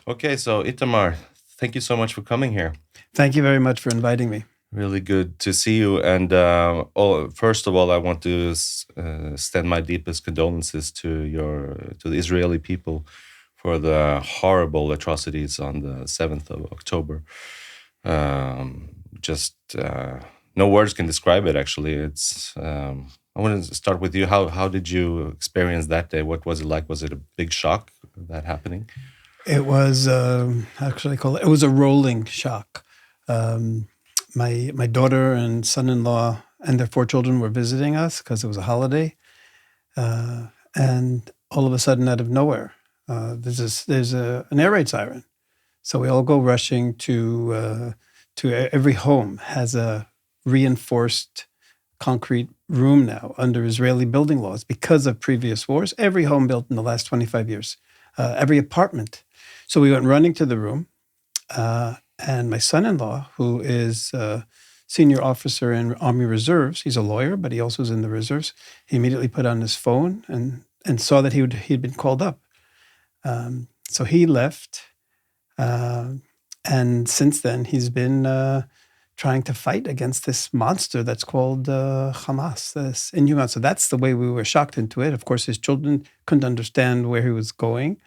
Okay, so Itamar, thank you so much for coming here. Thank you very much for inviting me. Really good to see you. And first of all, I want to extend my deepest condolences to the Israeli people for the horrible atrocities on the 7th of October. Just no words can describe it. Actually, it's. I want to start with you. How did you experience that day? What was it like? Was it a big shock that happening? It was actually called. It was a rolling shock. My daughter and son-in-law and their 4 children were visiting us because it was a holiday, and all of a sudden, out of nowhere, there's an air raid siren. So we all go rushing to every home has a reinforced concrete room now under Israeli building laws because of previous wars. Every home built in the last 25 years, every apartment. So we went running to the room, and my son-in-law, who is a senior officer in Army Reserves, he's a lawyer, but he also is in the reserves. He immediately put on his phone and saw that he'd been called up. So he left, and since then he's been trying to fight against this monster that's called Hamas, this inhuman. So that's the way we were shocked into it. Of course, his children couldn't understand where he was going.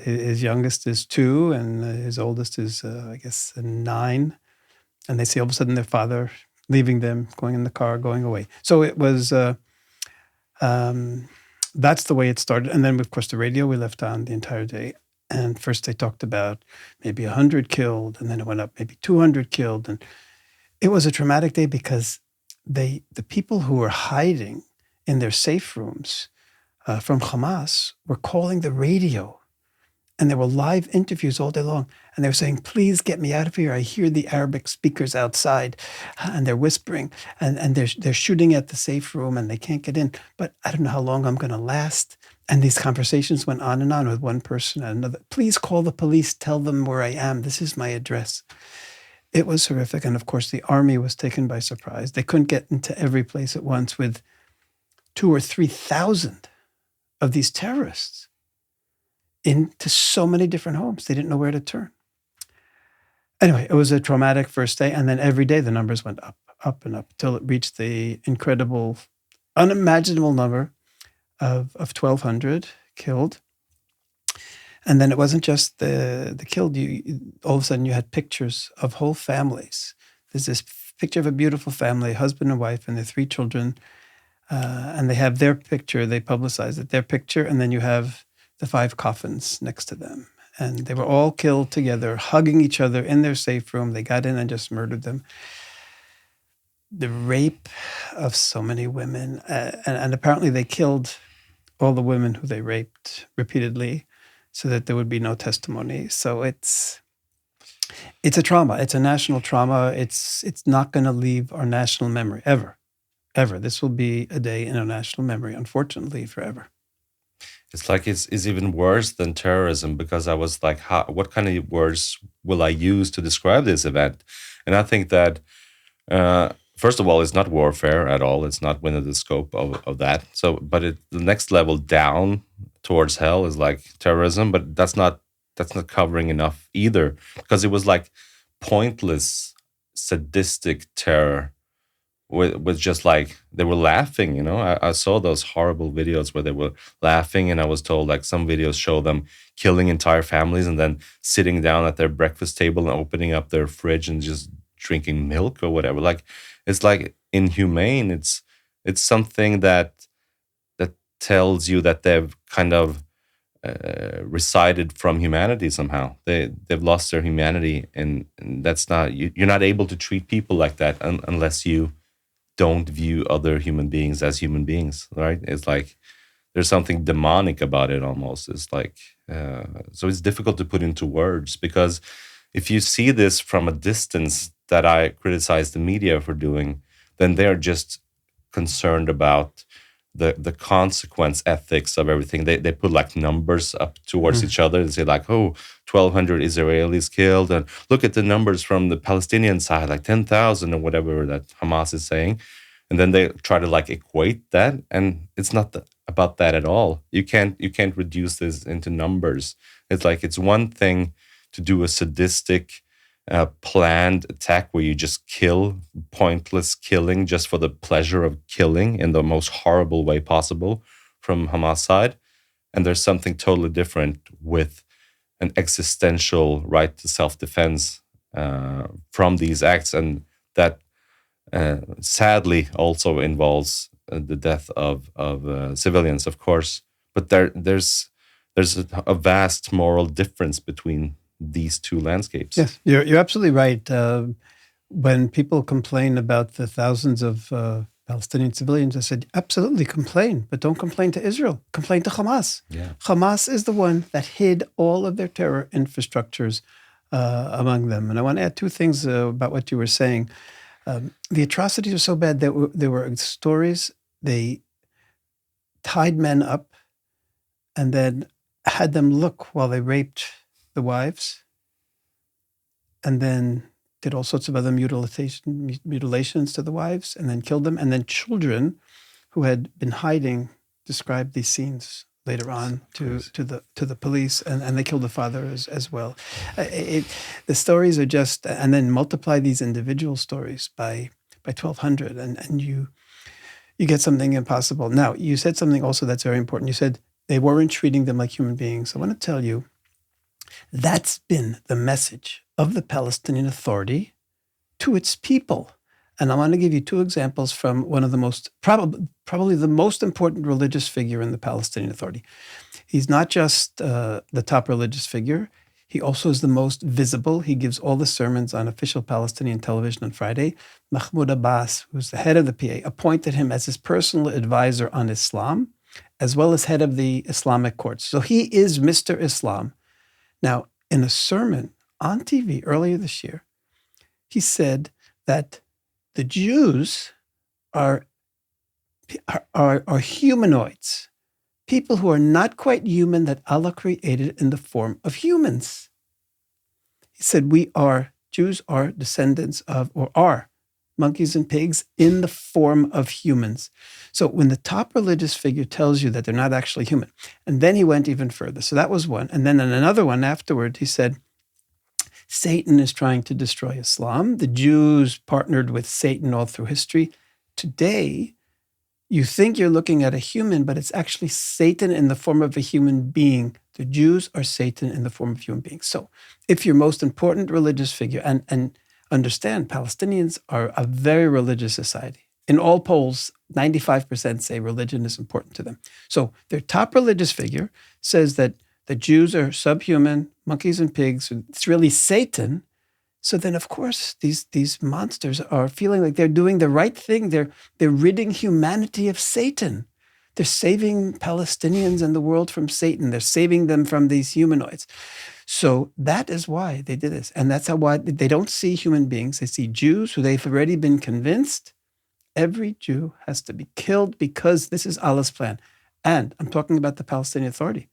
His youngest is 2, and his oldest is, I guess, 9. And they see all of a sudden their father leaving them, going in the car, going away. So it was, that's the way it started. And then, of course, the radio we left on the entire day. And first they talked about maybe 100 killed, and then it went up maybe 200 killed. And it was a traumatic day because the people who were hiding in their safe rooms from Hamas were calling the radio, and there were live interviews all day long. And they were saying, please get me out of here. I hear the Arabic speakers outside, and they're whispering, and they're shooting at the safe room, and they can't get in. But I don't know how long I'm going to last. And these conversations went on and on with one person and another. Please call the police. Tell them where I am. This is my address. It was horrific. And of course, the army was taken by surprise. They couldn't get into every place at once with 2,000 or 3,000 of these terrorists into so many different homes. They didn't know where to turn. Anyway, it was a traumatic first day. And then every day the numbers went up and up till it reached the incredible, unimaginable number of 1,200 killed. And then it wasn't just the killed. All of a sudden you had pictures of whole families. There's this picture of a beautiful family, husband and wife, and their 3 children. And they have their picture. They publicize it, their picture. And then you have the 5 coffins next to them. And they were all killed together, hugging each other in their safe room. They got in and just murdered them. The rape of so many women. And apparently they killed all the women who they raped repeatedly so that there would be no testimony. So it's a trauma. It's a national trauma. It's not going to leave our national memory, ever. Ever. This will be a day in our national memory, unfortunately, forever. It's like it's even worse than terrorism, because I was like, what kind of words will I use to describe this event? And I think that, first of all, it's not warfare at all. It's not within the scope of that. So, but the next level down towards hell is like terrorism, but that's not covering enough either, because it was like pointless, sadistic terror. Was just like they were laughing, I saw those horrible videos where they were laughing, and I was told like some videos show them killing entire families and then sitting down at their breakfast table and opening up their fridge and just drinking milk or whatever. Like, it's like inhumane. It's something that tells you that they've kind of resided from humanity somehow. They've lost their humanity, and that's not, you're not able to treat people like that unless you don't view other human beings as human beings, right? It's like there's something demonic about it almost. It's like, so it's difficult to put into words, because if you see this from a distance that I criticize the media for doing, then they're just concerned about the consequence ethics of everything. They put like numbers up towards each other and say like, oh, 1,200 Israelis killed, and look at the numbers from the Palestinian side, like 10,000 or whatever that Hamas is saying. And then they try to like equate that, and it's not about that at all. You can't reduce this into numbers. It's like it's one thing to do a sadistic, planned attack where you just kill, pointless killing just for the pleasure of killing in the most horrible way possible from Hamas side. And there's something totally different with an existential right to self-defense from these acts. And that sadly also involves the death of civilians, of course. But there's a vast moral difference between these two landscapes. Yes, you're absolutely right. When people complain about the thousands of Palestinian civilians, I said, absolutely complain, but don't complain to Israel. Complain to Hamas. Yeah. Hamas is the one that hid all of their terror infrastructures among them. And I want to add two things about what you were saying. The atrocities are so bad that there were stories. They tied men up and then had them look while they raped the wives, and then did all sorts of other mutilations to the wives, and then killed them. And then children who had been hiding described these scenes later on to the police, and they killed the father as well. The stories are just, and then multiply these individual stories by 1,200, and you get something impossible. Now, you said something also that's very important. You said they weren't treating them like human beings. I want to tell you, that's been the message of the Palestinian Authority to its people. And I want to give you two examples from one of the most, probably the most important religious figure in the Palestinian Authority. He's not just the top religious figure. He also is the most visible. He gives all the sermons on official Palestinian television on Friday. Mahmoud Abbas, who's the head of the PA, appointed him as his personal advisor on Islam, as well as head of the Islamic courts. So he is Mr. Islam. Now, in a sermon on TV earlier this year, he said that the Jews are humanoids, people who are not quite human that Allah created in the form of humans. He said, Jews are descendants of, or are, monkeys and pigs in the form of humans. So when the top religious figure tells you that they're not actually human, and then he went even further. So that was one. And then in another one afterward, he said, Satan is trying to destroy Islam. The Jews partnered with Satan all through history. Today, you think you're looking at a human, but it's actually Satan in the form of a human being. The Jews are Satan in the form of human beings. So if your most important religious figure, and understand, Palestinians are a very religious society. In all polls, 95% say religion is important to them. So their top religious figure says that the Jews are subhuman, monkeys and pigs. It's really Satan. So then, of course, these monsters are feeling like they're doing the right thing. They're ridding humanity of Satan. They're saving Palestinians and the world from Satan. They're saving them from these humanoids. So that is why they did this. And that's why they don't see human beings. They see Jews who they've already been convinced every Jew has to be killed because this is Allah's plan. And I'm talking about the Palestinian Authority.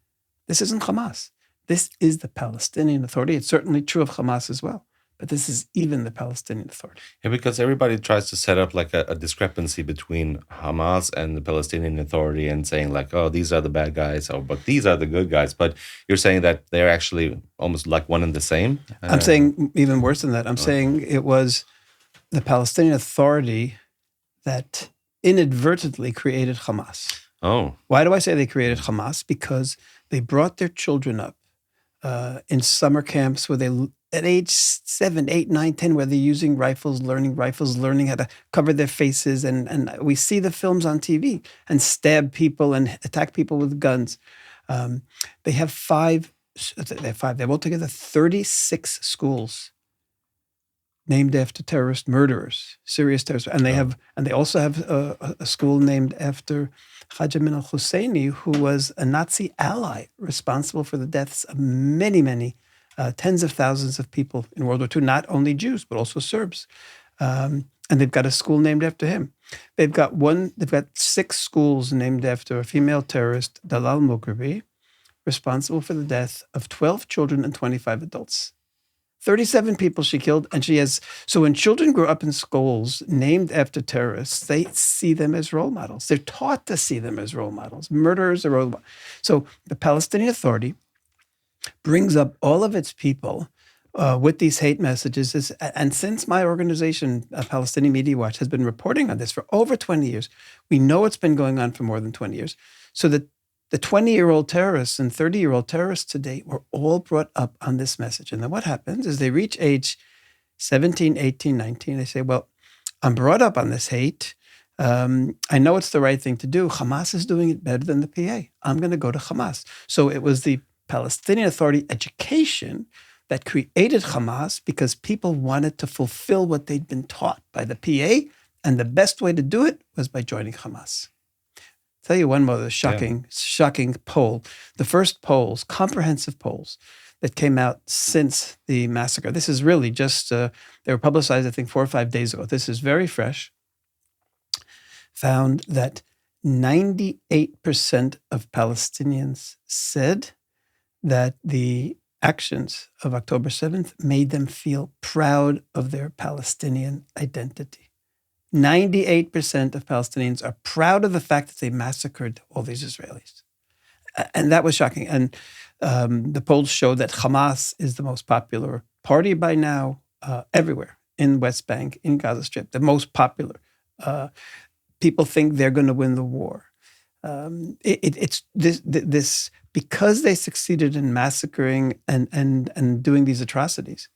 This isn't Hamas. This is the Palestinian Authority. It's certainly true of Hamas as well. But this is even the Palestinian Authority. Yeah, because everybody tries to set up like a discrepancy between Hamas and the Palestinian Authority and saying like, oh, these are the bad guys, but these are the good guys. But you're saying that they're actually almost like one and the same? I'm saying even worse than that. I'm saying it was the Palestinian Authority that inadvertently created Hamas. Oh. Why do I say they created Hamas? Because they brought their children up in summer camps where they, at age 7, 8, 9, 10, where they're using rifles, learning how to cover their faces. And we see the films on TV and stab people and attack people with guns. They have five, they have altogether 36 schools named after terrorist murderers, serious terrorists. And they also have a school named after Haj Amin al-Husseini, who was a Nazi ally responsible for the deaths of many, many tens of thousands of people in World War II, not only Jews, but also Serbs. And they've got a school named after him. They've got 6 schools named after a female terrorist, Dalal Mughrabi, responsible for the death of 12 children and 25 adults. 37 people she killed, and she has. So when children grow up in schools named after terrorists, they see them as role models. They're taught to see them as role models. Murderers are role models. So the Palestinian Authority brings up all of its people with these hate messages. And since my organization, Palestinian Media Watch, has been reporting on this for over 20 years, we know it's been going on for more than 20 years. So that the 20-year-old terrorists and 30-year-old terrorists today were all brought up on this message. And then what happens is they reach age 17, 18, 19. They say, well, I'm brought up on this hate. I know it's the right thing to do. Hamas is doing it better than the PA. I'm going to go to Hamas. So it was the Palestinian Authority education that created Hamas because people wanted to fulfill what they'd been taught by the PA. And the best way to do it was by joining Hamas. Tell you one more shocking poll. The first polls, comprehensive polls, that came out since the massacre. This is really just, they were publicized, I think, 4 or 5 days ago. This is very fresh. Found that 98% of Palestinians said that the actions of October 7th made them feel proud of their Palestinian identity. 98% of Palestinians are proud of the fact that they massacred all these Israelis. And that was shocking. And the polls show that Hamas is the most popular party by now everywhere, in West Bank, in Gaza Strip, the most popular. People think they're going to win the war. It's this because they succeeded in massacring and doing these atrocities,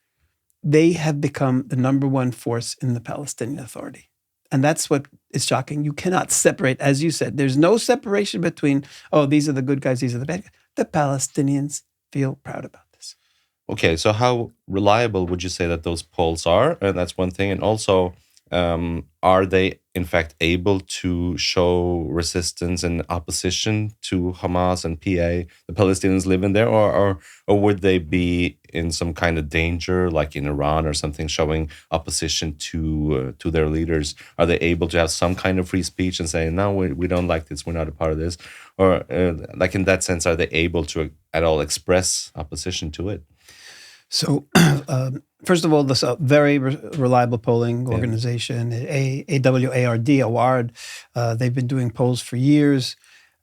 they have become the number one force in the Palestinian Authority. And that's what is shocking. You cannot separate, as you said, there's no separation between, oh, these are the good guys, these are the bad guys. The Palestinians feel proud about this. Okay, so how reliable would you say that those polls are? And that's one thing. And also, are they in fact able to show resistance and opposition to Hamas and PA, the Palestinians living there, or would they be in some kind of danger, like in Iran or something, showing opposition to their leaders? Are they able to have some kind of free speech and say, no, we don't like this, we're not a part of this? Or like in that sense, are they able to at all express opposition to it? So, first of all, this very reliable polling organization, AWARD, they've been doing polls for years,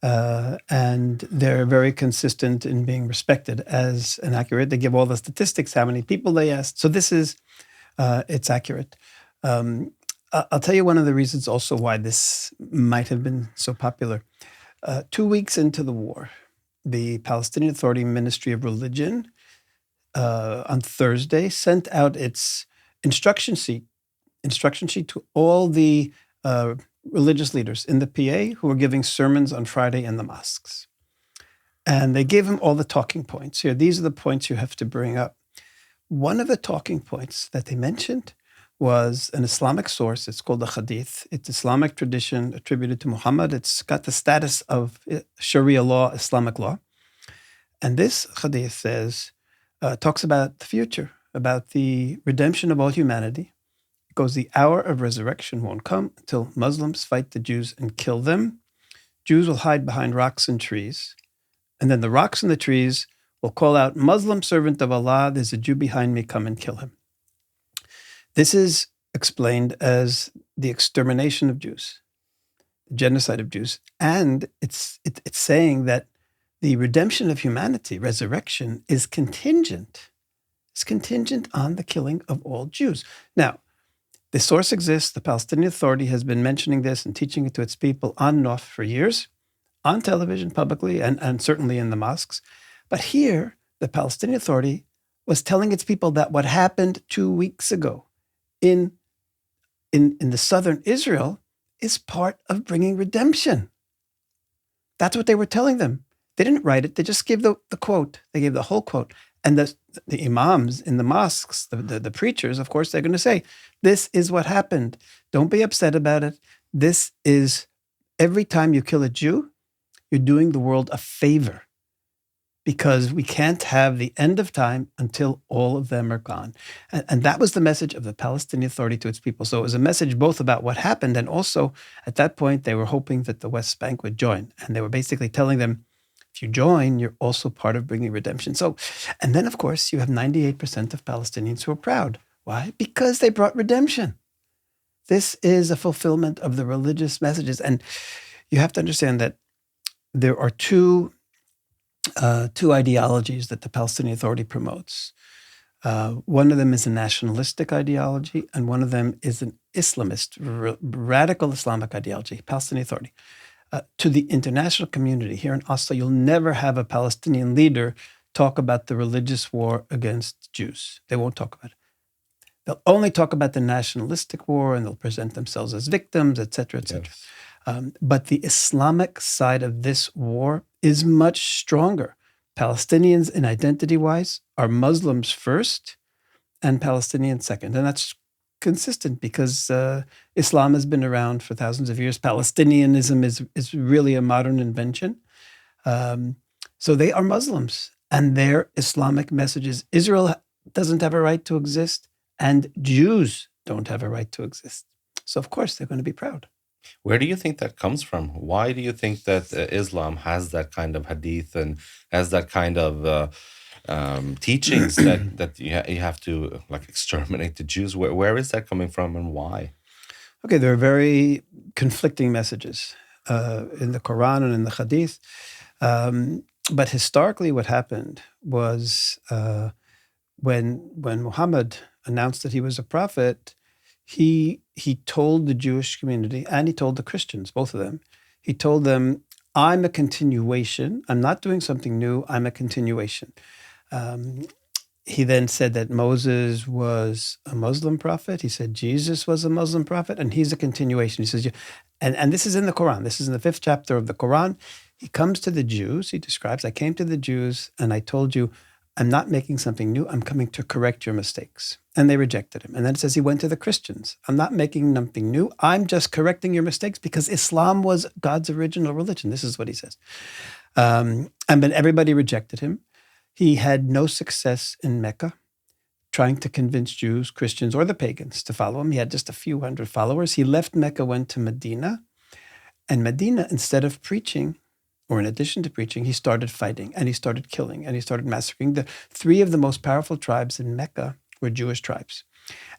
and they're very consistent in being respected as an accurate. They give all the statistics, how many people they asked. So this is, it's accurate. I'll tell you one of the reasons also why this might have been so popular. 2 weeks into the war, the Palestinian Authority Ministry of Religion on Thursday sent out its instruction sheet to all the religious leaders in the PA who were giving sermons on Friday in the mosques. And they gave them all the talking points. Here, these are the points you have to bring up. One of the talking points that they mentioned was an Islamic source. It's called the Hadith. It's Islamic tradition attributed to Muhammad. It's got the status of Sharia law, Islamic law. And this Hadith says, talks about the future, about the redemption of all humanity. It goes, the hour of resurrection won't come until Muslims fight the Jews and kill them. Jews will hide behind rocks and trees. And then the rocks and the trees will call out, Muslim servant of Allah, there's a Jew behind me, come and kill him. This is explained as the extermination of Jews, the genocide of Jews. And it's saying that the redemption of humanity, resurrection, is contingent. It's contingent on the killing of all Jews. Now, the source exists. The Palestinian Authority has been mentioning this and teaching it to its people on and off for years, on television, publicly, and certainly in the mosques. But here, the Palestinian Authority was telling its people that what happened 2 weeks ago in the southern Israel is part of bringing redemption. That's what they were telling them. They didn't write it. They just gave the quote. They gave the whole quote. And the imams in the mosques, the preachers, of course, they're going to say, this is what happened. Don't be upset about it. This is, every time you kill a Jew, you're doing the world a favor, because we can't have the end of time until all of them are gone. And that was the message of the Palestinian Authority to its people. So it was a message both about what happened, and also at that point, they were hoping that the West Bank would join. And they were basically telling them, if you join, you're also part of bringing redemption. So, and then, of course, you have 98% of Palestinians who are proud. Why? Because they brought redemption. This is a fulfillment of the religious messages. And you have to understand that there are two two ideologies that the Palestinian Authority promotes. One of them is a nationalistic ideology, and one of them is an Islamist, radical Islamic ideology, Palestinian Authority. To the international community here in Oslo, you'll never have a Palestinian leader talk about the religious war against Jews. They won't talk about it. They'll only talk about the nationalistic war, and they'll present themselves as victims, et cetera, et cetera. Yes. But the Islamic side of this war is much stronger. Palestinians, in identity-wise, are Muslims first and Palestinians second. And that's consistent because Islam has been around for thousands of years. Palestinianism is really a modern invention. So they are Muslims, and their Islamic message is Israel doesn't have a right to exist, and Jews don't have a right to exist. So, of course, they're going to be proud. Where do you think that comes from? Why do you think that Islam has that kind of hadith and has that kind of teachings that you have to like exterminate the Jews? Where is that coming from, and why? Okay, there are very conflicting messages in the Quran and in the Hadith. But historically, what happened was when Muhammad announced that he was a prophet, he told the Jewish community and he told the Christians, both of them, he told them, I'm a continuation. I'm not doing something new. I'm a continuation. He then said that Moses was a Muslim prophet. He said Jesus was a Muslim prophet, and he's a continuation. He says, and this is in the Quran. This is in the 5th chapter of the Quran. He comes to the Jews. He describes, I came to the Jews and I told you, I'm not making something new. I'm coming to correct your mistakes. And they rejected him. And then it says he went to the Christians. I'm not making something new. I'm just correcting your mistakes because Islam was God's original religion. This is what he says. But everybody rejected him. He had no success in Mecca trying to convince Jews, Christians, or the pagans to follow him. He had just a few hundred followers. He left Mecca, went to Medina. And Medina, instead of preaching, or in addition to preaching, he started fighting, and he started killing, and he started massacring. The 3 of the most powerful tribes in Mecca were Jewish tribes.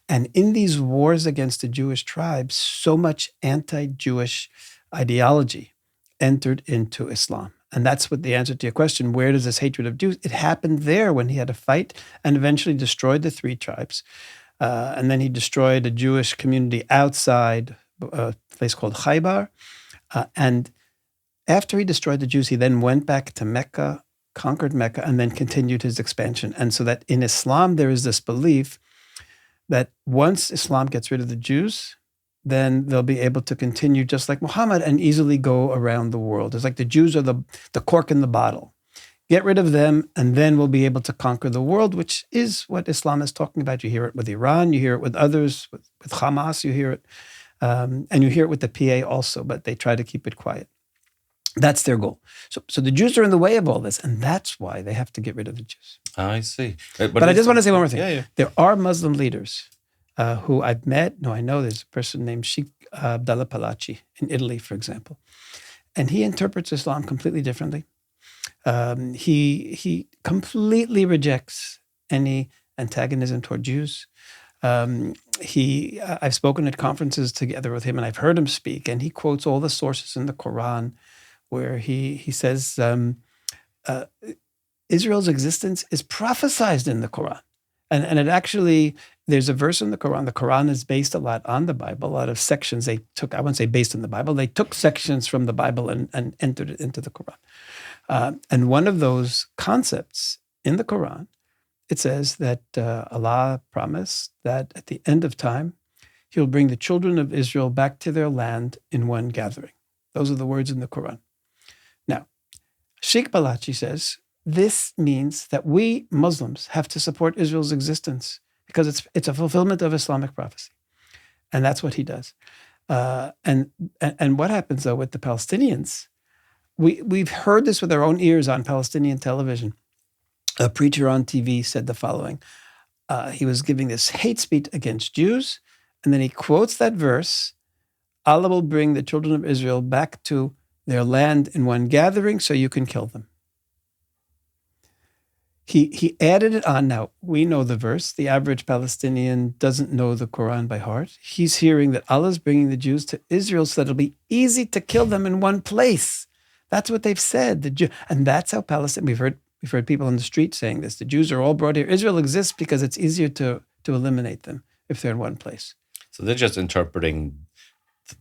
And in these wars against the Jewish tribes, so much anti-Jewish ideology entered into Islam. And that's what the answer to your question, where does this hatred of Jews? It happened there when he had a fight and eventually destroyed the 3 tribes. And then he destroyed a Jewish community outside a place called Khaybar. And after he destroyed the Jews, he then went back to Mecca, conquered Mecca, and then continued his expansion. And so that in Islam, there is this belief that once Islam gets rid of the Jews, then they'll be able to continue just like Muhammad and easily go around the world. It's like the Jews are the cork in the bottle. Get rid of them, and then we'll be able to conquer the world, which is what Islam is talking about. You hear it with Iran, you hear it with others, with Hamas, you hear it. And you hear it with the PA also, but they try to keep it quiet. That's their goal. So the Jews are in the way of all this, and that's why they have to get rid of the Jews. I see. But I just want to say one more thing. Yeah. There are Muslim leaders who I've met. No, I know there's a person named Sheikh Abdallah Palachi in Italy, for example. And he interprets Islam completely differently. He completely rejects any antagonism toward Jews. I've spoken at conferences together with him, and I've heard him speak, and he quotes all the sources in the Quran where he says Israel's existence is prophesized in the Quran. And it actually, there's a verse in the Quran. The Quran is based a lot on the Bible, a lot of sections they took, I wouldn't say based on the Bible, they took sections from the Bible and entered it into the Quran. And one of those concepts in the Quran, it says that Allah promised that at the end of time, He'll bring the children of Israel back to their land in one gathering. Those are the words in the Quran. Now, Sheikh Balachi says, this means that we Muslims have to support Israel's existence because it's a fulfillment of Islamic prophecy. And that's what he does. And what happens, though, with the Palestinians, we've heard this with our own ears on Palestinian television. A preacher on TV said the following. He was giving this hate speech against Jews, and then he quotes that verse, Allah will bring the children of Israel back to their land in one gathering so you can kill them. He added it on. Now, we know the verse. The average Palestinian doesn't know the Quran by heart. He's hearing that Allah is bringing the Jews to Israel so that it'll be easy to kill them in one place. That's what they've said. And that's how Palestine. We've heard people on the street saying this. The Jews are all brought here. Israel exists because it's easier to eliminate them if they're in one place. So they're just interpreting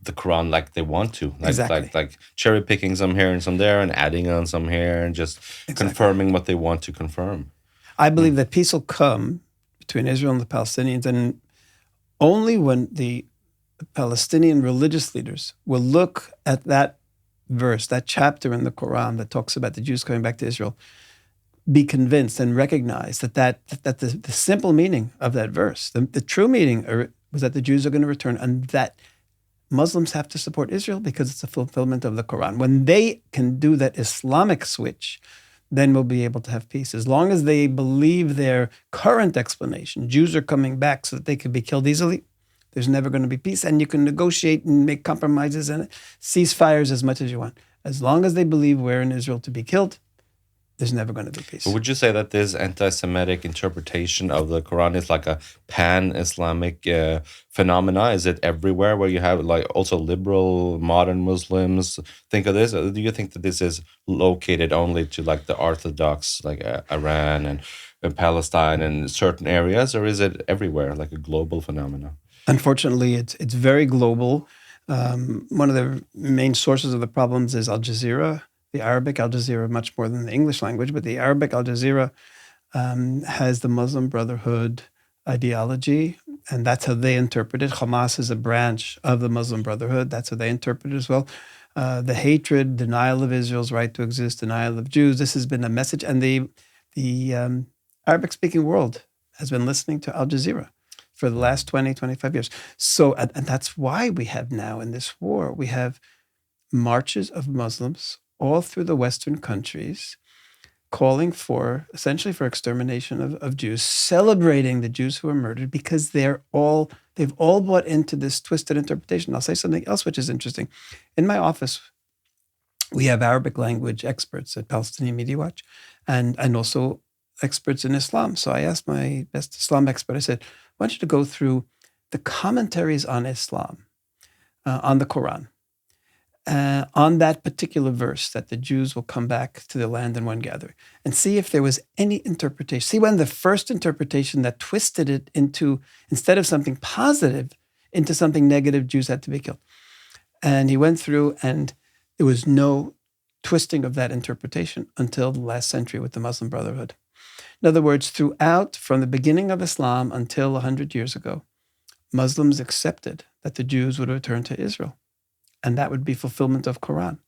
the Quran like they want to, like cherry picking some here and some there, and adding on some here, and just confirming what they want to confirm. I believe that peace will come between Israel and the Palestinians, and only when the Palestinian religious leaders will look at that verse, that chapter in the Quran that talks about the Jews coming back to Israel, be convinced and recognize that the simple meaning of that verse, the true meaning was that the Jews are going to return, and that Muslims have to support Israel because it's a fulfillment of the Quran. When they can do that Islamic switch, then we'll be able to have peace. As long as they believe their current explanation, Jews are coming back so that they can be killed easily, there's never going to be peace. And you can negotiate and make compromises and ceasefires as much as you want. As long as they believe we're in Israel to be killed, there's never going to be peace. But would you say that this anti-Semitic interpretation of the Quran is like a pan-Islamic phenomena? Is it everywhere where you have like also liberal modern Muslims think of this? Or do you think that this is located only to like the Orthodox, like Iran and Palestine and certain areas, or is it everywhere, like a global phenomena? Unfortunately, it's very global. One of the main sources of the problems is Al Jazeera. The Arabic Al Jazeera, much more than the English language, but the Arabic Al Jazeera has the Muslim Brotherhood ideology, and that's how they interpret it. Hamas is a branch of the Muslim Brotherhood. That's how they interpret it as well. The hatred, denial of Israel's right to exist, denial of Jews. This has been a message, and the Arabic-speaking world has been listening to Al Jazeera for the last 20, 25 years. So, and that's why we have now in this war, we have marches of Muslims all through the Western countries, calling essentially for extermination of Jews, celebrating the Jews who were murdered because they've all bought into this twisted interpretation. I'll say something else which is interesting. In my office, we have Arabic language experts at Palestinian Media Watch and also experts in Islam. So I asked my best Islam expert, I said, I want you to go through the commentaries on Islam, on the Quran, on that particular verse that the Jews will come back to the land in one gathering, and see if there was any interpretation. See when the first interpretation that twisted it into, instead of something positive, into something negative, Jews had to be killed. And he went through, and there was no twisting of that interpretation until the last century with the Muslim Brotherhood. In other words, throughout, from the beginning of Islam until 100 years ago, Muslims accepted that the Jews would return to Israel. And that would be fulfillment of Quran.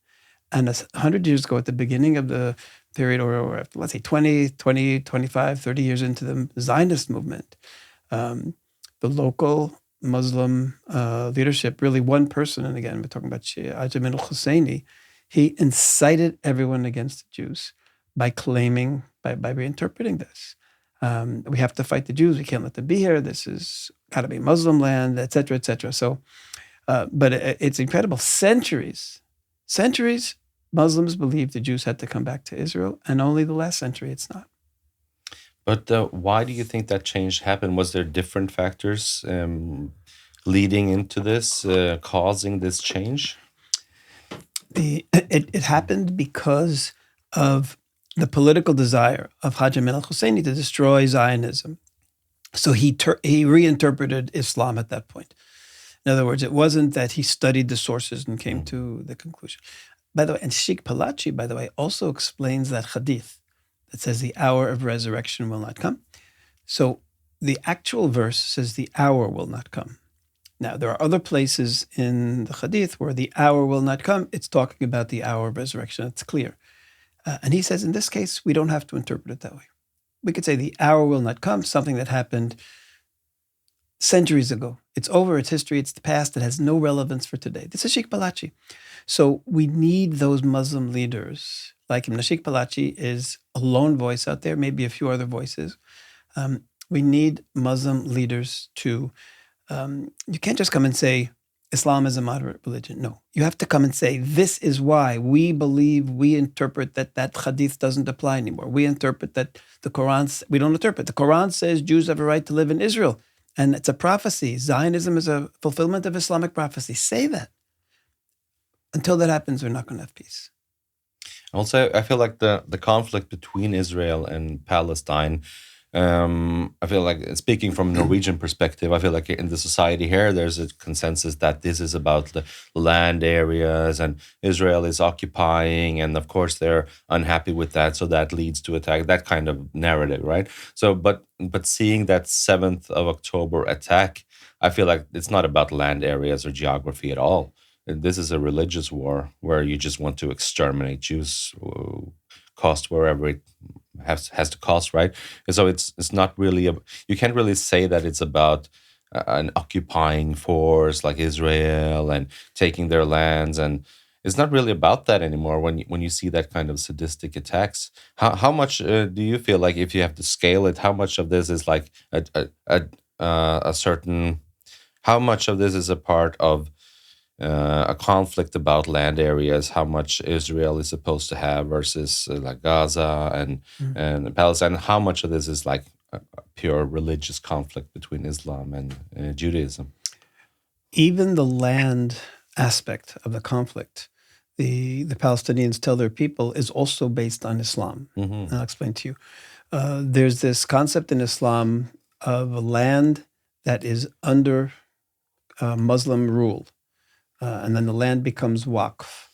And 100 years ago, at the beginning of the period, or let's say 20, 25, 30 years into the Zionist movement, the local Muslim leadership, really one person, and again, we're talking about Itamar Marcus, he incited everyone against the Jews by claiming, by reinterpreting this. We have to fight the Jews. We can't let them be here. This is got to be Muslim land, et cetera, et cetera. So, but it's incredible. Centuries, Muslims believed the Jews had to come back to Israel, and only the last century it's not. But why do you think that change happened? Was there different factors leading into this, causing this change? It happened because of the political desire of Benyamin Netanyahu to destroy Zionism. So he reinterpreted Islam at that point. In other words, it wasn't that he studied the sources and came to the conclusion. By the way, and Sheikh Palachi, by the way, also explains that hadith that says the hour of resurrection will not come. So the actual verse says the hour will not come. Now, there are other places in the hadith where the hour will not come. It's talking about the hour of resurrection. It's clear. And he says, in this case, we don't have to interpret it that way. We could say the hour will not come, something that happened centuries ago. It's over, it's history, it's the past, it has no relevance for today. This is Sheikh Palachi. So we need those Muslim leaders like him. Now, Sheikh Palachi is a lone voice out there, maybe a few other voices. We need Muslim leaders to, you can't just come and say, Islam is a moderate religion. No, you have to come and say, this is why we believe, we interpret that hadith doesn't apply anymore. We interpret that the Quran, we don't interpret. The Quran says Jews have a right to live in Israel. And it's a prophecy. Zionism is a fulfillment of Islamic prophecy. Say that. Until that happens, we're not going to have peace. Also, I feel like the conflict between Israel and Palestine. I feel like speaking from a Norwegian perspective, I feel like in the society here, there's a consensus that this is about the land areas and Israel is occupying, and of course they're unhappy with that, so that leads to attack. That kind of narrative, right? So, but seeing that 7th of October attack, I feel like it's not about land areas or geography at all. This is a religious war where you just want to exterminate Jews, cost wherever it has to cost, right? And so it's not really you can't really say that it's about an occupying force like Israel and taking their lands, and it's not really about that anymore. When you see that kind of sadistic attacks, how much do you feel like, if you have to scale it, how much of this is like a certain, how much of this is a part of a conflict about land areas, how much Israel is supposed to have versus like Gaza and Palestine, how much of this is like a pure religious conflict between Islam and Judaism? Even the land aspect of the conflict, the Palestinians tell their people, is also based on Islam. And I'll explain to you. There's this concept in Islam of a land that is under Muslim rule. And then the land becomes waqf,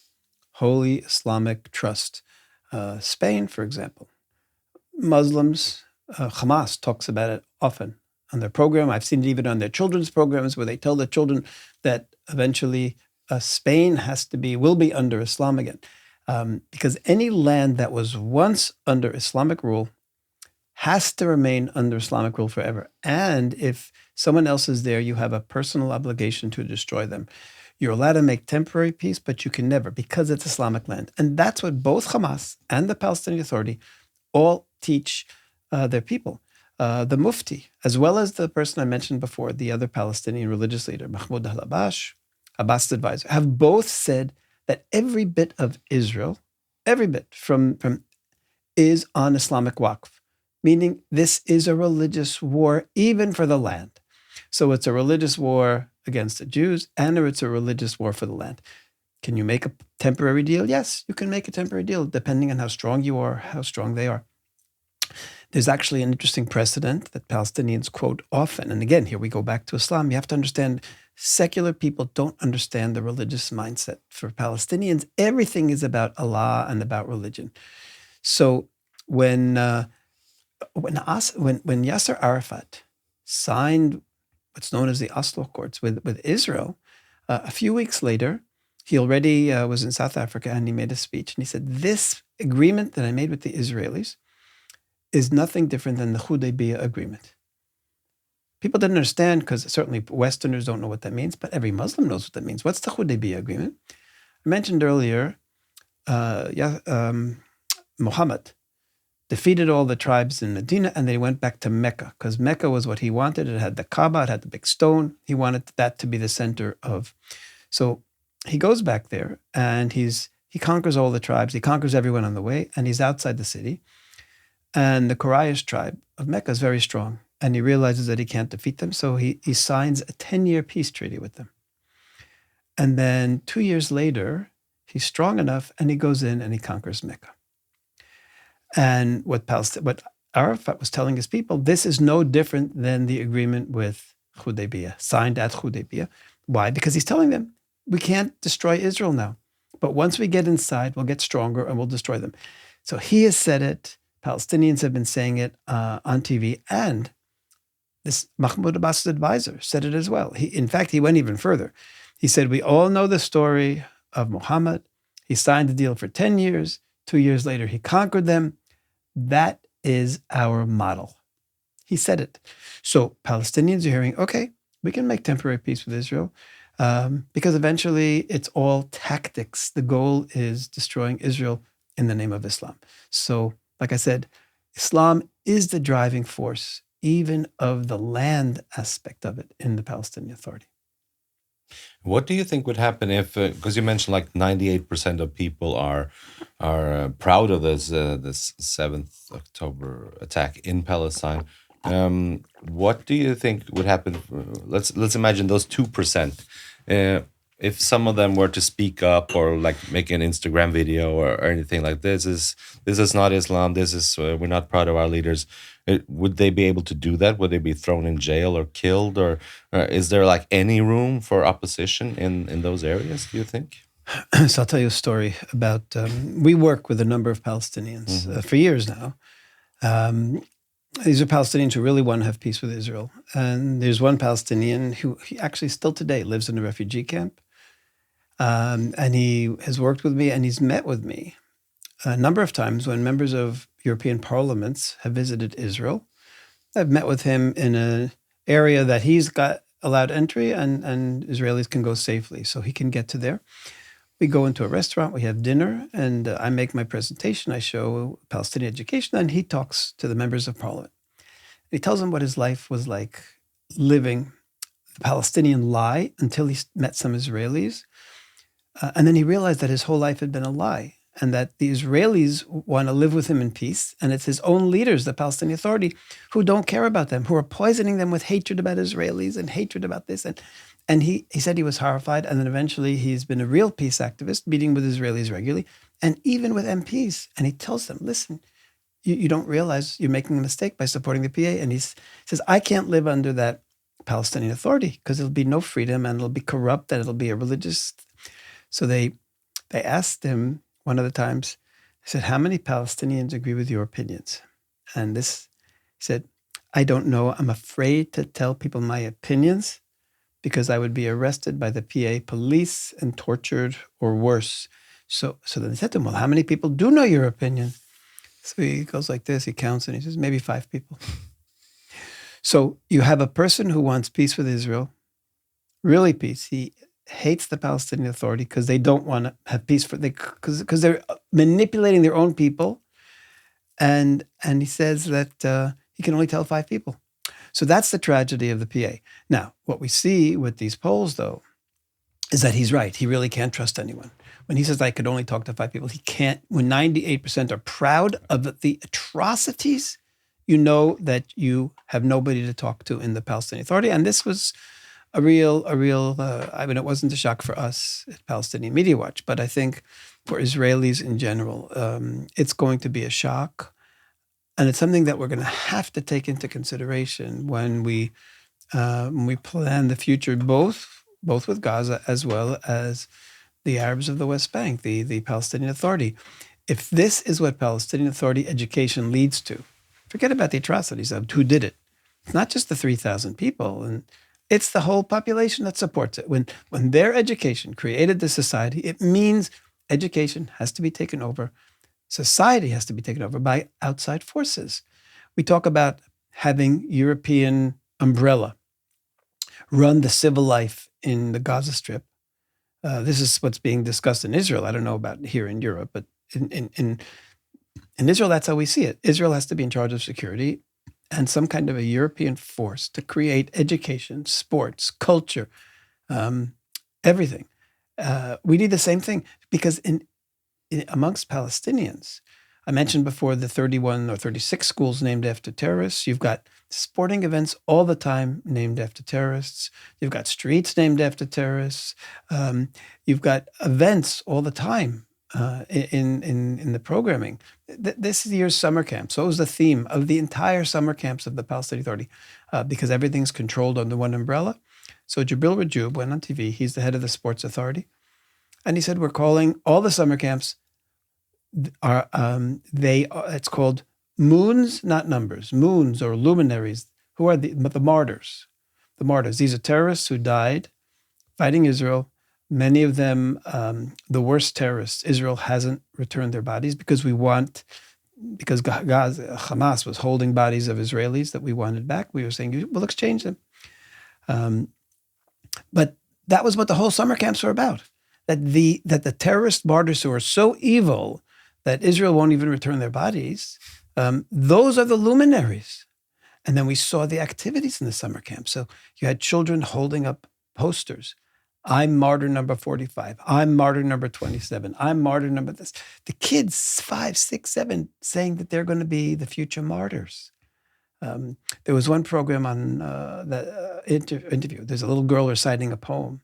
Holy Islamic Trust. Spain, for example, Muslims, Hamas talks about it often on their program. I've seen it even on their children's programs where they tell the children that eventually Spain will be under Islam again. Because any land that was once under Islamic rule has to remain under Islamic rule forever. And if someone else is there, you have a personal obligation to destroy them. You're allowed to make temporary peace, but you can never, because it's Islamic land. And that's what both Hamas and the Palestinian Authority all teach their people. The Mufti, as well as the person I mentioned before, the other Palestinian religious leader, Mahmoud al-Abbas, Abbas's advisor, have both said that every bit of Israel, every bit from is on Islamic waqf, meaning this is a religious war even for the land. So it's a religious war against the Jews, and it's a religious war for the land. Can you make a temporary deal? Yes, you can make a temporary deal, depending on how strong you are, how strong they are. There's actually an interesting precedent that Palestinians quote often. And again, here we go back to Islam. You have to understand, secular people don't understand the religious mindset. For Palestinians, everything is about Allah and about religion. So when Yasser Arafat signed what's known as the Oslo Accords with Israel, a few weeks later, he already was in South Africa and he made a speech. And he said, this agreement that I made with the Israelis is nothing different than the Hudaybiyah agreement. People didn't understand, because certainly Westerners don't know what that means, but every Muslim knows what that means. What's the Hudaybiyah agreement? I mentioned earlier, Muhammad defeated all the tribes in Medina, and they went back to Mecca, because Mecca was what he wanted. It had the Kaaba, it had the big stone. He wanted that to be the center of. So he goes back there, and he conquers all the tribes. He conquers everyone on the way, and he's outside the city. And the Quraysh tribe of Mecca is very strong, and he realizes that he can't defeat them. So he signs a 10-year peace treaty with them. And then 2 years later, he's strong enough, and he goes in and he conquers Mecca. And what Arafat was telling his people, this is no different than the agreement with Hudaybiyah, signed at Hudaybiyah. Why? Because he's telling them, we can't destroy Israel now. But once we get inside, we'll get stronger and we'll destroy them. So he has said it. Palestinians have been saying it on TV. And this Mahmoud Abbas's advisor said it as well. In fact, he went even further. He said, we all know the story of Muhammad. He signed the deal for 10 years. 2 years later, he conquered them. That is our model. He said it. So Palestinians are hearing, okay, we can make temporary peace with Israel, because eventually it's all tactics. The goal is destroying Israel in the name of Islam. So, like I said, Islam is the driving force, even of the land aspect of it in the Palestinian Authority. What do you think would happen if, because you mentioned like 98% of people are proud of this 7th October attack in Palestine. What do you think would happen? Let's imagine those 2%. if some of them were to speak up or like make an Instagram video or anything like this is not Islam. This is we're not proud of our leaders. Would they be able to do that? Would they be thrown in jail or killed? Or is there like any room for opposition in those areas? Do you think? So I'll tell you a story about. We work with a number of Palestinians for years now. These are Palestinians who really want to have peace with Israel. And there's one Palestinian who he actually still today lives in a refugee camp. And he has worked with me and he's met with me a number of times when members of European parliaments have visited Israel. I've met with him in an area that he's got allowed entry and Israelis can go safely. So he can get to there. We go into a restaurant, we have dinner, and I make my presentation. I show Palestinian education, and he talks to the members of parliament. He tells them what his life was like living the Palestinian lie until he met some Israelis. And then he realized that his whole life had been a lie and that the Israelis want to live with him in peace. And it's his own leaders, the Palestinian Authority, who don't care about them, who are poisoning them with hatred about Israelis and hatred about this. And he said he was horrified. And then eventually he's been a real peace activist, meeting with Israelis regularly and even with MPs. And he tells them, listen, you don't realize you're making a mistake by supporting the PA. And he says, I can't live under that Palestinian Authority because there'll be no freedom and it'll be corrupt and it'll be a religious. So they asked him one of the times, they said, how many Palestinians agree with your opinions? And he said, I don't know. I'm afraid to tell people my opinions because I would be arrested by the PA police and tortured or worse. So then they said to him, well, how many people do know your opinion? So he goes like this, he counts and he says, maybe 5 people. So you have a person who wants peace with Israel, really peace. He hates the Palestinian Authority because they don't want to have peace because they're manipulating their own people. And he says that he can only tell 5 people. So that's the tragedy of the PA. Now, what we see with these polls, though, is that he's right. He really can't trust anyone. When he says, I could only talk to 5 people, he can't. When 98% are proud of the atrocities, you know that you have nobody to talk to in the Palestinian Authority. And this was a real, I mean, it wasn't a shock for us at Palestinian Media Watch, but I think for Israelis in general, it's going to be a shock. And it's something that we're going to have to take into consideration when we plan the future, both with Gaza as well as the Arabs of the West Bank, the Palestinian Authority. If this is what Palestinian Authority education leads to, forget about the atrocities of who did it. It's not just the 3,000 people, and it's the whole population that supports it. When their education created the society, it means education has to be taken over. Society has to be taken over by outside forces. We talk about having European umbrella run the civil life in the Gaza Strip. This is what's being discussed in Israel. I don't know about here in Europe, but in Israel, that's how we see it. Israel has to be in charge of security and some kind of a European force to create education, sports, culture, everything. We need the same thing because amongst Palestinians, I mentioned before the 31 or 36 schools named after terrorists. You've got sporting events all the time named after terrorists. You've got streets named after terrorists. You've got events all the time in the programming. This year's summer camp. So it was the theme of the entire summer camps of the Palestinian Authority because everything's controlled under one umbrella. So Jibril Rajoub went on TV. He's the head of the Sports Authority. And he said, we're calling all the summer camps it's called moons, not numbers, moons or luminaries. Who are the martyrs? The martyrs. These are terrorists who died fighting Israel. Many of them, the worst terrorists. Israel hasn't returned their bodies because Gaza, Hamas was holding bodies of Israelis that we wanted back. We were saying, well, exchange them. But that was what the whole summer camps were about. That the terrorist martyrs who are so evil that Israel won't even return their bodies, those are the luminaries. And then we saw the activities in the summer camp. So you had children holding up posters. I'm martyr number 45. I'm martyr number 27. I'm martyr number this. The kids, 5, 6, 7, saying that they're going to be the future martyrs. There was one program on the interview. There's a little girl reciting a poem.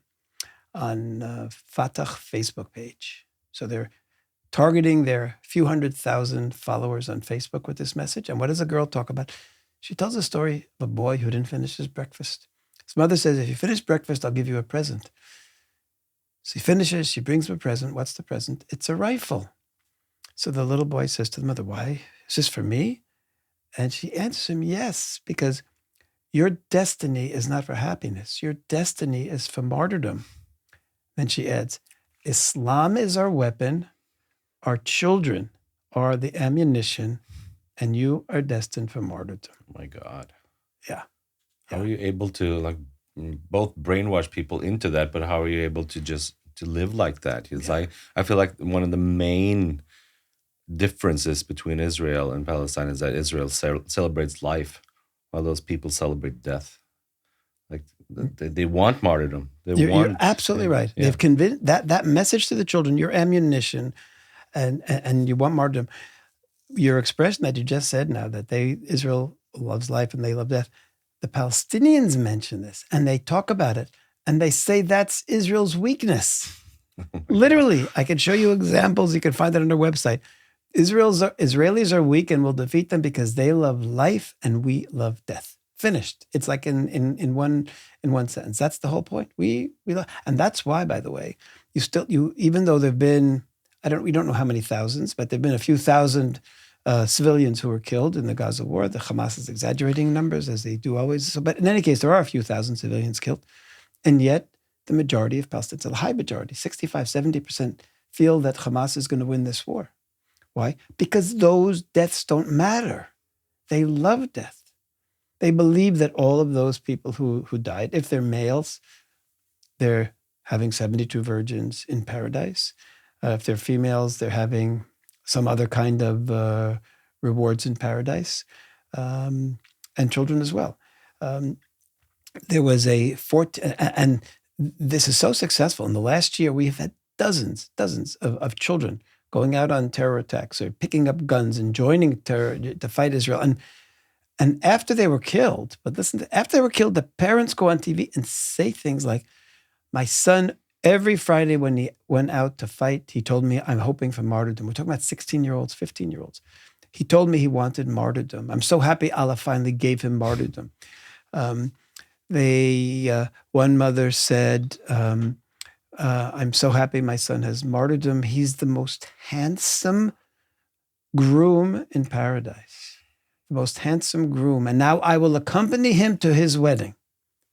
Fatah Facebook page. So they're targeting their few 100,000 followers on Facebook with this message. And what does a girl talk about? She tells a story of a boy who didn't finish his breakfast. His mother says, if you finish breakfast, I'll give you a present. So he finishes, she brings him a present. What's the present? It's a rifle. So the little boy says to the mother, why? Is this for me? And she answers him, yes, because your destiny is not for happiness. Your destiny is for martyrdom. Then she adds, Islam is our weapon, our children are the ammunition, and you are destined for martyrdom. Oh my God. Yeah. How are you able to like both brainwash people into that, but how are you able to just to live like that? It's like I feel like one of the main differences between Israel and Palestine is that Israel celebrates life, while those people celebrate death. Like they want martyrdom. You're absolutely right. Yeah. They've convinced that message to the children, your ammunition, and you want martyrdom. Your expression that you just said now, that Israel loves life and they love death. The Palestinians mention this and they talk about it and they say that's Israel's weakness. Literally, I can show you examples. You can find that on our website. Israelis are weak and we'll defeat them because they love life and we love death. Finished. It's like in one sentence. That's the whole point. We love, and that's why, by the way, you even though there've been we don't know how many thousands, but there've been a few thousand civilians who were killed in the Gaza war. The Hamas is exaggerating numbers as they do always. So, but in any case, there are a few thousand civilians killed, and yet the majority of Palestinians, a high majority, 65, 70%, feel that Hamas is going to win this war. Why? Because those deaths don't matter. They love death. They believe that all of those people who died, if they're males, they're having 72 virgins in paradise. If they're females, they're having some other kind of rewards in paradise, and children as well. There was and this is so successful. In the last year, we have had dozens of children going out on terror attacks or picking up guns and joining terror to fight Israel. And after they were killed, after they were killed, the parents go on TV and say things like, my son, every Friday when he went out to fight, he told me, I'm hoping for martyrdom. We're talking about 16-year-olds, 15-year-olds. He told me he wanted martyrdom. I'm so happy Allah finally gave him martyrdom. One mother said, I'm so happy my son has martyrdom. He's the most handsome groom in paradise. The most handsome groom. And now I will accompany him to his wedding.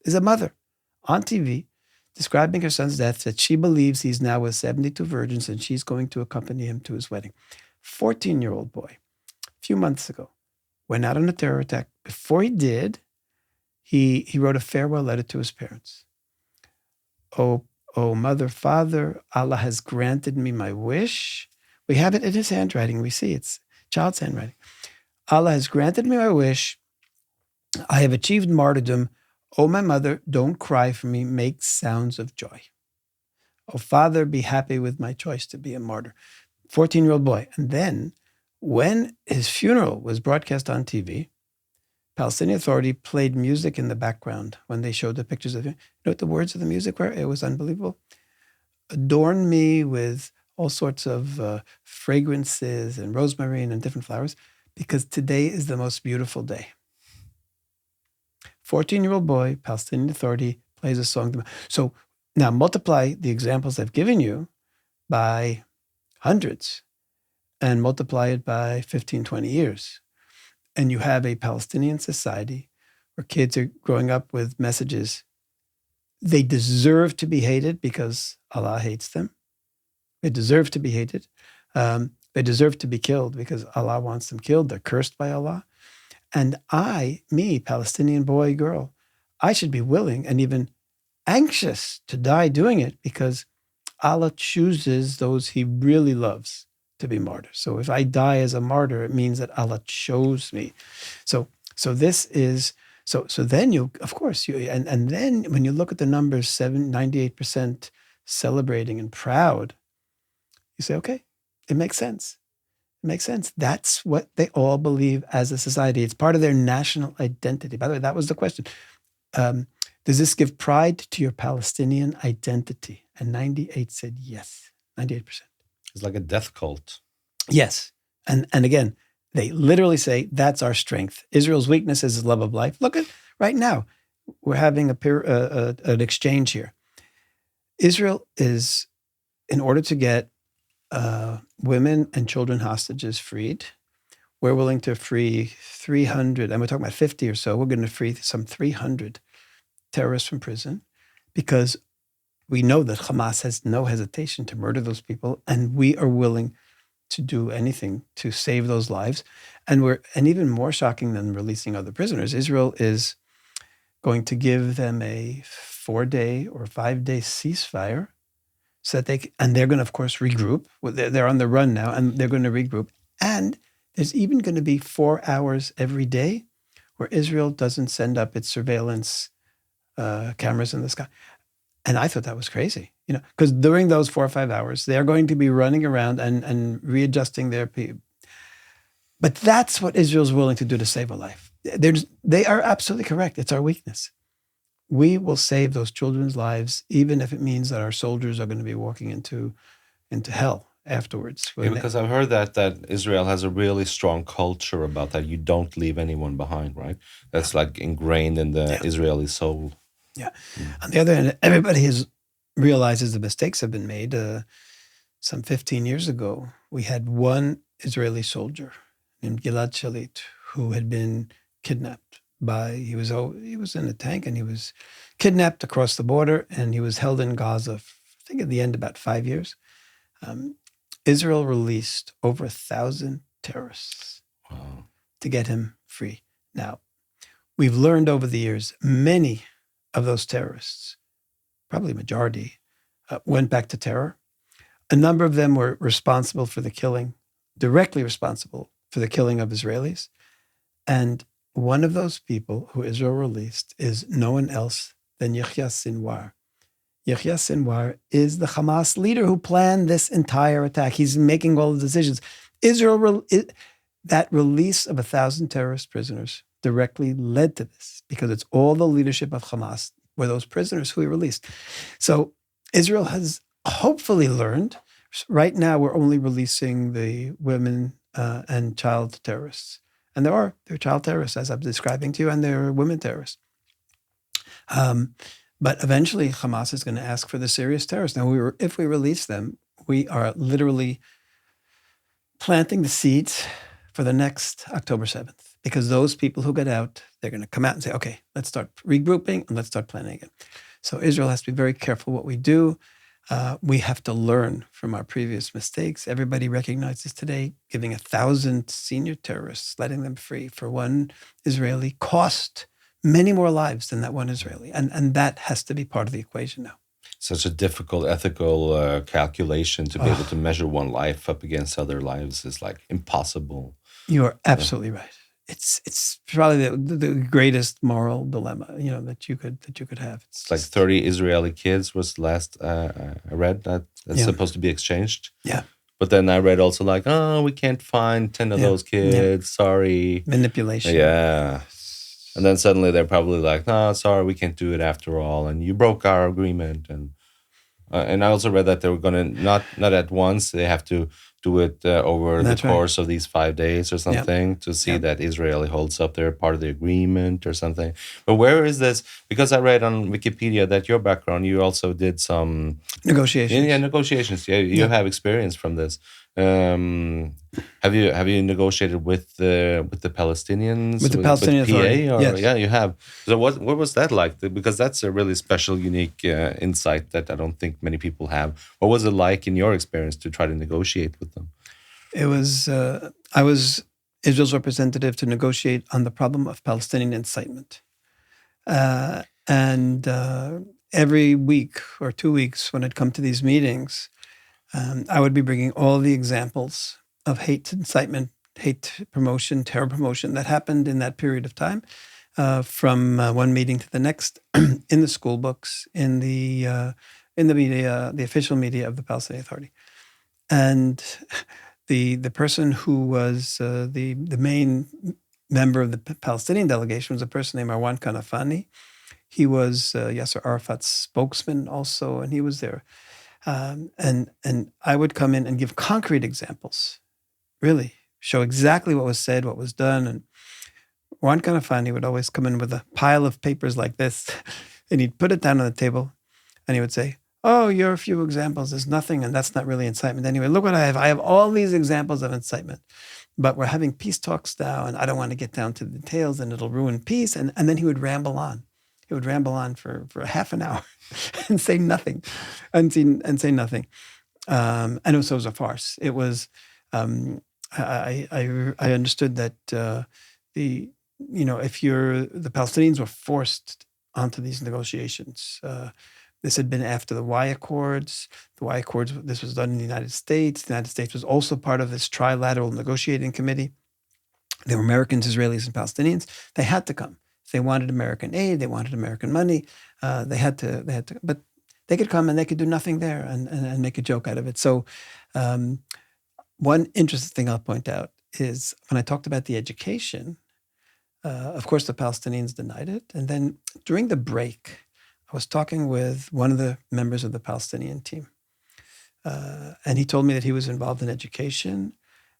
There's a mother on TV describing her son's death, that she believes he's now with 72 virgins and she's going to accompany him to his wedding. 14-year-old boy, a few months ago, went out on a terror attack. Before he did, he wrote a farewell letter to his parents. Oh, mother, father, Allah has granted me my wish. We have it in his handwriting. We see it's child's handwriting. Allah has granted me my wish. I have achieved martyrdom. Oh, my mother, don't cry for me. Make sounds of joy. Oh, father, be happy with my choice to be a martyr. 14-year-old boy. And then when his funeral was broadcast on TV, Palestinian Authority played music in the background when they showed the pictures of him. You know what the words of the music were? It was unbelievable. Adorn me with all sorts of fragrances and rosemary and different flowers, because today is the most beautiful day. 14-year-old boy, Palestinian Authority, plays a song. So now multiply the examples I've given you by hundreds and multiply it by 15, 20 years. And you have a Palestinian society where kids are growing up with messages. They deserve to be hated because Allah hates them. They deserve to be hated. They deserve to be killed because Allah wants them killed. They're cursed by Allah. And me, Palestinian boy, girl, I should be willing and even anxious to die doing it because Allah chooses those he really loves to be martyrs. So if I die as a martyr, it means that Allah chose me. So this is, so then you, of course, and then when you look at the numbers, 98% celebrating and proud, you say, okay, it makes sense. It makes sense. That's what they all believe as a society. It's part of their national identity. By the way, that was the question. Does this give pride to your Palestinian identity? And 98 said yes, 98%. It's like a death cult. Yes. And again, they literally say that's our strength. Israel's weakness is his love of life. Look at right now, we're having an exchange here. Israel is, in order to get women and children hostages freed, we're willing to free 300, and we're talking about 50 or so. We're going to free some 300 terrorists from prison because we know that Hamas has no hesitation to murder those people, and we are willing to do anything to save those lives. And even more shocking than releasing other prisoners, Israel is going to give them a 4-day or 5-day ceasefire so that they're going to, of course, regroup. They're on the run now, and they're going to regroup. And there's even going to be 4 hours every day where Israel doesn't send up its surveillance cameras in the sky. And I thought that was crazy, because during those 4 or 5 hours, they're going to be running around and readjusting their people. But that's what Israel's willing to do to save a life. They are absolutely correct. It's our weakness. We will save those children's lives, even if it means that our soldiers are going to be walking into hell afterwards. Yeah, because I've heard that Israel has a really strong culture about that. You don't leave anyone behind, right? That's like ingrained in the Israeli soul. Yeah. On the other hand, everybody realizes the mistakes have been made. Some 15 years ago, we had one Israeli soldier named Gilad Shalit who had been kidnapped he was in a tank and he was kidnapped across the border and he was held in Gaza, I think at the end about 5 years. Israel released over 1,000 terrorists to get him free. Now, we've learned over the years, many of those terrorists, probably majority, went back to terror. A number of them were responsible for the killing, directly responsible for the killing of Israelis. And one of those people who Israel released is no one else than Yahya Sinwar. Yahya Sinwar is the Hamas leader who planned this entire attack. He's making all the decisions. That release of 1,000 terrorist prisoners directly led to this because it's all the leadership of Hamas were those prisoners who he released. So Israel has hopefully learned. Right now, we're only releasing the women and child terrorists. And there are child terrorists, as I'm describing to you, and there are women terrorists. But eventually, Hamas is going to ask for the serious terrorists. Now, if we release them, we are literally planting the seeds for the next October 7th. Because those people who get out, they're going to come out and say, okay, let's start regrouping and let's start planning again. So Israel has to be very careful what we do. We have to learn from our previous mistakes. Everybody recognizes today giving 1,000 senior terrorists, letting them free for one Israeli cost many more lives than that one Israeli. And that has to be part of the equation now. Such a difficult ethical calculation to be able to measure one life up against other lives is like impossible. You are absolutely right. It's probably the greatest moral dilemma, that you could have. It's like 30 Israeli kids was last I read that's supposed to be exchanged. Yeah. But then I read also like, we can't find 10 of those kids. Sorry. Manipulation. Yeah. And then suddenly they're probably like, no, sorry, we can't do it after all. And you broke our agreement. And I also read that they were going to, not at once, they have to do it over the course of these 5 days or something to see that Israel holds up their part of the agreement or something. But where is this? Because I read on Wikipedia that your background, you also did some negotiations. Yeah, negotiations. Yeah, you have experience from this. Have you negotiated with the Palestinians? With the Palestinian Authority? Yes. Yeah, you have. So what was that like? Because that's a really special, unique insight that I don't think many people have. What was it like in your experience to try to negotiate with them? It was. I was Israel's representative to negotiate on the problem of Palestinian incitement, and every week or 2 weeks, when I'd come to these meetings, I would be bringing all the examples of hate incitement, hate promotion, terror promotion that happened in that period of time, from one meeting to the next, in the school books, in the media, the official media of the Palestinian Authority, and the person who was the main member of the Palestinian delegation was a person named Marwan Kanafani. He was Yasser Arafat's spokesman also, and he was there. And I would come in and give concrete examples, really show exactly what was said, what was done. And Ron Kanafani would always come in with a pile of papers like this, and he'd put it down on the table, and he would say, "Oh, your few examples is nothing, and that's not really incitement anyway. Look what I have. I have all these examples of incitement, but we're having peace talks now, and I don't want to get down to the details, and it'll ruin peace." And then he would ramble on. He would ramble on for half an hour and say nothing, and say nothing. And it was a farce. It was. I understood that if the Palestinians were forced onto these negotiations. This had been after the Y Accords. The Y Accords, this was done in the United States. The United States was also part of this Trilateral Negotiating Committee. There were Americans, Israelis, and Palestinians. They had to come. If they wanted American aid, they wanted American money, they had to. But they could come and they could do nothing there and make a joke out of it. So one interesting thing I'll point out is when I talked about the education, of course, the Palestinians denied it. And then during the break, I was talking with one of the members of the Palestinian team. And he told me that he was involved in education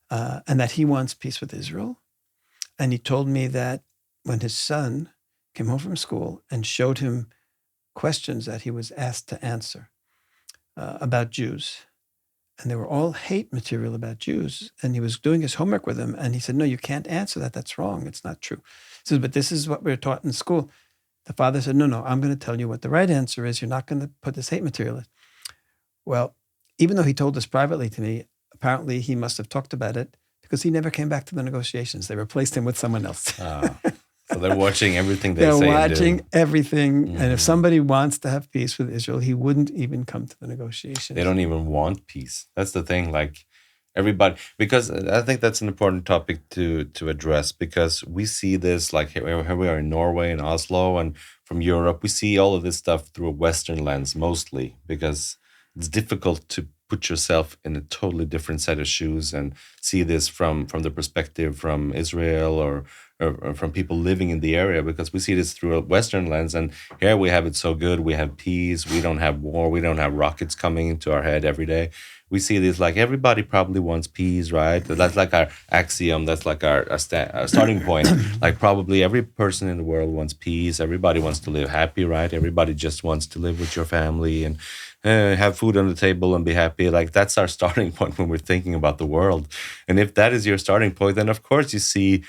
and that he wants peace with Israel. And he told me that when his son came home from school and showed him questions that he was asked to answer about Jews, and they were all hate material about Jews, and he was doing his homework with them, and he said, "No, you can't answer that. That's wrong. It's not true." He said, "But this is what we're taught in school." The father said, No, I'm going to tell you what the right answer is. You're not going to put this hate material in. Well, even though he told this privately to me, apparently he must have talked about it because he never came back to the negotiations. They replaced him with someone else. So they're watching everything they say. They're watching everything. Mm-hmm. And if somebody wants to have peace with Israel, he wouldn't even come to the negotiations. They don't even want peace. That's the thing. Like everybody, because I think that's an important topic to address, because we see this, like here we are in Norway and Oslo and from Europe, we see all of this stuff through a Western lens mostly, because it's difficult to put yourself in a totally different set of shoes and see this from the perspective from Israel or from people living in the area, because we see this through a Western lens. And here we have it so good. We have peace. We don't have war. We don't have rockets coming into our head every day. We see this like everybody probably wants peace, right? That's like our axiom. That's like our starting point. Like probably every person in the world wants peace. Everybody wants to live happy, right? Everybody just wants to live with your family and have food on the table and be happy. Like that's our starting point when we're thinking about the world. And if that is your starting point, then of course you see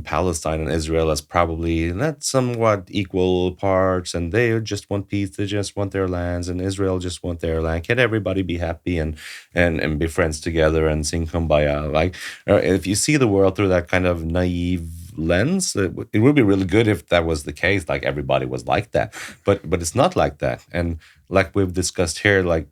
Palestine and Israel as probably not somewhat equal parts, and they just want peace. They just want their lands, and Israel just want their land. Can everybody be happy and be friends together and sing Kumbaya? Like if you see the world through that kind of naive lens, it would be really good if that was the case, like everybody was like that, but it's not like that. And like we've discussed here, like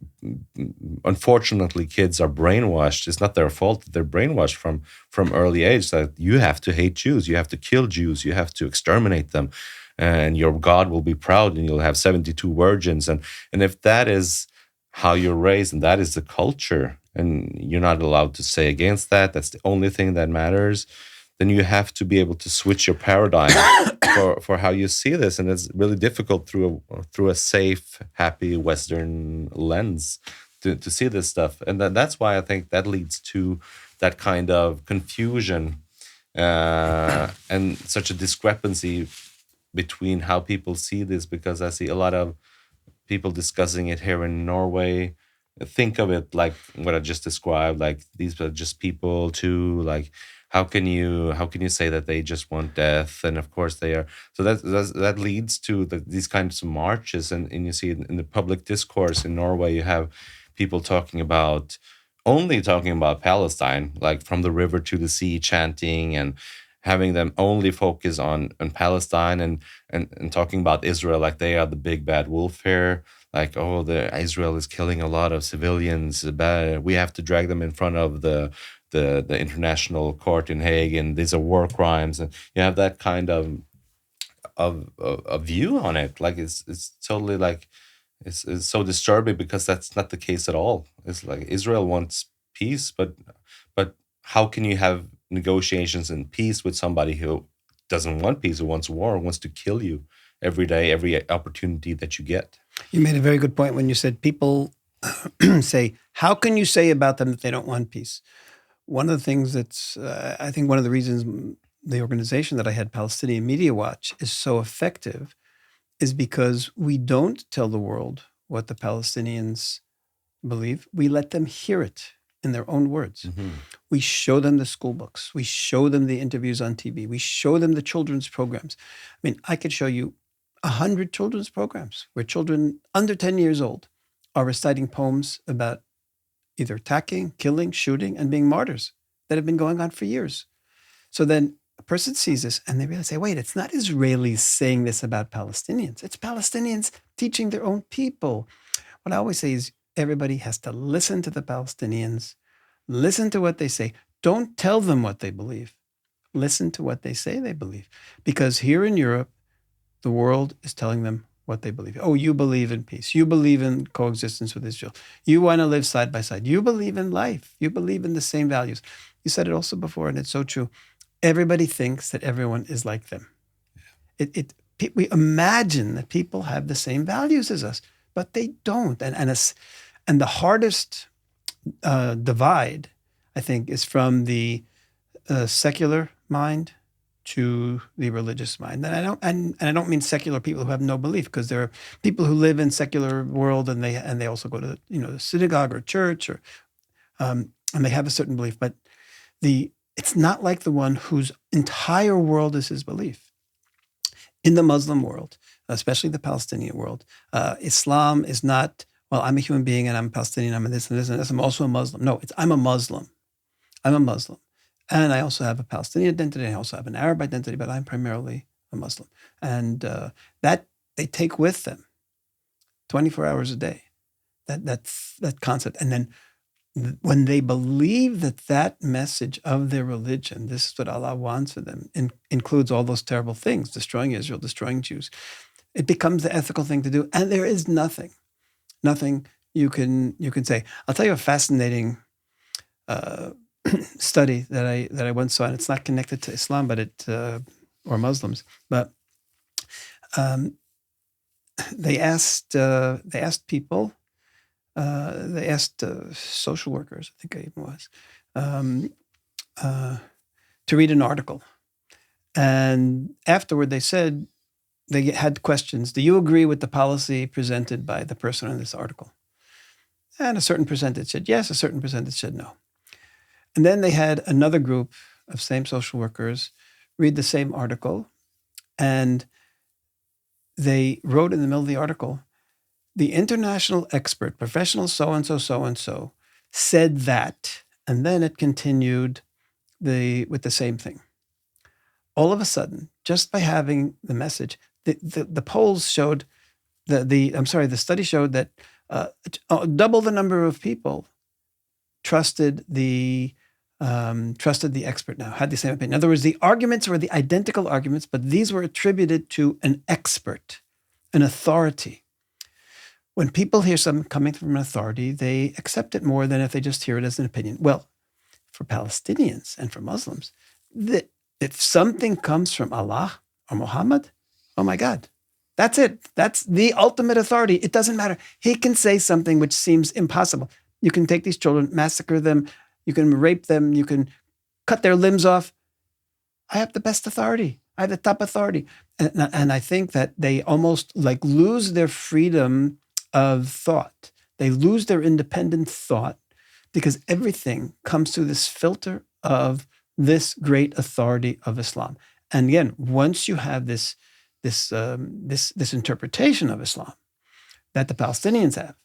unfortunately kids are brainwashed. It's not their fault that they're brainwashed from early age that you have to hate Jews, you have to kill Jews, you have to exterminate them, and your God will be proud and you'll have 72 virgins. And if that is how you're raised and that is the culture, and you're not allowed to say against that, that's the only thing that matters, then you have to be able to switch your paradigm for how you see this. And it's really difficult through a safe, happy Western lens to see this stuff. And that's why I think that leads to that kind of confusion and such a discrepancy between how people see this, because I see a lot of people discussing it here in Norway. Think of it like what I just described, like these are just people too, like how can you say that they just want death? And of course they are. So that leads to these kinds of marches, and you see in the public discourse in Norway, you have people only talking about Palestine, like from the river to the sea, chanting and having them only focus on Palestine and talking about Israel like they are the big bad wolf here. Like, oh, Israel is killing a lot of civilians. We have to drag them in front of the international court in Hague, and these are war crimes. And you have that kind of view on it. Like it's totally like it's so disturbing, because that's not the case at all. It's like Israel wants peace, but how can you have negotiations and peace with somebody who doesn't want peace, who wants war, wants to kill you? every day, every opportunity that you get. You made a very good point when you said people say, how can you say about them that they don't want peace? One of the things that's, I think one of the reasons the organization that I had, Palestinian Media Watch, is so effective is because we don't tell the world what the Palestinians believe. We let them hear it in their own words. Mm-hmm. We show them the school books. We show them the interviews on TV. We show them the children's programs. I mean, I could show you 100 children's programs where children under 10 years old are reciting poems about either attacking, killing, shooting, and being martyrs that have been going on for years. So then a person sees this and they realize, wait, it's not Israelis saying this about Palestinians. It's Palestinians teaching their own people. What I always say is everybody has to listen to the Palestinians, listen to what they say. Don't tell them what they believe. Listen to what they say they believe. Because here in Europe, the world is telling them what they believe. Oh, you believe in peace. You believe in coexistence with Israel. You want to live side by side. You believe in life. You believe in the same values. You said it also before, and it's so true. Everybody thinks that everyone is like them. We imagine that people have the same values as us, but they don't. And the hardest divide, I think, is from the secular mind to the religious mind. And I don't mean secular people who have no belief, because there are people who live in secular world and they also go to the synagogue or church and they have a certain belief, but it's not like the one whose entire world is his belief. In the Muslim world, especially the Palestinian world, Islam is not, well, I'm a human being and I'm a Palestinian, I'm a this and this and this, I'm also a Muslim. No, I'm a Muslim. I'm a Muslim. And I also have a Palestinian identity. I also have an Arab identity, but I'm primarily a Muslim. And that they take with them 24 hours a day, that concept. And then when they believe that message of their religion, this is what Allah wants of them, includes all those terrible things, destroying Israel, destroying Jews, it becomes the ethical thing to do. And there is nothing you can say. I'll tell you a fascinating study that I once saw, and it's not connected to Islam, but or Muslims. But they asked people. They asked social workers, I think I even was, to read an article. And afterward, they said, they had questions. Do you agree with the policy presented by the person in this article? And a certain percentage said yes, a certain percentage said no. And then they had another group of same social workers read the same article. And they wrote in the middle of the article, the international expert, professional so-and-so, said that, and then it continued with the same thing. All of a sudden, just by having the message, the polls showed, the study showed that double the number of people trusted the expert now, had the same opinion. In other words, the arguments were the identical arguments, but these were attributed to an expert, an authority. When people hear something coming from an authority, they accept it more than if they just hear it as an opinion. Well, for Palestinians and for Muslims, if something comes from Allah or Muhammad, oh my God, that's it. That's the ultimate authority. It doesn't matter. He can say something which seems impossible. You can take these children, massacre them, you can rape them, you can cut their limbs off. I have the best authority. I have the top authority. And I think that they almost like lose their freedom of thought. They lose their independent thought because everything comes through this filter of this great authority of Islam. And again, once you have this interpretation of Islam that the Palestinians have,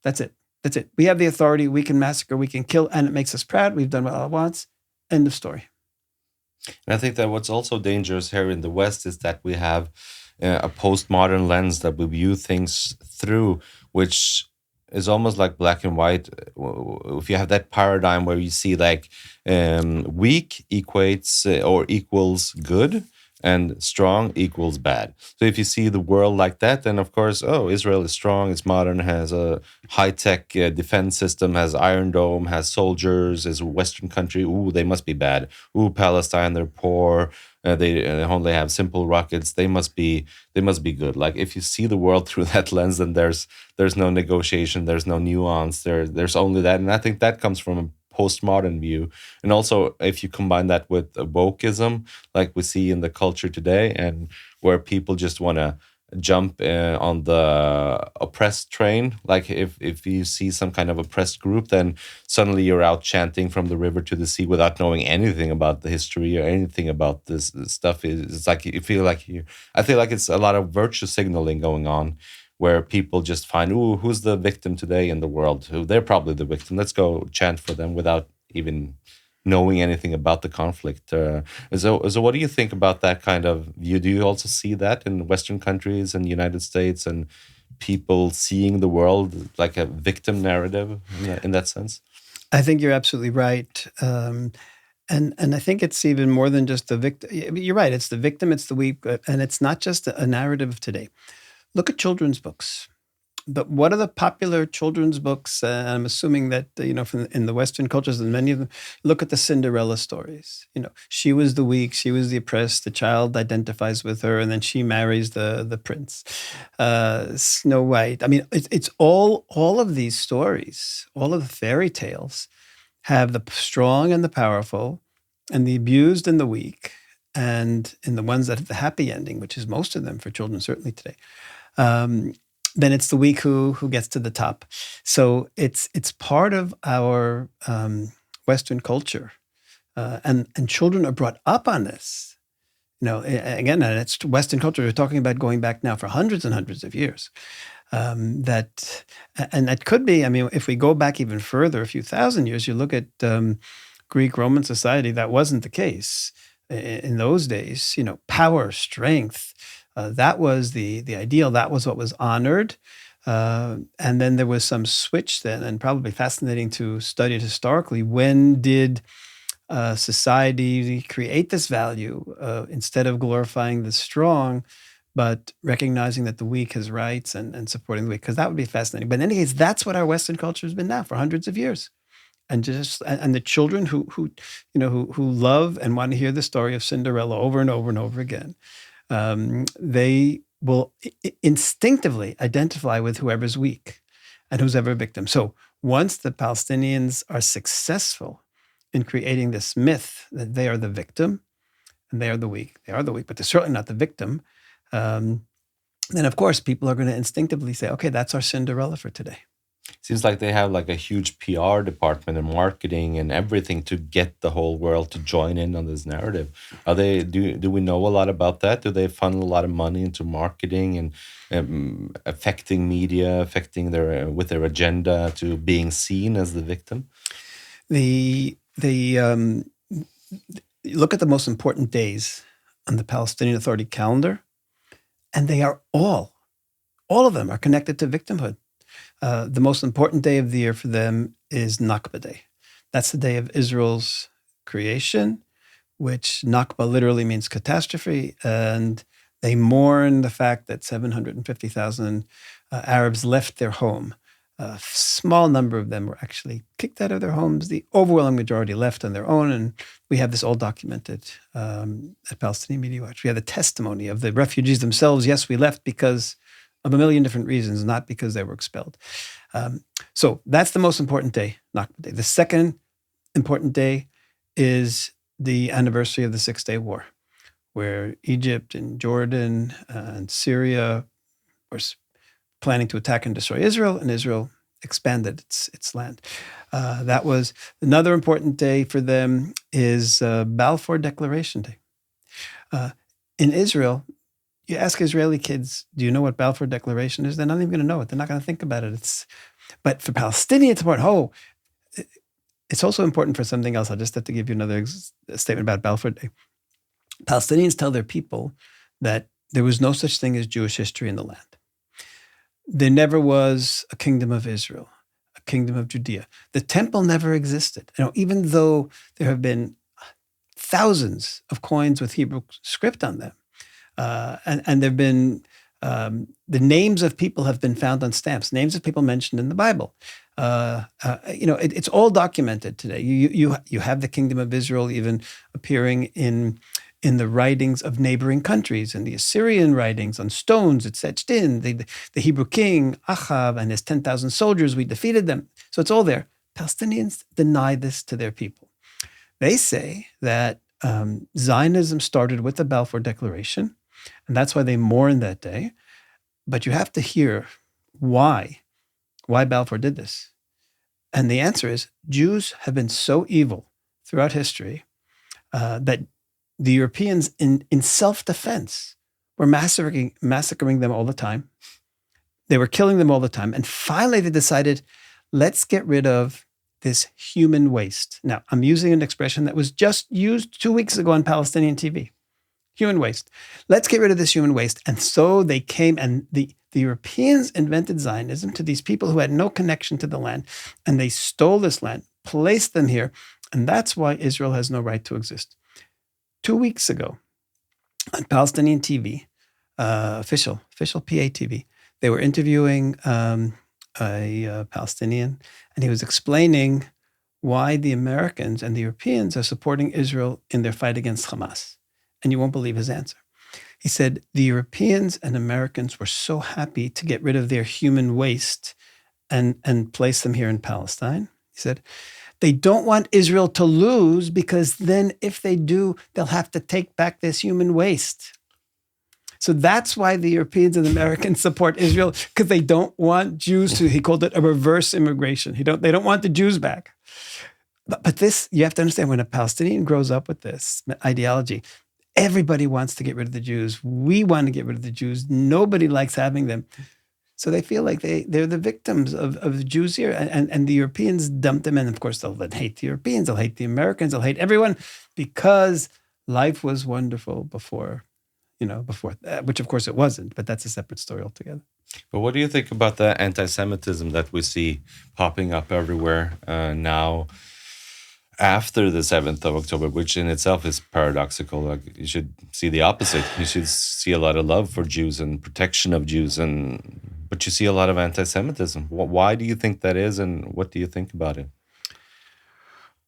that's it. That's it. We have the authority. We can massacre. We can kill, and it makes us proud. We've done what Allah wants. End of story. And I think that what's also dangerous here in the West is that we have a postmodern lens that we view things through, which is almost like black and white. If you have that paradigm where you see like weak equates or equals good, and strong equals bad. So if you see the world like that, then of course, oh, Israel is strong, it's modern, has a high-tech defense system, has Iron Dome, has soldiers, is a Western country. Ooh, they must be bad. Ooh, Palestine, they're poor. They only have simple rockets. They must be good. Like if you see the world through that lens, then there's no negotiation, there's no nuance. There's only that, and I think that comes from a postmodern view. And also, if you combine that with wokeism, like we see in the culture today, and where people just want to jump on the oppressed train, like if you see some kind of oppressed group, then suddenly you're out chanting from the river to the sea without knowing anything about the history or anything about this stuff. It's like you feel like I feel like it's a lot of virtue signaling going on, where people just find, ooh, who's the victim today in the world? They're probably the victim. Let's go chant for them without even knowing anything about the conflict. So what do you think about that kind of view? Do you also see that in Western countries and the United States, and people seeing the world like a victim narrative in that sense? I think you're absolutely right. And I think it's even more than just the victim. You're right. It's the victim, it's the weak, and it's not just a narrative of today. Look at children's books. But what are the popular children's books? I'm assuming that, from in the Western cultures, and many of them, look at the Cinderella stories. She was the weak, she was the oppressed, the child identifies with her, and then she marries the prince. Snow White. I mean, it's all of these stories, all of the fairy tales have the strong and the powerful, and the abused and the weak, and in the ones that have the happy ending, which is most of them for children, certainly today, then it's the weak who gets to the top. So it's part of our Western culture, and children are brought up on this. Again, and it's Western culture. We're talking about going back now for hundreds and hundreds of years. That could be. I mean, if we go back even further, a few thousand years, you look at Greek Roman society. That wasn't the case in those days. Power, strength. That was the ideal. That was what was honored. And then there was some switch then, and probably fascinating to study it historically. When did society create this value instead of glorifying the strong, but recognizing that the weak has rights and supporting the weak? Because that would be fascinating. But in any case, that's what our Western culture has been now for hundreds of years. And the children who love and want to hear the story of Cinderella over and over and over again, they will instinctively identify with whoever's weak and who's ever a victim. So once the Palestinians are successful in creating this myth that they are the victim and they are the weak, but they're certainly not the victim, then of course people are going to instinctively say, okay, that's our Cinderella for today. Seems like they have like a huge PR department and marketing and everything to get the whole world to join in on this narrative. Do we know a lot about that? Do they funnel a lot of money into marketing and affecting media, affecting with their agenda to being seen as the victim? Look at the most important days on the Palestinian Authority calendar, and they are all of them are connected to victimhood. The most important day of the year for them is Nakba Day. That's the day of Israel's creation, which Nakba literally means catastrophe. And they mourn the fact that 750,000 Arabs left their home. A small number of them were actually kicked out of their homes. The overwhelming majority left on their own. And we have this all documented at Palestinian Media Watch. We have the testimony of the refugees themselves. Yes, we left because of a million different reasons, not because they were expelled. So that's the most important day, Nakba Day. The second important day is the anniversary of the Six-Day War, where Egypt and Jordan and Syria were planning to attack and destroy Israel, and Israel expanded its land. That was another important day for them is Balfour Declaration Day. In Israel, you ask Israeli kids, do you know what Balfour Declaration is? They're not even going to know it. They're not going to think about it. But for Palestinians, it's important. It's also important for something else. I'll just have to give you another statement about Balfour Day. Palestinians tell their people that there was no such thing as Jewish history in the land. There never was a kingdom of Israel, a kingdom of Judea. The temple never existed. Even though there have been thousands of coins with Hebrew script on them. And there have been, the names of people have been found on stamps, names of people mentioned in the Bible. It's all documented today. You have the Kingdom of Israel even appearing in the writings of neighboring countries, in the Assyrian writings on stones. It's etched in. The Hebrew king, Achav, and his 10,000 soldiers, we defeated them. So it's all there. Palestinians deny this to their people. They say that Zionism started with the Balfour Declaration, and that's why they mourn that day. But you have to hear why Balfour did this. And the answer is Jews have been so evil throughout history that the Europeans in self-defense were massacring them all the time. They were killing them all the time. And finally they decided, let's get rid of this human waste. Now, I'm using an expression that was just used 2 weeks ago on Palestinian TV. Human waste. Let's get rid of this human waste. And so they came, and the Europeans invented Zionism to these people who had no connection to the land. And they stole this land, placed them here. And that's why Israel has no right to exist. 2 weeks ago, on Palestinian TV, official PA TV, they were interviewing a Palestinian, and he was explaining why the Americans and the Europeans are supporting Israel in their fight against Hamas. And you won't believe his answer. He said, the Europeans and Americans were so happy to get rid of their human waste and place them here in Palestine. He said, they don't want Israel to lose, because then if they do, they'll have to take back this human waste. So that's why the Europeans and the Americans support Israel, because they don't want Jews to, he called it a reverse immigration. They don't want the Jews back. But this, you have to understand, when a Palestinian grows up with this ideology, everybody wants to get rid of the Jews. We want to get rid of the Jews. Nobody likes having them. So they feel like they're the victims of the Jews here. And the Europeans dump them in. Of course, they'll then hate the Europeans. They'll hate the Americans. They'll hate everyone, because life was wonderful before, which of course it wasn't. But that's a separate story altogether. But what do you think about the anti-Semitism that we see popping up everywhere now after the 7th of October, which in itself is paradoxical? Like, you should see the opposite. You should see a lot of love for Jews and protection of Jews, but you see a lot of anti-Semitism. Why do you think that is, and what do you think about it?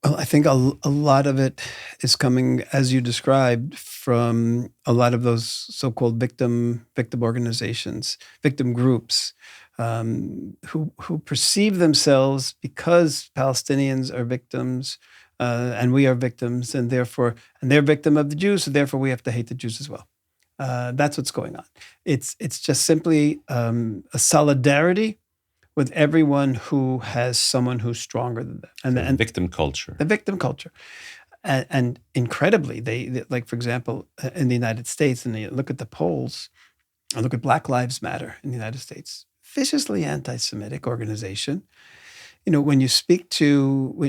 Well, I think a lot of it is coming, as you described, from a lot of those so-called victim organizations, victim groups, who perceive themselves, because Palestinians are victims, and we are victims, and they're victim of the Jews, so therefore we have to hate the Jews as well. That's what's going on. It's just simply a solidarity with everyone who has someone who's stronger than them. And victim culture. The victim culture. And incredibly, they, like, for example, in the United States, and you look at the polls, or look at Black Lives Matter in the United States, viciously anti-Semitic organization. When you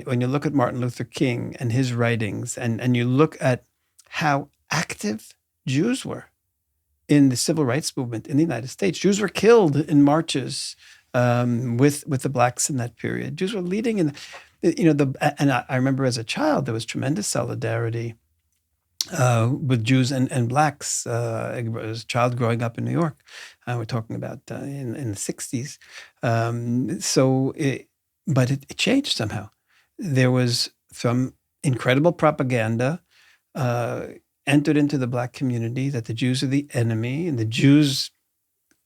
when you look at Martin Luther King and his writings, and you look at how active Jews were in the civil rights movement in the United States. Jews were killed in marches with the blacks in that period. Jews were leading in, and I remember as a child, there was tremendous solidarity with Jews and blacks. As a child growing up in New York, we're talking about in the 60s. But it changed somehow. There was some incredible propaganda entered into the black community that the Jews are the enemy, and the Jews,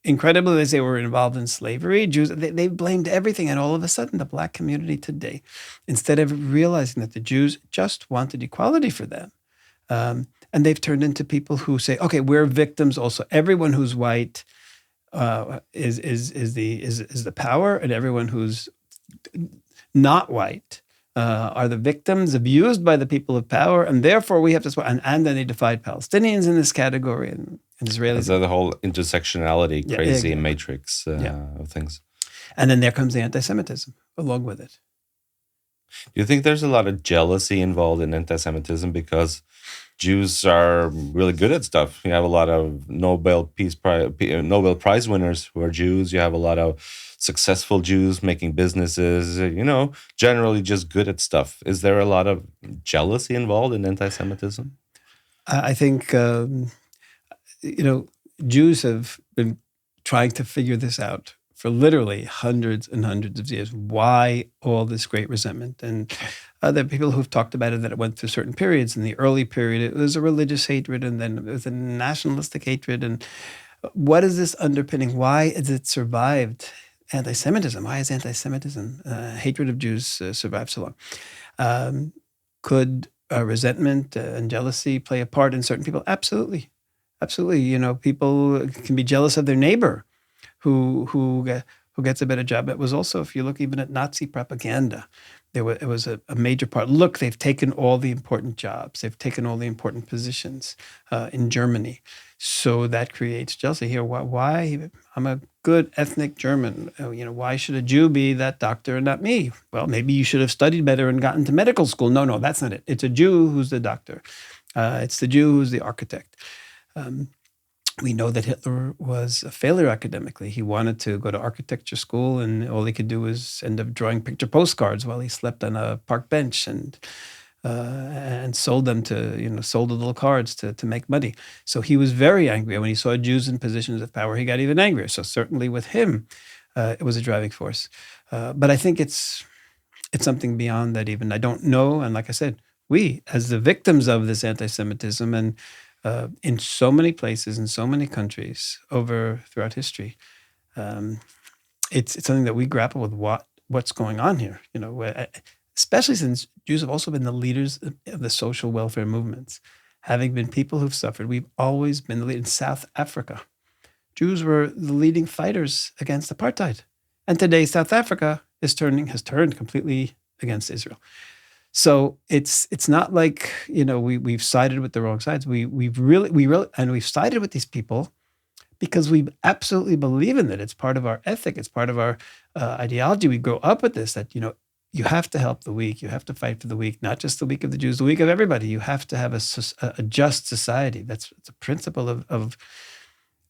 incredibly, as they were involved in slavery, Jews, they blamed everything. And all of a sudden, the black community today, instead of realizing that the Jews just wanted equality for them, and they've turned into people who say, okay, we're victims also. Everyone who's white is the power, and everyone who's not white are the victims abused by the people of power, and therefore we have to support. And then they divide Palestinians in this category and Israelis. So the whole intersectionality, crazy matrix of things. And then there comes the anti-Semitism along with it. Do you think there's a lot of jealousy involved in anti-Semitism because Jews are really good at stuff. You have a lot of Nobel Prize winners who are Jews. You have a lot of successful Jews making businesses. Generally just good at stuff. Is there a lot of jealousy involved in anti-Semitism? I think Jews have been trying to figure this out for literally hundreds and hundreds of years. Why all this great resentment? And there are people who've talked about it, that it went through certain periods. In the early period, it was a religious hatred, and then it was a nationalistic hatred. And what is this underpinning? Why has it survived anti-Semitism? Why has anti-Semitism, hatred of Jews, survived so long? Could resentment and jealousy play a part in certain people? Absolutely. Absolutely. People can be jealous of their neighbor who gets a better job. It was also, if you look even at Nazi propaganda, it was a major part. Look, they've taken all the important jobs. They've taken all the important positions in Germany. So that creates jealousy here. Why? I'm a good ethnic German. Why should a Jew be that doctor and not me? Well, maybe you should have studied better and gotten to medical school. No, that's not it. It's a Jew who's the doctor. It's the Jew who's the architect. We know that Hitler was a failure academically. He wanted to go to architecture school, and all he could do was end up drawing picture postcards while he slept on a park bench and sold them sold the little cards to make money. So he was very angry. When he saw Jews in positions of power, he got even angrier. So certainly with him, it was a driving force. But I think it's something beyond that even. I don't know. And like I said, we, as the victims of this anti-Semitism, and in so many places, in so many countries throughout history, it's something that we grapple with. What's going on here? Especially since Jews have also been the leaders of the social welfare movements, having been people who've suffered. We've always been the lead. In South Africa, Jews were the leading fighters against apartheid, and today South Africa has turned completely against Israel. So it's not like we've sided with the wrong sides. We've sided with these people because we absolutely believe in it. It's part of our ethic. It's part of our ideology. We grow up with this, that you have to help the weak. You have to fight for the weak, not just the weak of the Jews, the weak of everybody. You have to have a just society. It's a principle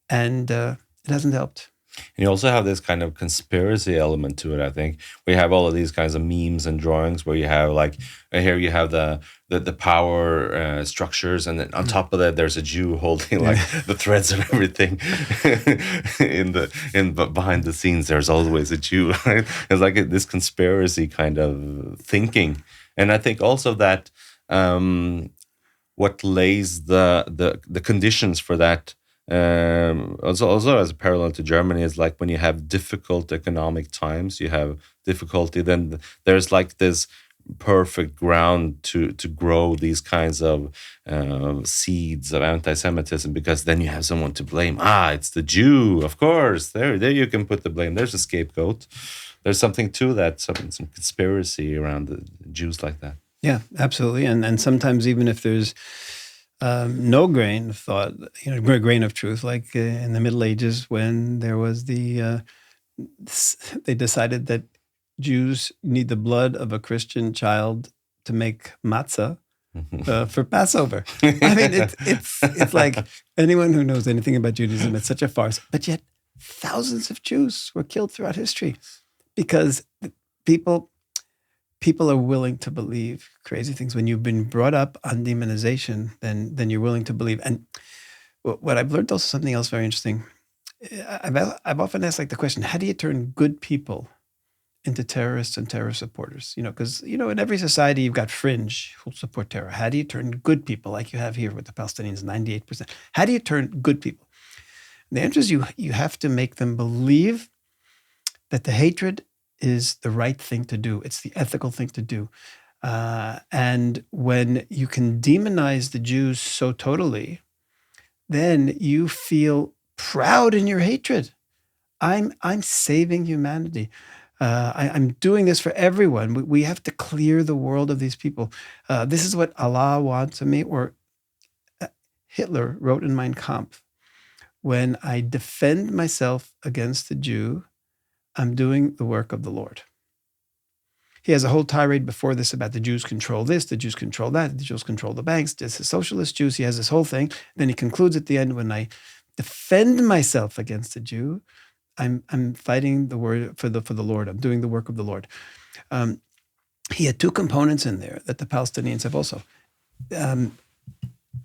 and it hasn't helped. And you also have this kind of conspiracy element to it, I think. We have all of these kinds of memes and drawings where you have here you have the power structures, and then on top of that there's a Jew holding the threads of everything. Behind the scenes there's always a Jew. Right? It's like this conspiracy kind of thinking. And I think also that what lays the conditions for that. Also as a parallel to Germany is like when you have difficult economic times, you have difficulty, then there's like this perfect ground to grow these kinds of seeds of anti-Semitism, because then you have someone to blame. It's the Jew, of course. There you can put the blame. There's a scapegoat. There's something to that, some conspiracy around the Jews like that. Yeah, absolutely. And sometimes even if there's no grain of thought, grain of truth, like in the Middle Ages when there was they decided that Jews need the blood of a Christian child to make matzah for Passover. I mean, it's like anyone who knows anything about Judaism, it's such a farce. But yet thousands of Jews were killed throughout history because people are willing to believe crazy things. When you've been brought up on demonization, then you're willing to believe. And what I've learned also, something else very interesting. I've often asked the question, how do you turn good people into terrorists and terror supporters? Because, in every society you've got fringe who'll support terror. How do you turn good people, like you have here with the Palestinians, 98%? How do you turn good people? And the answer is you have to make them believe that the hatred is the right thing to do. It's the ethical thing to do. And when you can demonize the Jews so totally, then you feel proud in your hatred. I'm saving humanity. I'm doing this for everyone. We have to clear the world of these people. This is what Allah wants of me. Or Hitler wrote in Mein Kampf, when I defend myself against the Jew, I'm doing the work of the Lord. He has a whole tirade before this about the Jews control this, the Jews control that, the Jews control the banks, this is socialist Jews. He has this whole thing. Then he concludes at the end, when I defend myself against the Jew, I'm fighting the word for the Lord. I'm doing the work of the Lord. He had two components in there that the Palestinians have also.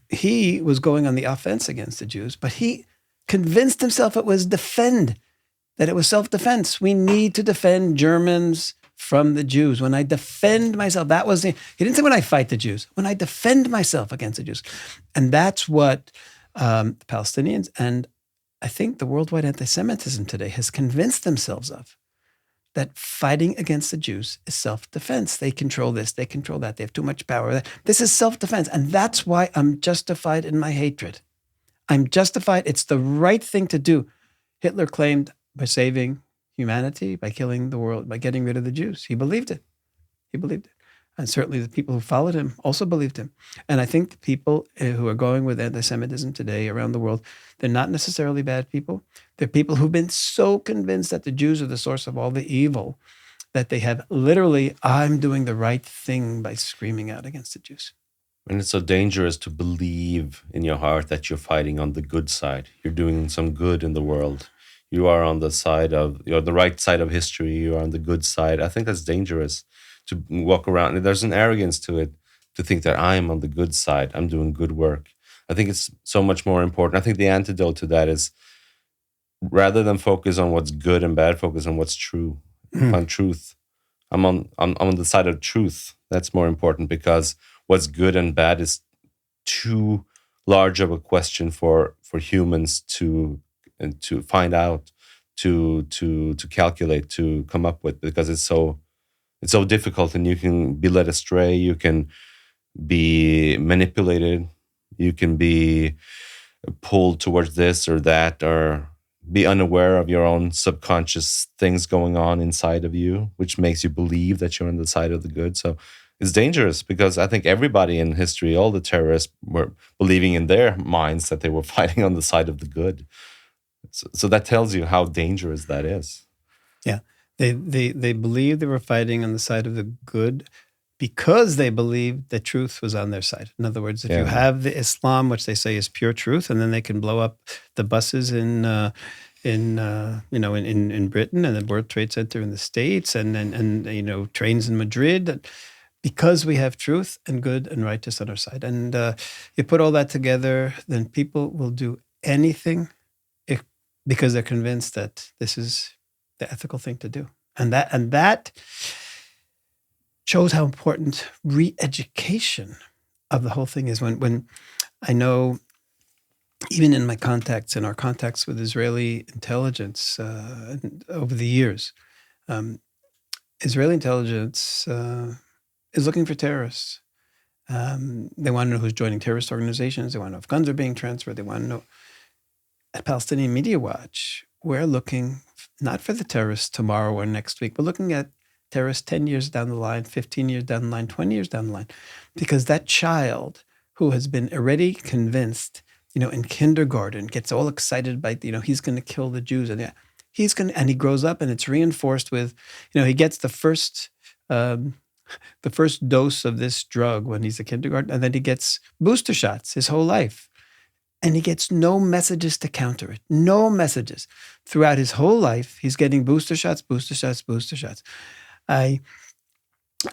He was going on the offense against the Jews, but he convinced himself it was that it was self-defense. We need to defend Germans from the Jews. When I defend myself, he didn't say when I fight the Jews, when I defend myself against the Jews. And that's what the Palestinians, and I think the worldwide anti-Semitism today has convinced themselves of, that fighting against the Jews is self-defense. They control this, they control that, they have too much power. This is self-defense. And that's why I'm justified in my hatred. I'm justified. It's the right thing to do. Hitler claimed by saving humanity, by killing the world, by getting rid of the Jews. He believed it. He believed it. And certainly the people who followed him also believed him. And I think the people who are going with anti-Semitism today around the world, they're not necessarily bad people. They're people who've been so convinced that the Jews are the source of all the evil that they have literally, I'm doing the right thing by screaming out against the Jews. And it's so dangerous to believe in your heart that you're fighting on the good side. You're doing some good in the world. You are on the side of, you're the right side of history. You are on the good side. I think that's dangerous to walk around. There's an arrogance to it, to think that I am on the good side. I'm doing good work. I think it's so much more important. I think the antidote to that is, rather than focus on what's good and bad, focus on what's true, on truth. I'm on the side of truth. That's more important, because what's good and bad is too large of a question for humans to find out, to calculate, to come up with, because it's so difficult, and you can be led astray, you can be manipulated, you can be pulled towards this or that, or be unaware of your own subconscious things going on inside of you, which makes you believe that you're on the side of the good. So it's dangerous, because I think everybody in history, all the terrorists, were believing in their minds that they were fighting on the side of the good. So that tells you how dangerous that is. Yeah. They believed they were fighting on the side of the good because they believed the truth was on their side. In other words, if you have the Islam, which they say is pure truth, and then they can blow up the buses in Britain, and the World Trade Center in the States, and trains in Madrid, because we have truth and good and righteous on our side. And you put all that together, then people will do anything because they're convinced that this is the ethical thing to do. And that shows how important re-education of the whole thing is. When I know, even in my contacts, in our contacts with Israeli intelligence over the years, Israeli intelligence is looking for terrorists. They want to know who's joining terrorist organizations. They want to know if guns are being transferred. They want to know. At Palestinian Media Watch, we're looking not for the terrorists tomorrow or next week. We're looking at terrorists 10 years down the line, 15 years down the line, 20 years down the line. Because that child who has been already convinced, in kindergarten, gets all excited by, he's going to kill the Jews. And and he grows up, and it's reinforced with, he gets the first dose of this drug when he's a kindergarten, and then he gets booster shots his whole life. And he gets no messages to counter it. No messages. Throughout his whole life, he's getting booster shots, booster shots, booster shots. I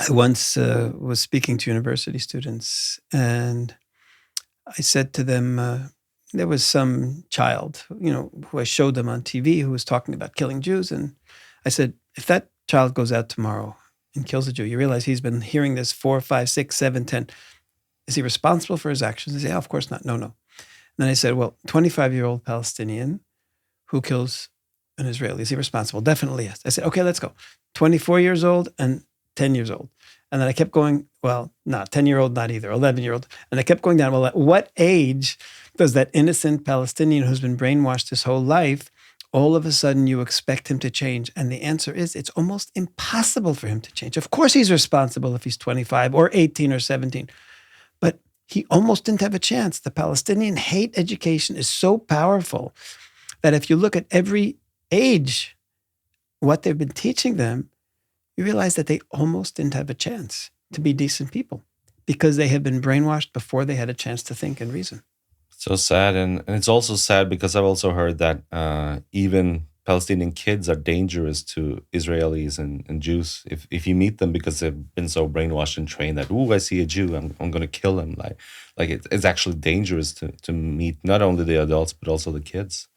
once was speaking to university students, and I said to them, there was some child, who I showed them on TV, who was talking about killing Jews. And I said, if that child goes out tomorrow and kills a Jew, you realize he's been hearing this 4, 5, 6, 7, 10. Is he responsible for his actions? They say, oh, of course not. No. Then I said, well, 25-year-old Palestinian who kills an Israeli, is he responsible? Definitely yes. I said, okay, let's go. 24 years old and 10 years old. And then I kept going, well, not 10-year-old, not either, 11-year-old. And I kept going down, well, at what age does that innocent Palestinian who's been brainwashed his whole life, all of a sudden you expect him to change? And the answer is, it's almost impossible for him to change. Of course he's responsible if he's 25 or 18 or 17. But he almost didn't have a chance. The Palestinian hate education is so powerful that if you look at every age, what they've been teaching them you realize that they almost didn't have a chance to be decent people because they had been brainwashed before they had a chance to think and reason. So sad, and it's also sad because I've also heard that even Palestinian kids are dangerous to Israelis and Jews if you meet them because they've been so brainwashed and trained that I see a Jew, I'm going to kill him. Like it's actually dangerous to meet not only the adults but also the kids.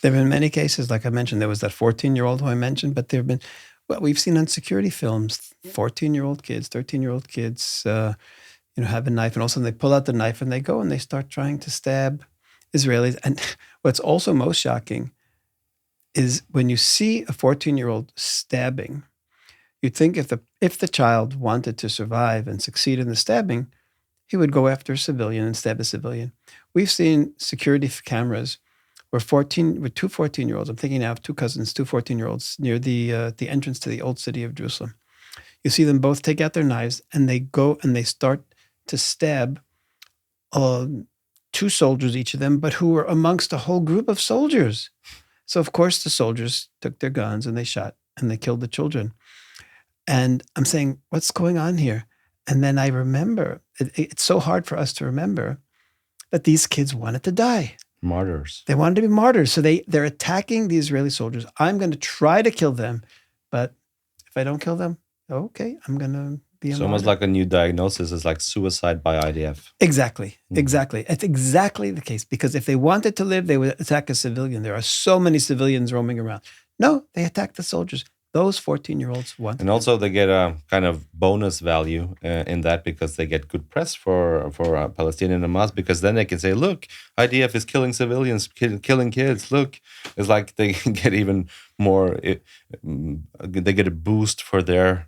There have been many cases, like I mentioned, there was that 14-year-old who I mentioned, but there have been, well, we've seen on security films, 14-year-old kids, 13-year-old kids, have a knife, and all of a sudden they pull out the knife and they go and they start trying to stab Israelis. And what's also most shocking is when you see a 14-year-old stabbing, you'd think if the child wanted to survive and succeed in the stabbing, he would go after a civilian and stab a civilian. We've seen security cameras where two 14-year-olds, I'm thinking now of two cousins, two 14-year-olds near the entrance to the old city of Jerusalem. You see them both take out their knives and they go and they start to stab two soldiers, each of them, but who were amongst a whole group of soldiers. So, of course, the soldiers took their guns and they shot and they killed the children. And I'm saying, what's going on here? And then I remember, it's so hard for us to remember that these kids wanted to die. Martyrs. They wanted to be martyrs. So they're attacking the Israeli soldiers. I'm going to try to kill them, but if I don't kill them, okay, I'm going to be a It's martyr. almost like a new diagnosis. It's like suicide by IDF. Exactly. Exactly. It's exactly the case. Because if they wanted to live, they would attack a civilian. There are so many civilians roaming around. No, they attack the soldiers. Those 14-year-olds want. And also they get a kind of bonus value in that because they get good press for Palestinian Hamas, because then they can say, look, IDF is killing civilians, killing kids. Look, it's like they get even more, they get a boost for the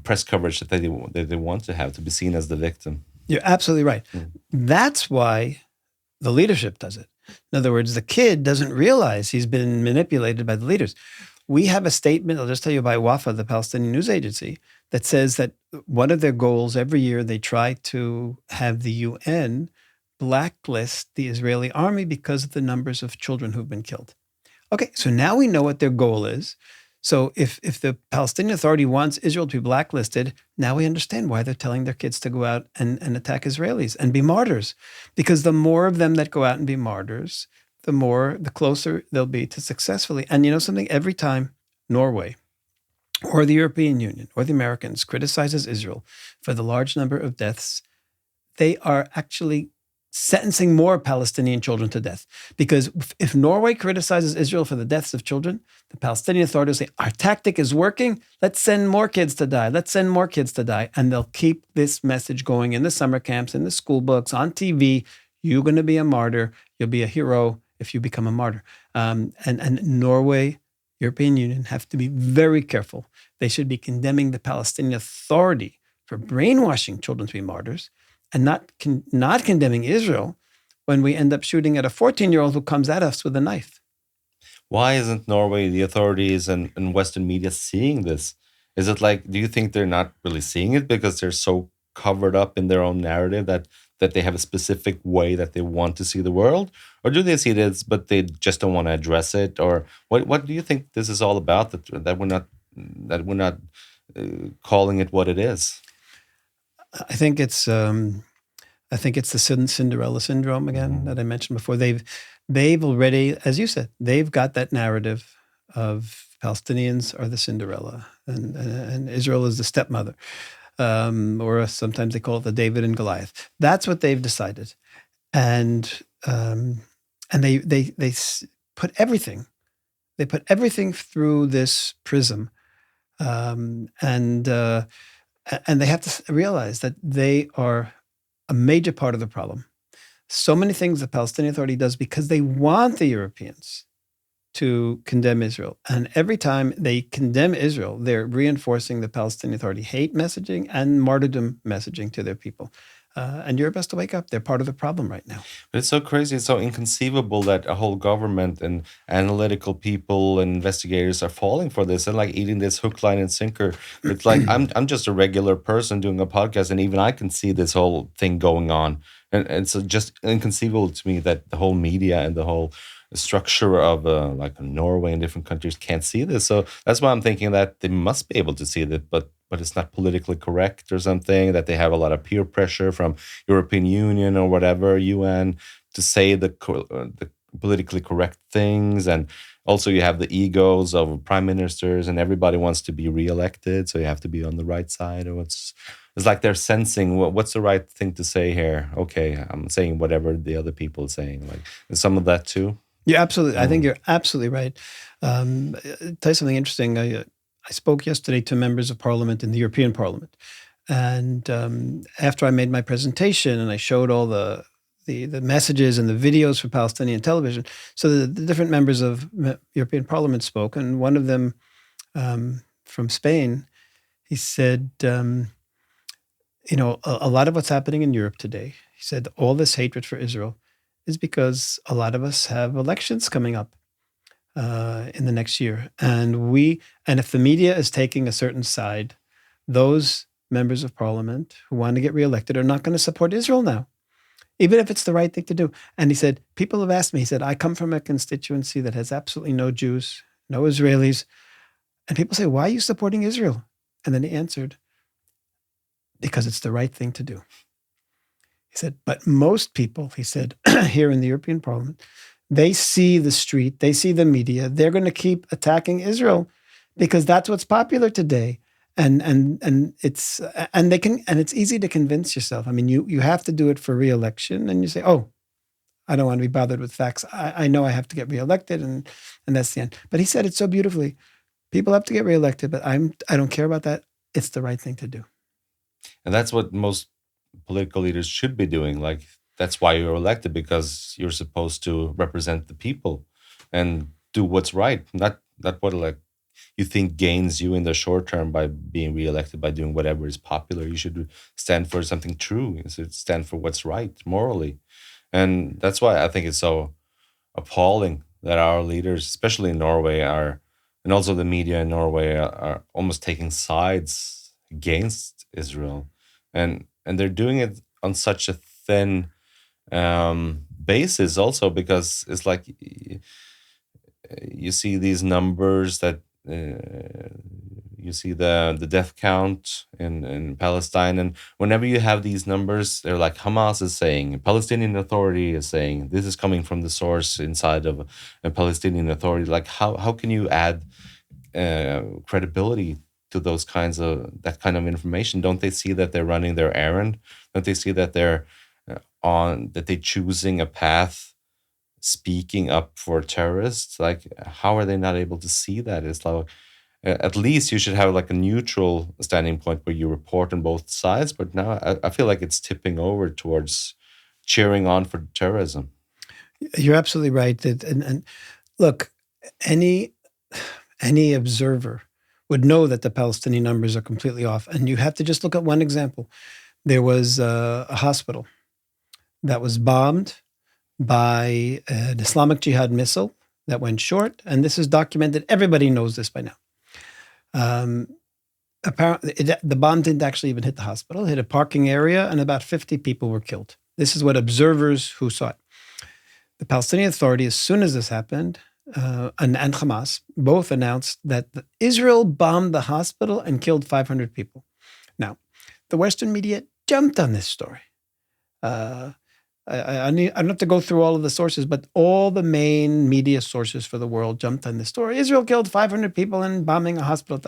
press coverage that they want to have, to be seen as the victim. You're absolutely right. That's why the leadership does it. In other words, the kid doesn't realize he's been manipulated by the leaders. We have a statement, I'll just tell you, by WAFA, the Palestinian news agency, that says that one of their goals every year, they try to have the UN blacklist the Israeli army because of the numbers of children who've been killed. Okay, so now we know what their goal is. So if the Palestinian Authority wants Israel to be blacklisted, now we understand why they're telling their kids to go out and attack Israelis and be martyrs. Because the more of them that go out and be martyrs, the closer they'll be to successfully. And you know something? Every time Norway or the European Union or the Americans criticizes Israel for the large number of deaths, they are actually sentencing more Palestinian children to death. Because if Norway criticizes Israel for the deaths of children, the Palestinian authorities say, our tactic is working, let's send more kids to die, let's send more kids to die. And they'll keep this message going in the summer camps, in the school books, on TV. You're going to be a martyr, you'll be a hero if you become a martyr. And Norway, European Union have to be very careful. They should be condemning the Palestinian Authority for brainwashing children to be martyrs, and not condemning Israel when we end up shooting at a 14-year-old who comes at us with a knife. Why isn't Norway, the authorities and Western media seeing this? Is it like, do you think they're not really seeing it because they're so covered up in their own narrative that they have a specific way that they want to see the world? Or do they see this, but they just don't want to address it? Or what do you think this is all about, that we're not calling it what it is? I think it's the Cinderella syndrome again that I mentioned before. They've already, as you said, they've got that narrative of Palestinians are the Cinderella and Israel is the stepmother, or sometimes they call it the David and Goliath. That's what they've decided, and they put everything. They put everything through this prism, and they have to realize that they are a major part of the problem. So many things the Palestinian Authority does because they want the Europeans to condemn Israel. And every time they condemn Israel, they're reinforcing the Palestinian Authority hate messaging and martyrdom messaging to their people. And Europe has to wake up. They're part of the problem right now. But it's so crazy. It's so inconceivable that a whole government and analytical people and investigators are falling for this and like eating this hook, line, and sinker. It's like I'm just a regular person doing a podcast, and even I can see this whole thing going on. And it's just inconceivable to me that the whole media and the whole structure of like Norway and different countries can't see this. So that's why I'm thinking that they must be able to see that, but it's not politically correct or something, that they have a lot of peer pressure from European Union or whatever, UN, to say the politically correct things. And also you have the egos of prime ministers and everybody wants to be reelected. So you have to be on the right side. Or it's like they're sensing what's the right thing to say here. Okay, I'm saying whatever the other people are saying. Like some of that too. Yeah, absolutely. I think you're absolutely right. Tell you something interesting. I spoke yesterday to members of parliament in the European Parliament. And after I made my presentation and I showed all the messages and the videos for Palestinian television, so the different members of European Parliament spoke. And one of them from Spain, he said, a lot of what's happening in Europe today, he said, all this hatred for Israel is because a lot of us have elections coming up in the next year. And if the media is taking a certain side, those members of parliament who want to get reelected are not going to support Israel now, even if it's the right thing to do. And he said, people have asked me, he said, I come from a constituency that has absolutely no Jews, no Israelis. And people say, why are you supporting Israel? And then he answered, because it's the right thing to do. He said, but most people, he said, here in the European Parliament, they see the street, they see the media, they're going to keep attacking Israel because that's what's popular today. And it's easy to convince yourself. I mean, you have to do it for re-election, and you say, oh, I don't want to be bothered with facts. I know I have to get re-elected, and that's the end. But he said it so beautifully. People have to get re-elected, but I don't care about that. It's the right thing to do. And that's what most political leaders should be doing. Like, that's why you're elected, because you're supposed to represent the people and do what's right. Not what like you think gains you in the short term by being reelected, by doing whatever is popular. You should stand for something true. You should stand for what's right morally. And that's why I think it's so appalling that our leaders, especially in Norway, and also the media in Norway, are almost taking sides against Israel. And they're doing it on such a thin basis also, because it's like you see these numbers that you see the death count in Palestine, and whenever you have these numbers, they're like Hamas is saying, Palestinian Authority is saying, this is coming from the source inside of a Palestinian Authority. Like how can you add credibility to that kind of information? Don't they see that they're running their errand? Don't they see that they're choosing a path, speaking up for terrorists? Like, how are they not able to see that? It's like, at least you should have like a neutral standing point where you report on both sides. But now I feel like it's tipping over towards cheering on for terrorism. You're absolutely right. And look, any observer would know that the Palestinian numbers are completely off. And you have to just look at one example. There was a hospital that was bombed by an Islamic Jihad missile that went short. And this is documented. Everybody knows this by now. Apparently, the bomb didn't actually even hit the hospital. It hit a parking area, and about 50 people were killed. This is what observers who saw it. The Palestinian Authority, as soon as this happened, and Hamas both announced that Israel bombed the hospital and killed 500 people. Now, the Western media jumped on this story. I don't have to go through all of the sources, but all the main media sources for the world jumped on this story. Israel killed 500 people in bombing a hospital.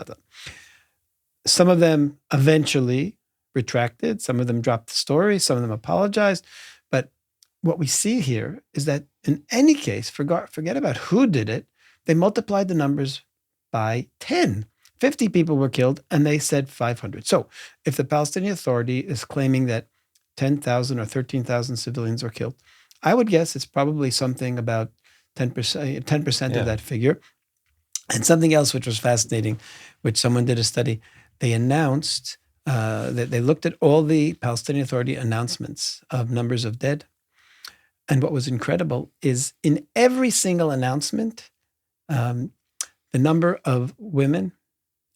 Some of them eventually retracted. Some of them dropped the story. Some of them apologized. But what we see here is that in any case, forget about who did it. They multiplied the numbers by 10. 50 people were killed, and they said 500. So if the Palestinian Authority is claiming that 10,000 or 13,000 civilians were killed, I would guess it's probably something about 10% of that figure. And something else which was fascinating, which someone did a study, they announced that they looked at all the Palestinian Authority announcements of numbers of dead. And what was incredible is in every single announcement, the number of women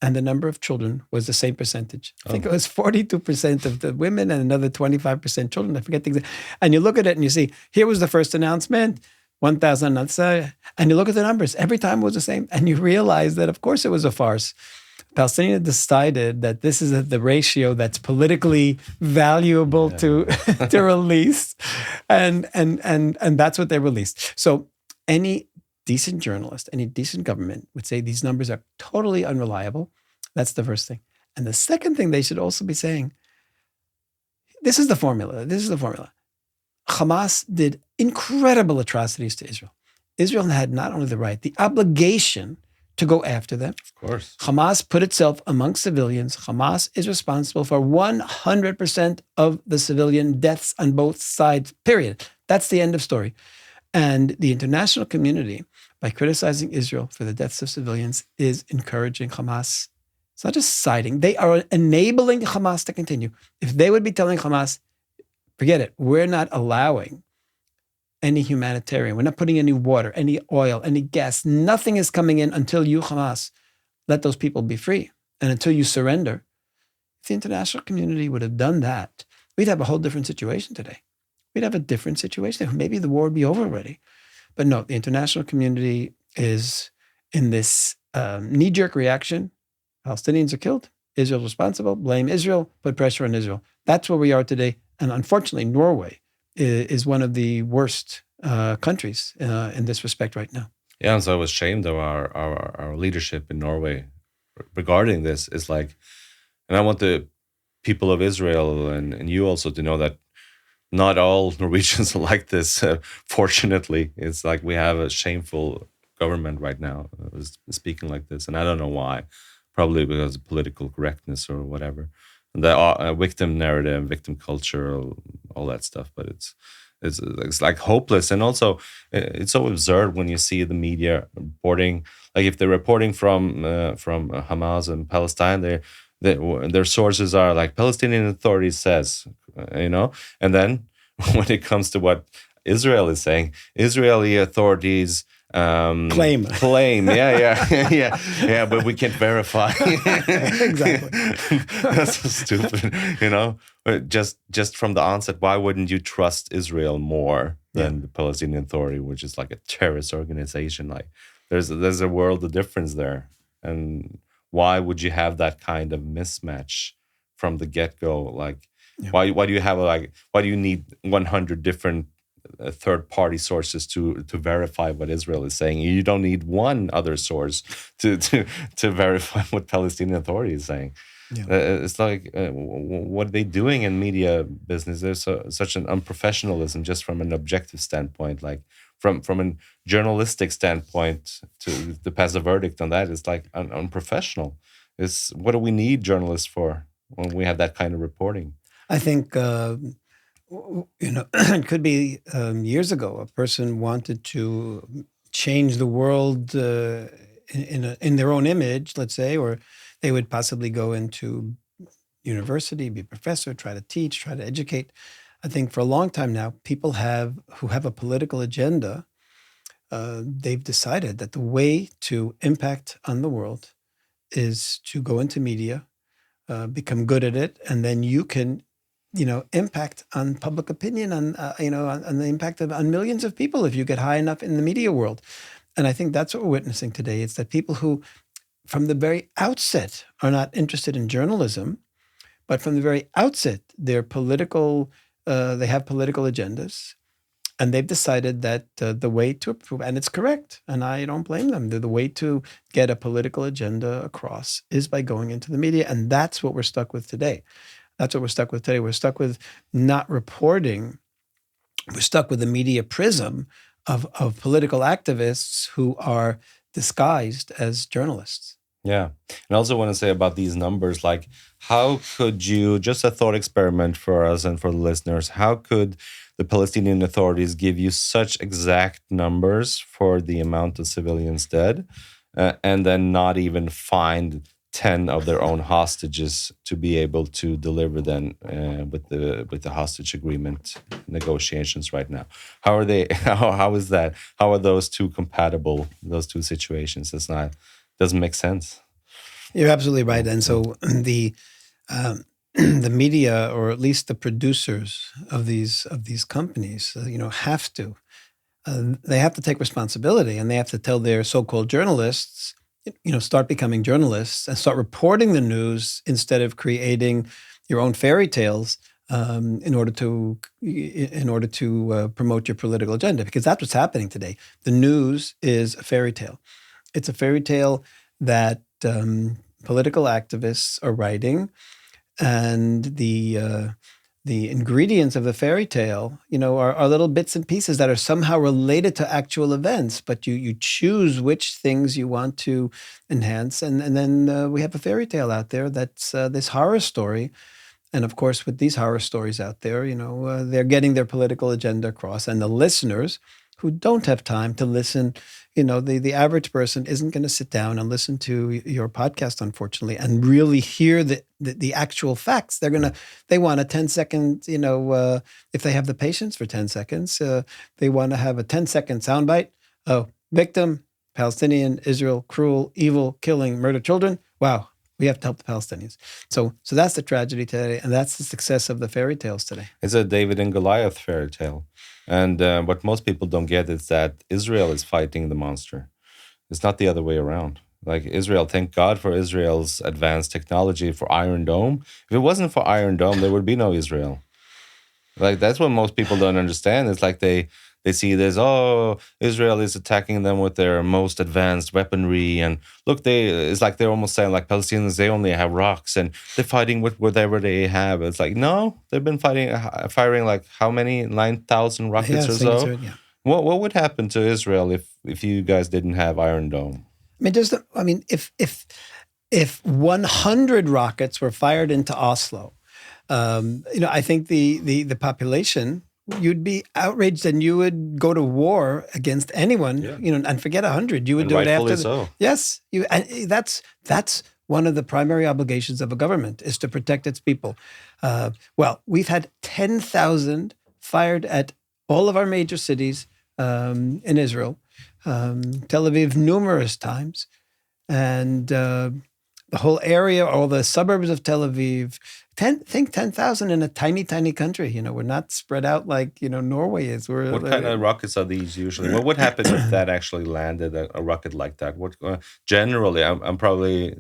and the number of children was the same percentage. I think it was 42% of the women and another 25% children. I forget the exact. And you look at it and you see, here was the first announcement, 1,000 on that side. And you look at the numbers, every time it was the same. And you realize that, of course, it was a farce. Palestinians decided that this is the ratio that's politically valuable to release. And that's what they released. So any decent journalist, any decent government would say these numbers are totally unreliable. That's the first thing. And the second thing they should also be saying, this is the formula. Hamas did incredible atrocities to Israel. Israel had not only the right, the obligation to go after them. Of course. Hamas put itself amongst civilians. Hamas is responsible for 100% of the civilian deaths on both sides, period. That's the end of story. And the international community, by criticizing Israel for the deaths of civilians, is encouraging Hamas. It's not just siding. They are enabling Hamas to continue. If they would be telling Hamas, forget it, we're not allowing any humanitarian, we're not putting any water, any oil, any gas, nothing is coming in until you, Hamas, let those people be free. And until you surrender. If the international community would have done that, we'd have a whole different situation today. We'd have a different situation. Maybe the war would be over already. But no, the international community is in this knee-jerk reaction. Palestinians are killed. Israel's responsible. Blame Israel. Put pressure on Israel. That's where we are today. And unfortunately, Norway is one of the worst countries in this respect right now. Yeah, and so I was ashamed of our leadership in Norway regarding this. Is like, and I want the people of Israel and you also to know that not all Norwegians are like this. Fortunately, it's like we have a shameful government right now speaking like this, and I don't know why. Probably because of political correctness or whatever. The victim narrative, victim culture, all that stuff. But it's like hopeless, and also it's so absurd when you see the media reporting. Like if they're reporting from Hamas and Palestine, their sources are like Palestinian Authorities says, and then when it comes to what Israel is saying, Israeli authorities claim yeah, but we can't verify. Exactly. That's so stupid. Just from the onset, why wouldn't you trust Israel more than the Palestinian Authority, which is like a terrorist organization? Like there's a world of difference there. And why would you have that kind of mismatch from the get-go? Like why do you have why do you need 100 different third-party sources to verify what Israel is saying? You don't need one other source to verify what Palestinian Authority is saying. Yeah. It's like what are they doing in media business? There's such an unprofessionalism just from an objective standpoint, like from a journalistic standpoint to pass a verdict on that. It's like unprofessional. What do we need journalists for when we have that kind of reporting? I think it could be years ago, a person wanted to change the world in their own image, let's say, or they would possibly go into university, be a professor, try to teach, try to educate. I think for a long time now, people who have a political agenda, they've decided that the way to impact on the world is to go into media, become good at it, and then you can impact on public opinion, on the impact on millions of people if you get high enough in the media world. And I think that's what we're witnessing today. It's that people who, from the very outset, are not interested in journalism, but from the very outset, they're political. They have political agendas, and they've decided that the way to improve, and it's correct, and I don't blame them. The way to get a political agenda across is by going into the media, and that's what we're stuck with today. That's what we're stuck with today. We're stuck with not reporting. We're stuck with the media prism of political activists who are disguised as journalists. Yeah. And I also want to say about these numbers, like how could you, just a thought experiment for us and for the listeners, how could the Palestinian Authorities give you such exact numbers for the amount of civilians dead and then not even find 10 of their own hostages to be able to deliver them with the hostage agreement negotiations right now? How are they? How is that? How are those two compatible? Those two situations? Doesn't make sense. You're absolutely right. And so the media, or at least the producers of these companies, have to they have to take responsibility, and they have to tell their so-called journalists, start becoming journalists and start reporting the news instead of creating your own fairy tales in order to promote your political agenda, because that's what's happening today. The news is a fairy tale. It's a fairy tale that political activists are writing, and the ingredients of the fairy tale, are little bits and pieces that are somehow related to actual events, but you choose which things you want to enhance, and then we have a fairy tale out there that's this horror story. And of course, with these horror stories out there, they're getting their political agenda across, and the listeners who don't have time to listen, the average person isn't going to sit down and listen to your podcast, unfortunately, and really hear the actual facts. They want a 10-second, if they have the patience for 10 seconds, they want to have a 10-second soundbite. Oh, victim, Palestinian, Israel, cruel, evil, killing, murder children. Wow. We have to help the Palestinians. So that's the tragedy today, and that's the success of the fairy tales today. It's a David and Goliath fairy tale. And what most people don't get is that Israel is fighting the monster. It's not the other way around. Like Israel, thank God for Israel's advanced technology for Iron Dome. If it wasn't for Iron Dome, there would be no Israel. Like that's what most people don't understand. It's like they see this, Israel is attacking them with their most advanced weaponry. And look, it's like they're almost saying like Palestinians, they only have rocks and they're fighting with whatever they have. It's like, no, they've been firing like how many, 9,000 rockets or so? Yeah. What would happen to Israel if you guys didn't have Iron Dome? If 100 rockets were fired into Oslo, I think the population, you'd be outraged and you would go to war against anyone, and forget 100. You would do it after. So. Yes, that's one of the primary obligations of a government, is to protect its people. We've had 10,000 fired at all of our major cities in Israel, Tel Aviv numerous times, and the whole area, all the suburbs of Tel Aviv. Think 10,000 in a tiny, tiny country. We're not spread out like, Norway is. What kind of rockets are these usually? What would happen if that actually landed, a rocket like that? What generally,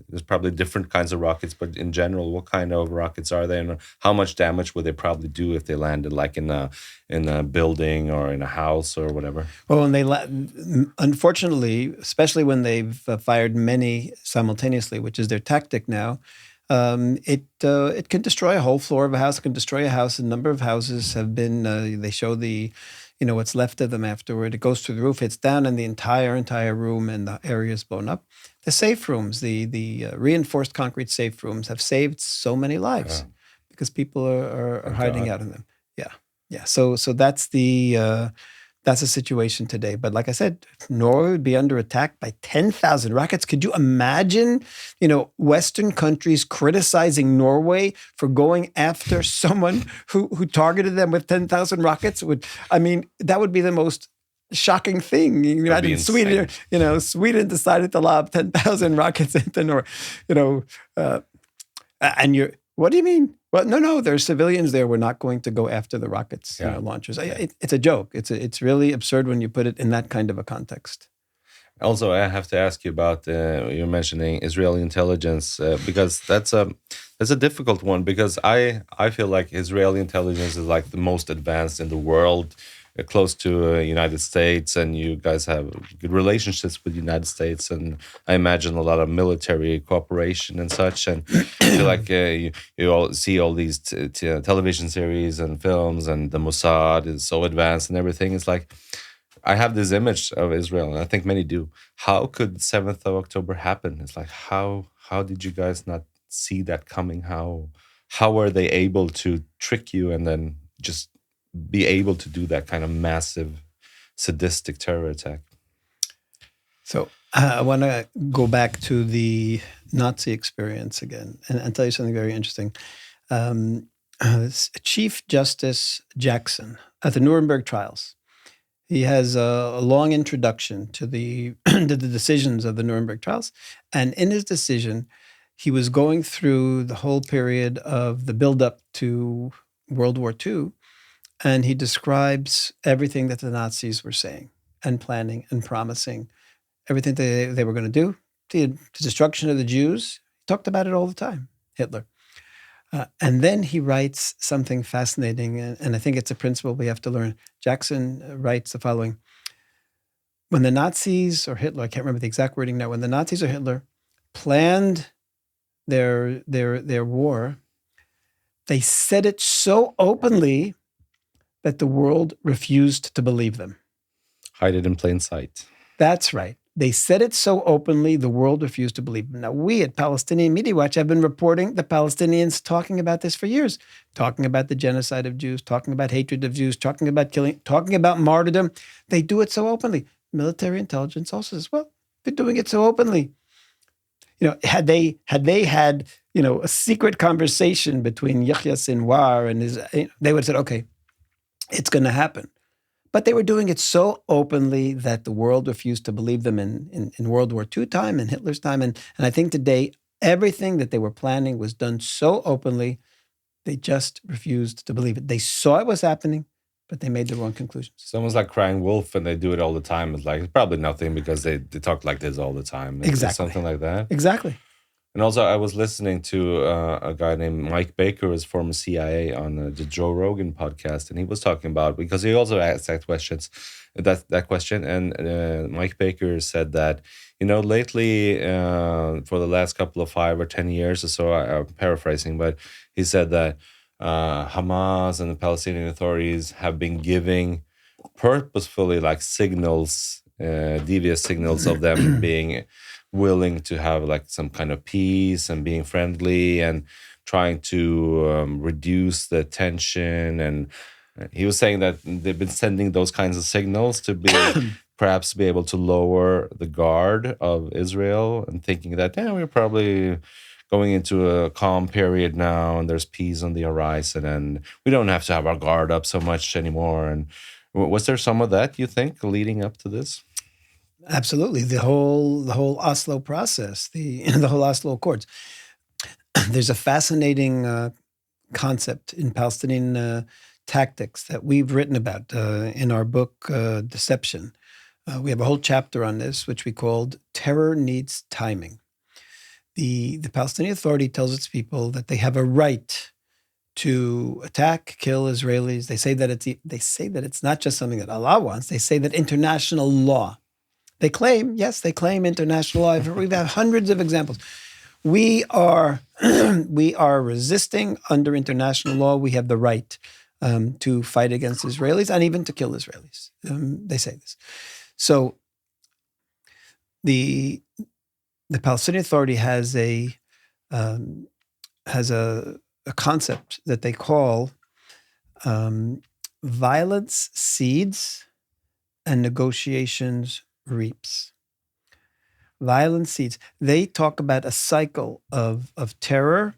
there's probably different kinds of rockets, but in general, what kind of rockets are they, and how much damage would they probably do if they landed like in a building or in a house or whatever? Well, unfortunately, especially when they've fired many simultaneously, which is their tactic now, it can destroy a whole floor of a house. It can destroy a house. A number of houses have been. They show what's left of them afterward. It goes through the roof, hits down, and the entire room and the area is blown up. The safe rooms, the reinforced concrete safe rooms, have saved so many lives because people are hiding out in them. Yeah. So that's a situation today. But like I said, Norway would be under attack by 10,000 rockets. Could you imagine, Western countries criticizing Norway for going after someone who targeted them with 10,000 rockets? That would be the most shocking thing. You imagine Sweden, Sweden decided to lob 10,000 rockets into Norway, and what do you mean? Well, no, there's civilians there. We're not going to go after the rockets launchers. It's a joke. It's really absurd when you put it in that kind of a context. Also, I have to ask you about you're mentioning Israeli intelligence because that's a difficult one, because I feel like Israeli intelligence is like the most advanced in the world, close to United States, and you guys have good relationships with the United States, and I imagine a lot of military cooperation and such. And I feel like you all see all these television series and films, and the Mossad is so advanced and everything. It's like I have this image of Israel, and I think many do. How could 7th of October happen? It's like how did you guys not see that coming? How were they able to trick you and then just be able to do that kind of massive, sadistic terror attack? So I want to go back to the Nazi experience again and tell you something very interesting. Chief Justice Jackson at the Nuremberg trials, he has a long introduction to the decisions of the Nuremberg trials. And in his decision, he was going through the whole period of the buildup to World War II. and he describes everything that the Nazis were saying and planning and promising, everything they were going to do, the destruction of the Jews. He talked about it all the time, Hitler. And then he writes something fascinating, and I think it's a principle we have to learn. Jackson writes the following. When the Nazis or Hitler, I can't remember the exact wording now, when the Nazis or Hitler planned their war, they said it so openly that the world refused to believe them. Hide it in plain sight. That's right. They said it so openly, the world refused to believe them. Now, we at Palestinian Media Watch have been reporting the Palestinians talking about this for years, talking about the genocide of Jews, talking about hatred of Jews, talking about killing, talking about martyrdom. They do it so openly. Military intelligence also says, well, they're doing it so openly. Had they had a secret conversation between Yahya Sinwar and his, they would have said, okay, it's going to happen. But they were doing it so openly that the world refused to believe them in World War II time, in Hitler's time. And I think today, everything that they were planning was done so openly, they just refused to believe it. They saw it was happening, but they made the wrong conclusions. It's almost like crying wolf, and they do it all the time. It's like, it's probably nothing because they talk like this all the time. Exactly. Something like that. Exactly. And also, I was listening to a guy named Mike Baker, who's former CIA, on the Joe Rogan podcast, and he was talking about, because he also asked that question, and Mike Baker said that, lately, for the last couple of 5 or 10 years or so, I'm paraphrasing, but he said that Hamas and the Palestinian Authorities have been giving purposefully like signals, devious signals of them being willing to have like some kind of peace and being friendly and trying to reduce the tension. And he was saying that they've been sending those kinds of signals to be perhaps be able to lower the guard of Israel, and thinking that, we're probably going into a calm period now and there's peace on the horizon and we don't have to have our guard up so much anymore. And was there some of that, you think, leading up to this? Absolutely. The whole Oslo process, the whole Oslo Accords. There's a fascinating concept in Palestinian tactics that we've written about in our book, Deception. We have a whole chapter on this, which we called Terror Needs Timing. The Palestinian Authority tells its people that they have a right to attack, kill Israelis. They say that it's not just something that Allah wants. They say that international law. They claim international law. We've had hundreds of examples. We are resisting under international law. We have the right to fight against Israelis and even to kill Israelis. They say this. So the Palestinian Authority has a concept that they call violence seeds and negotiations reaps. Violence seeds. They talk about a cycle of terror,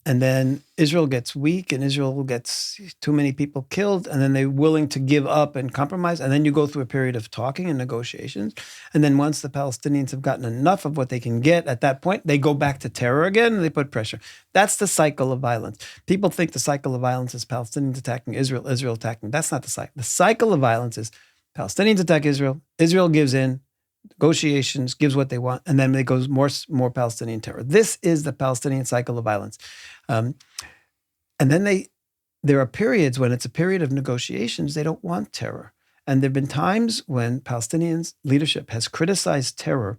and then Israel gets weak and Israel gets too many people killed, and then they're willing to give up and compromise, and then you go through a period of talking and negotiations, and then once the Palestinians have gotten enough of what they can get at that point, they go back to terror again and they put pressure. That's the cycle of violence. People think the cycle of violence is Palestinians attacking Israel, Israel attacking. That's not the cycle. The cycle of violence is Palestinians attack Israel, Israel gives in, negotiations, gives what they want, and then it goes more Palestinian terror. This is the Palestinian cycle of violence. And then there are periods when it's a period of negotiations, they don't want terror. And there have been times when Palestinians leadership has criticized terror,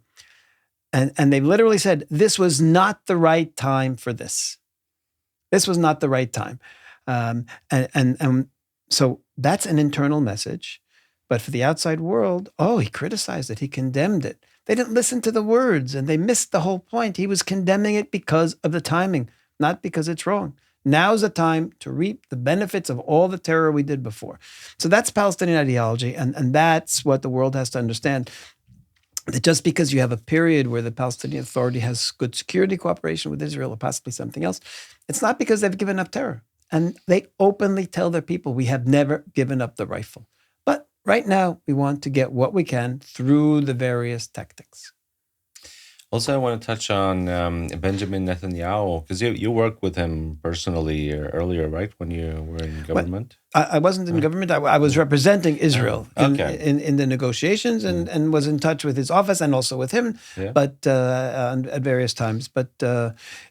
and they've literally said, this was not the right time for this. This was not the right time. And so that's an internal message. But for the outside world, he criticized it. He condemned it. They didn't listen to the words, and they missed the whole point. He was condemning it because of the timing, not because it's wrong. Now's the time to reap the benefits of all the terror we did before. So that's Palestinian ideology, and that's what the world has to understand. That just because you have a period where the Palestinian Authority has good security cooperation with Israel or possibly something else, it's not because they've given up terror. And they openly tell their people, we have never given up the rifle. Right now, we want to get what we can through the various tactics. Also, I want to touch on Benjamin Netanyahu because you worked with him personally earlier, right? When you were in Well, government. I wasn't in government. I was representing Israel Okay. in the negotiations and was in touch with his office and also with him, Yeah. but at various times. But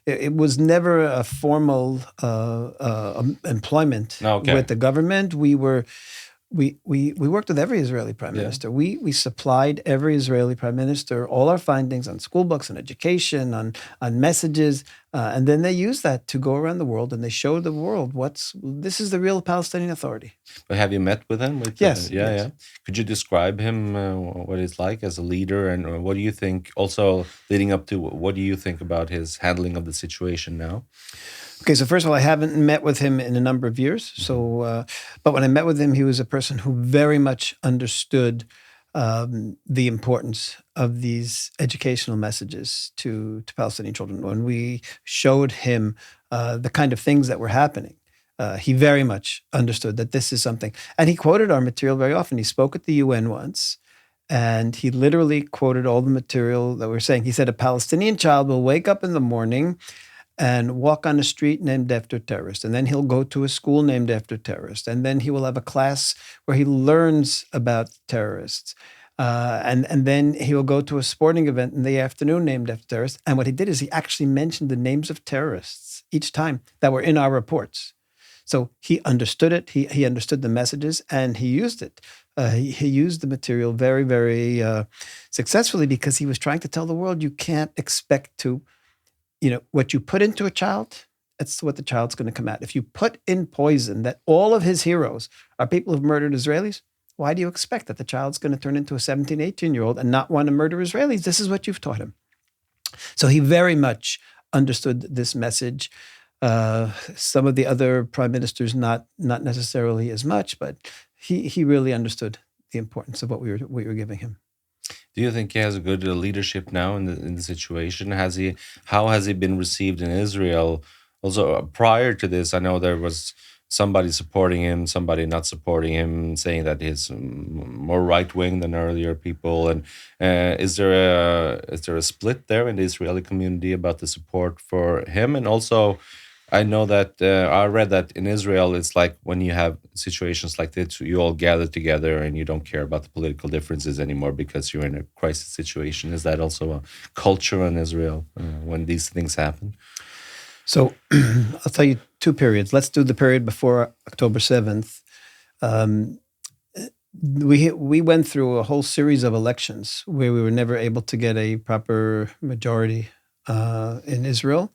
it was never a formal employment Okay. with the government. We worked with every Israeli prime minister. We supplied every Israeli prime minister all our findings on school books, on education, on messages, and then they used that to go around the world and they showed the world this is the real Palestinian Authority. But have you met with him? Yes. Yeah. Could you describe him, what he's like as a leader, and what do you think? Also, leading up to, what do you think about his handling of the situation now? Okay, so first of all, I haven't met with him in a number of years. So, but when I met with him, he was a person who very much understood the importance of these educational messages to Palestinian children. When we showed him the kind of things that were happening, he very much understood that this is something. And he quoted our material very often. He spoke at the UN once, and he literally quoted all the material that we're saying. He said, a Palestinian child will wake up in the morning and walk on a street named after terrorists. And then he'll go to a school named after terrorists. And then he will have a class where he learns about terrorists. And then he will go to a sporting event in the afternoon named after terrorists. And what he did is he actually mentioned the names of terrorists each time that were in our reports. So he understood it. He understood the messages, and he used it. He used the material very, very successfully because he was trying to tell the world you can't expect to, what you put into a child, that's what the child's going to come out. If you put in poison that all of his heroes are people who've murdered Israelis, why do you expect that the child's going to turn into a 17, 18-year-old and not want to murder Israelis? This is what you've taught him. So he very much understood this message. Some of the other prime ministers, not necessarily as much, but he really understood the importance of what we were giving him. Do you think he has a good leadership now in the situation? How has he been received in Israel? Also, prior to this, I know there was somebody supporting him, somebody not supporting him, saying that he's more right wing than earlier people. And is there a split there in the Israeli community about the support for him? And also, I know that I read that in Israel, it's like when you have situations like this, you all gather together and you don't care about the political differences anymore because you're in a crisis situation. Is that also a culture in Israel when these things happen? So I'll tell you two periods. Let's do the period before October 7th. We went through a whole series of elections where we were never able to get a proper majority in Israel.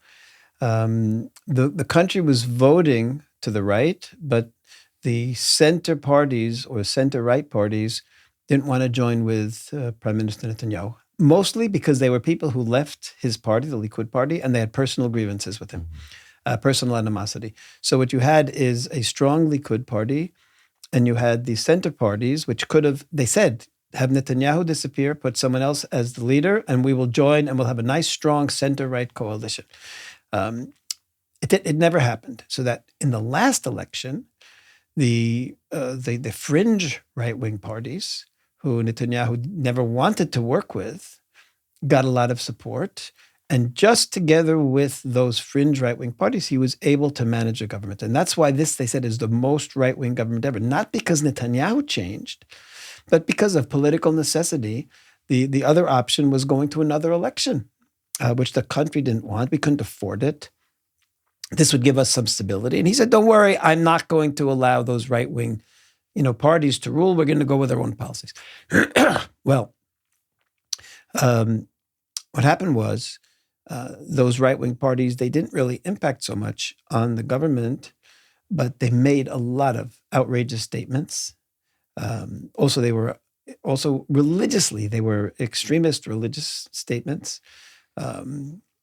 The country was voting to the right, but the center parties or center-right parties didn't want to join with Prime Minister Netanyahu, mostly because they were people who left his party, the Likud party, and they had personal grievances with him, personal animosity. So what you had is a strong Likud party, and you had the center parties, which could have, they said, have Netanyahu disappear, put someone else as the leader, and we will join, and we'll have a nice, strong center-right coalition. It never happened. So that in the last election, the fringe right-wing parties, who Netanyahu never wanted to work with, got a lot of support. And just together with those fringe right-wing parties, he was able to manage a government. And that's why this, they said, is the most right-wing government ever. Not because Netanyahu changed, but because of political necessity. The other option was going to another election, which the country didn't want. We couldn't afford it. This would give us some stability. And he said, don't worry, I'm not going to allow those right-wing, parties to rule. We're going to go with our own policies. Well, what happened was those right-wing parties, they didn't really impact so much on the government, but they made a lot of outrageous statements. Also, they were religiously, they were extremist religious statements.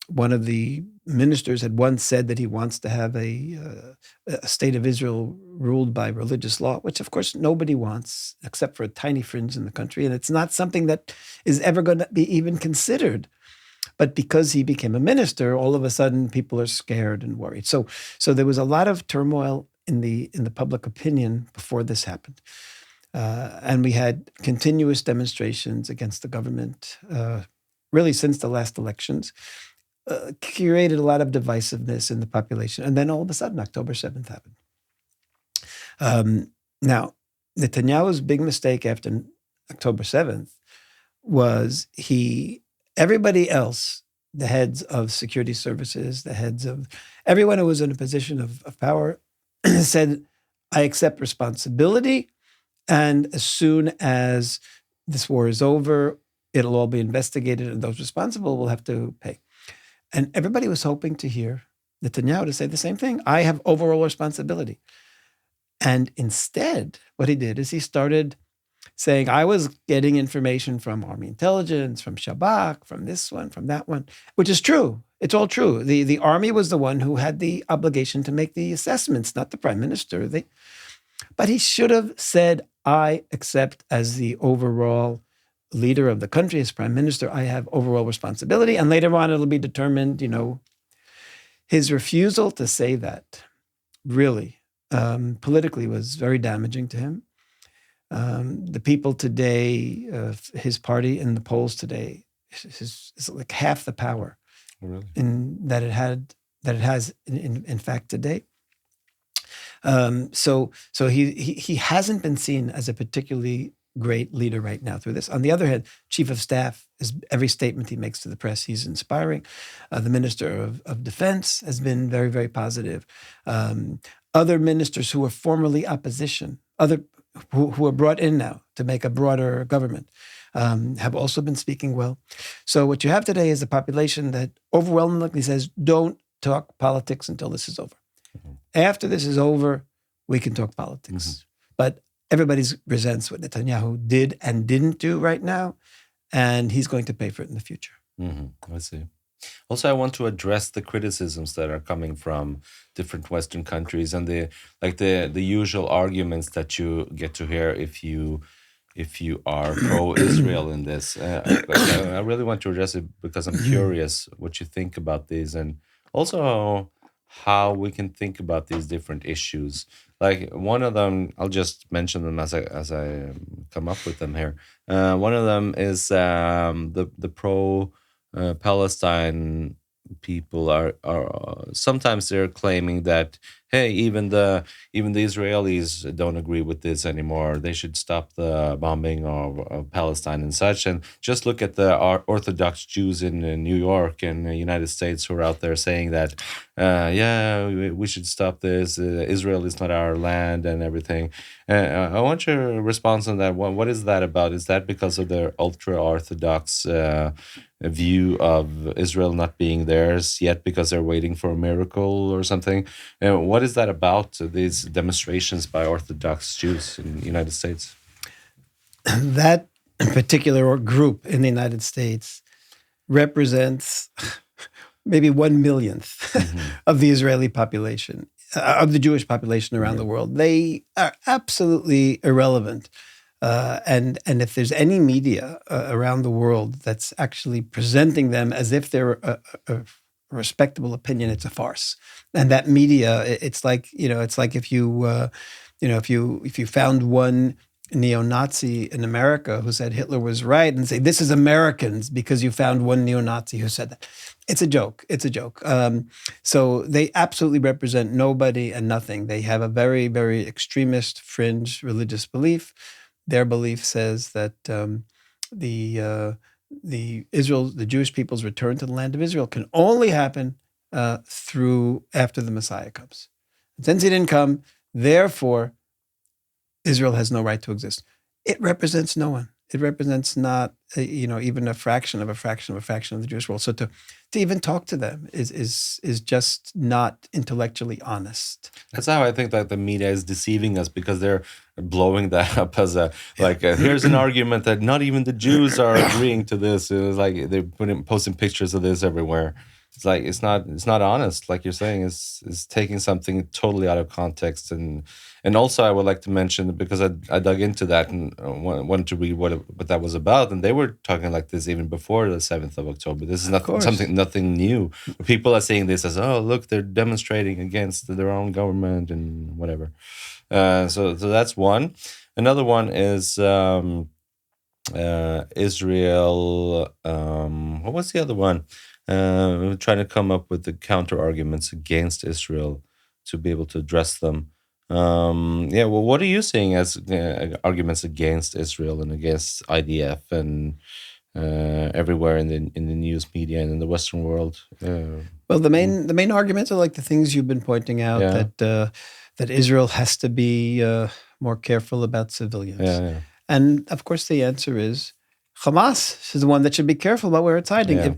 One of the ministers had once said that he wants to have a state of Israel ruled by religious law, which of course nobody wants except for a tiny fringe in the country. And it's not something that is ever going to be even considered. But because he became a minister, all of a sudden people are scared and worried. So there was a lot of turmoil in the public opinion before this happened. And we had continuous demonstrations against the government, really since the last elections, created a lot of divisiveness in the population. And then all of a sudden, October 7th happened. Now, Netanyahu's big mistake after October 7th was everybody else, the heads of security services, the heads of everyone who was in a position of power, said, I accept responsibility. And as soon as this war is over, it'll all be investigated and those responsible will have to pay. And everybody was hoping to hear Netanyahu to say the same thing. I have overall responsibility. And instead, what he did is he started saying, I was getting information from Army Intelligence, from Shabak, from this one, from that one, which is true. It's all true. The Army was the one who had the obligation to make the assessments, not the Prime Minister. But he should have said, I accept as the overall leader of the country, as Prime Minister, I have overall responsibility. And later on, it'll be determined, his refusal to say that really politically was very damaging to him. The people today, his party in the polls today, is like half the power that it has in fact today. So he hasn't been seen as a particularly great leader right now through this. On the other hand, Chief of Staff, every statement he makes to the press, he's inspiring. The Minister of Defense has been very, very positive. Other ministers who were formerly opposition, who are brought in now to make a broader government, have also been speaking well. So what you have today is a population that overwhelmingly says, don't talk politics until this is over. Mm-hmm. After this is over, we can talk politics. Mm-hmm. But everybody resents what Netanyahu did and didn't do right now, and he's going to pay for it in the future. Mm-hmm. I see. Also, I want to address the criticisms that are coming from different Western countries and the usual arguments that you get to hear if you are pro-Israel in this. I really want to address it because I'm curious what you think about these and also how we can think about these different issues. Like one of them, I'll just mention them as I come up with them here. One of them is the pro-Palestine people are sometimes they're claiming that, hey, even the Israelis don't agree with this anymore. They should stop the bombing of Palestine and such. And just look at the Orthodox Jews in New York and the United States who are out there saying that, we should stop this. Israel is not our land and everything. I want your response on that. What is that about? Is that because of their ultra-Orthodox view of Israel not being theirs yet because they're waiting for a miracle or something? What is that about, these demonstrations by Orthodox Jews in the United States? That particular group in the United States represents maybe 1/1,000,000th of the Israeli population, of the Jewish population around the world. They are absolutely irrelevant. And if there's any media around the world that's actually presenting them as if they're a respectable opinion, it's a farce. And that media, it's like if you found one neo-Nazi in America who said Hitler was right and say, this is Americans because you found one neo-Nazi who said that. It's a joke. It's a joke. So they absolutely represent nobody and nothing. They have a very, very extremist fringe religious belief. Their belief says that the Jewish people's return to the land of Israel can only happen after the Messiah comes. And since he didn't come, therefore, Israel has no right to exist. It represents no one. It represents not, even a fraction of the Jewish world. So to even talk to them is just not intellectually honest. That's how I think that the media is deceiving us, because they're blowing that up as here's an argument that not even the Jews are agreeing to this. It was like they're posting pictures of this everywhere. It's like it's not honest, like you're saying. Is taking something totally out of context. And also I would like to mention, because I dug into that and wanted to read what that was about, and they were talking like this even before the 7th of October. This is nothing new. People are saying this as, oh, look, they're demonstrating against their own government and whatever. So that's one. Another one is Israel. What was the other one? We're trying to come up with the counter arguments against Israel to be able to address them. Yeah, well, what are you seeing as arguments against Israel and against IDF and everywhere in the news media and in the Western world? Well, the main arguments are like the things you've been pointing out, Yeah. that Israel has to be more careful about civilians. Yeah. And of course, the answer is Hamas is the one that should be careful about where it's hiding. Yeah.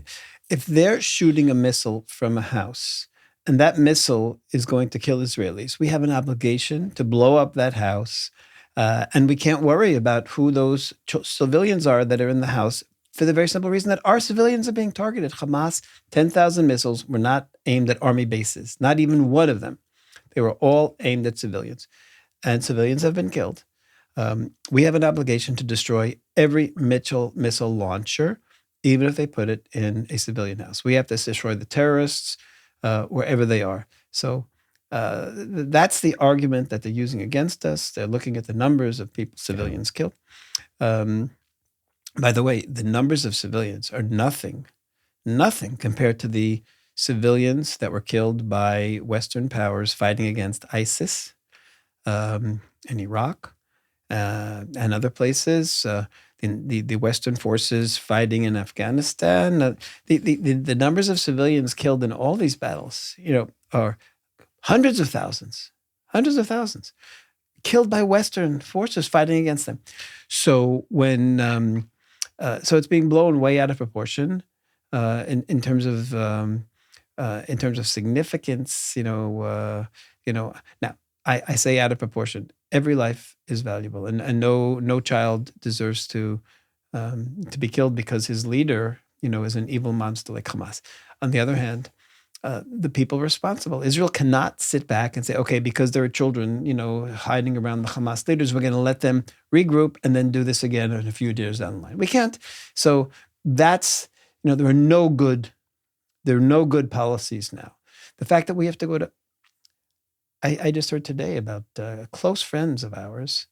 If they're shooting a missile from a house and that missile is going to kill Israelis, we have an obligation to blow up that house. And we can't worry about who those civilians are that are in the house, for the very simple reason that our civilians are being targeted. Hamas, 10,000 missiles were not aimed at army bases, not even one of them. They were all aimed at civilians. And civilians have been killed. We have an obligation to destroy every missile launcher, even if they put it in a civilian house. We have to destroy the terrorists wherever they are. So that's the argument that they're using against us. They're looking at the numbers of people, civilians killed. By the way, the numbers of civilians are nothing compared to the civilians that were killed by Western powers fighting against ISIS in Iraq and other places. The Western forces fighting in Afghanistan. The numbers of civilians killed in all these battles, are hundreds of thousands killed by Western forces fighting against them. So when so it's being blown way out of proportion in terms of significance. Now I say out of proportion. Every life is valuable, and no child deserves to be killed because his leader, is an evil monster like Hamas. On the other hand, the people responsible. Israel cannot sit back and say, okay, because there are children, hiding around the Hamas leaders, we're going to let them regroup and then do this again in a few years down the line. We can't. So that's, there are no good policies now. The fact that we have to go to, I just heard today about close friends of ours,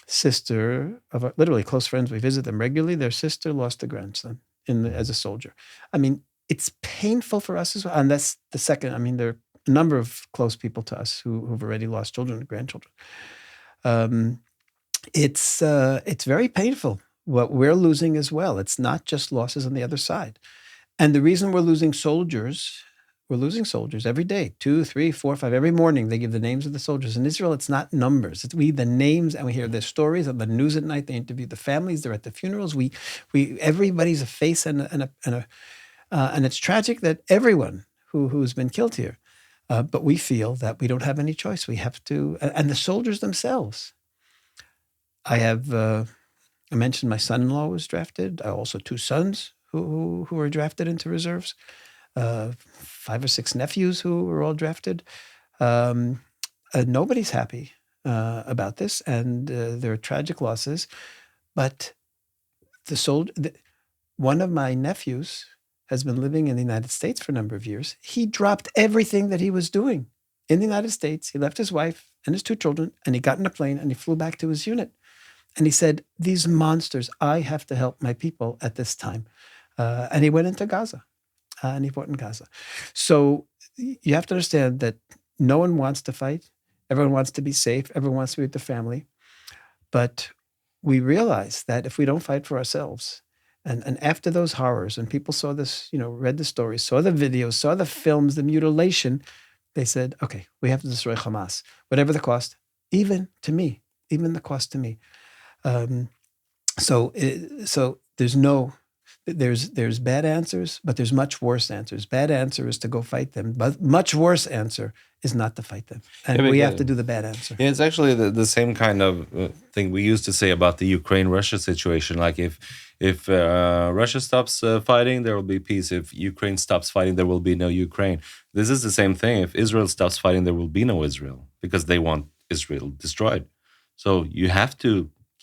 sister of literally close friends. We visit them regularly. Their sister lost a grandson as a soldier. I mean, it's painful for us as well. And that's the second. I mean, there are a number of close people to us who've already lost children and grandchildren. It's very painful what we're losing as well. It's not just losses on the other side. And the reason we're losing soldiers every day, 2, 3, 4, 5, every morning they give the names of the soldiers. In Israel, it's not numbers. It's the names, and we hear their stories on the news at night. They interview the families. They're at the funerals. Everybody's a face and it's tragic that everyone who's been killed here, but we feel that we don't have any choice. We have to, and the soldiers themselves. I mentioned my son-in-law was drafted. I also 2 sons who were drafted into reserves. 5 or 6 nephews who were all drafted. Nobody's happy about this, and there are tragic losses. But one of my nephews has been living in the United States for a number of years. He dropped everything that he was doing in the United States. He left his wife and his 2 children, and he got in a plane and he flew back to his unit. And he said, "These monsters, I have to help my people at this time." And he went into Gaza. And he fought in Gaza. So you have to understand that no one wants to fight. Everyone wants to be safe. Everyone wants to be with the family. But we realize that if we don't fight for ourselves, and after those horrors, and people saw this, read the stories, saw the videos, saw the films, the mutilation, they said, okay, we have to destroy Hamas, whatever the cost, even the cost to me. So there's bad answers, but there's much worse answers. Bad answer is to go fight them, but much worse answer is not to fight them. And we have to do the bad answer. Yeah, it's actually the same kind of thing we used to say about the Ukraine-Russia situation. Like if Russia stops fighting, there will be peace. If Ukraine stops fighting, there will be no Ukraine. This is the same thing. If Israel stops fighting, there will be no Israel because they want Israel destroyed. So you have to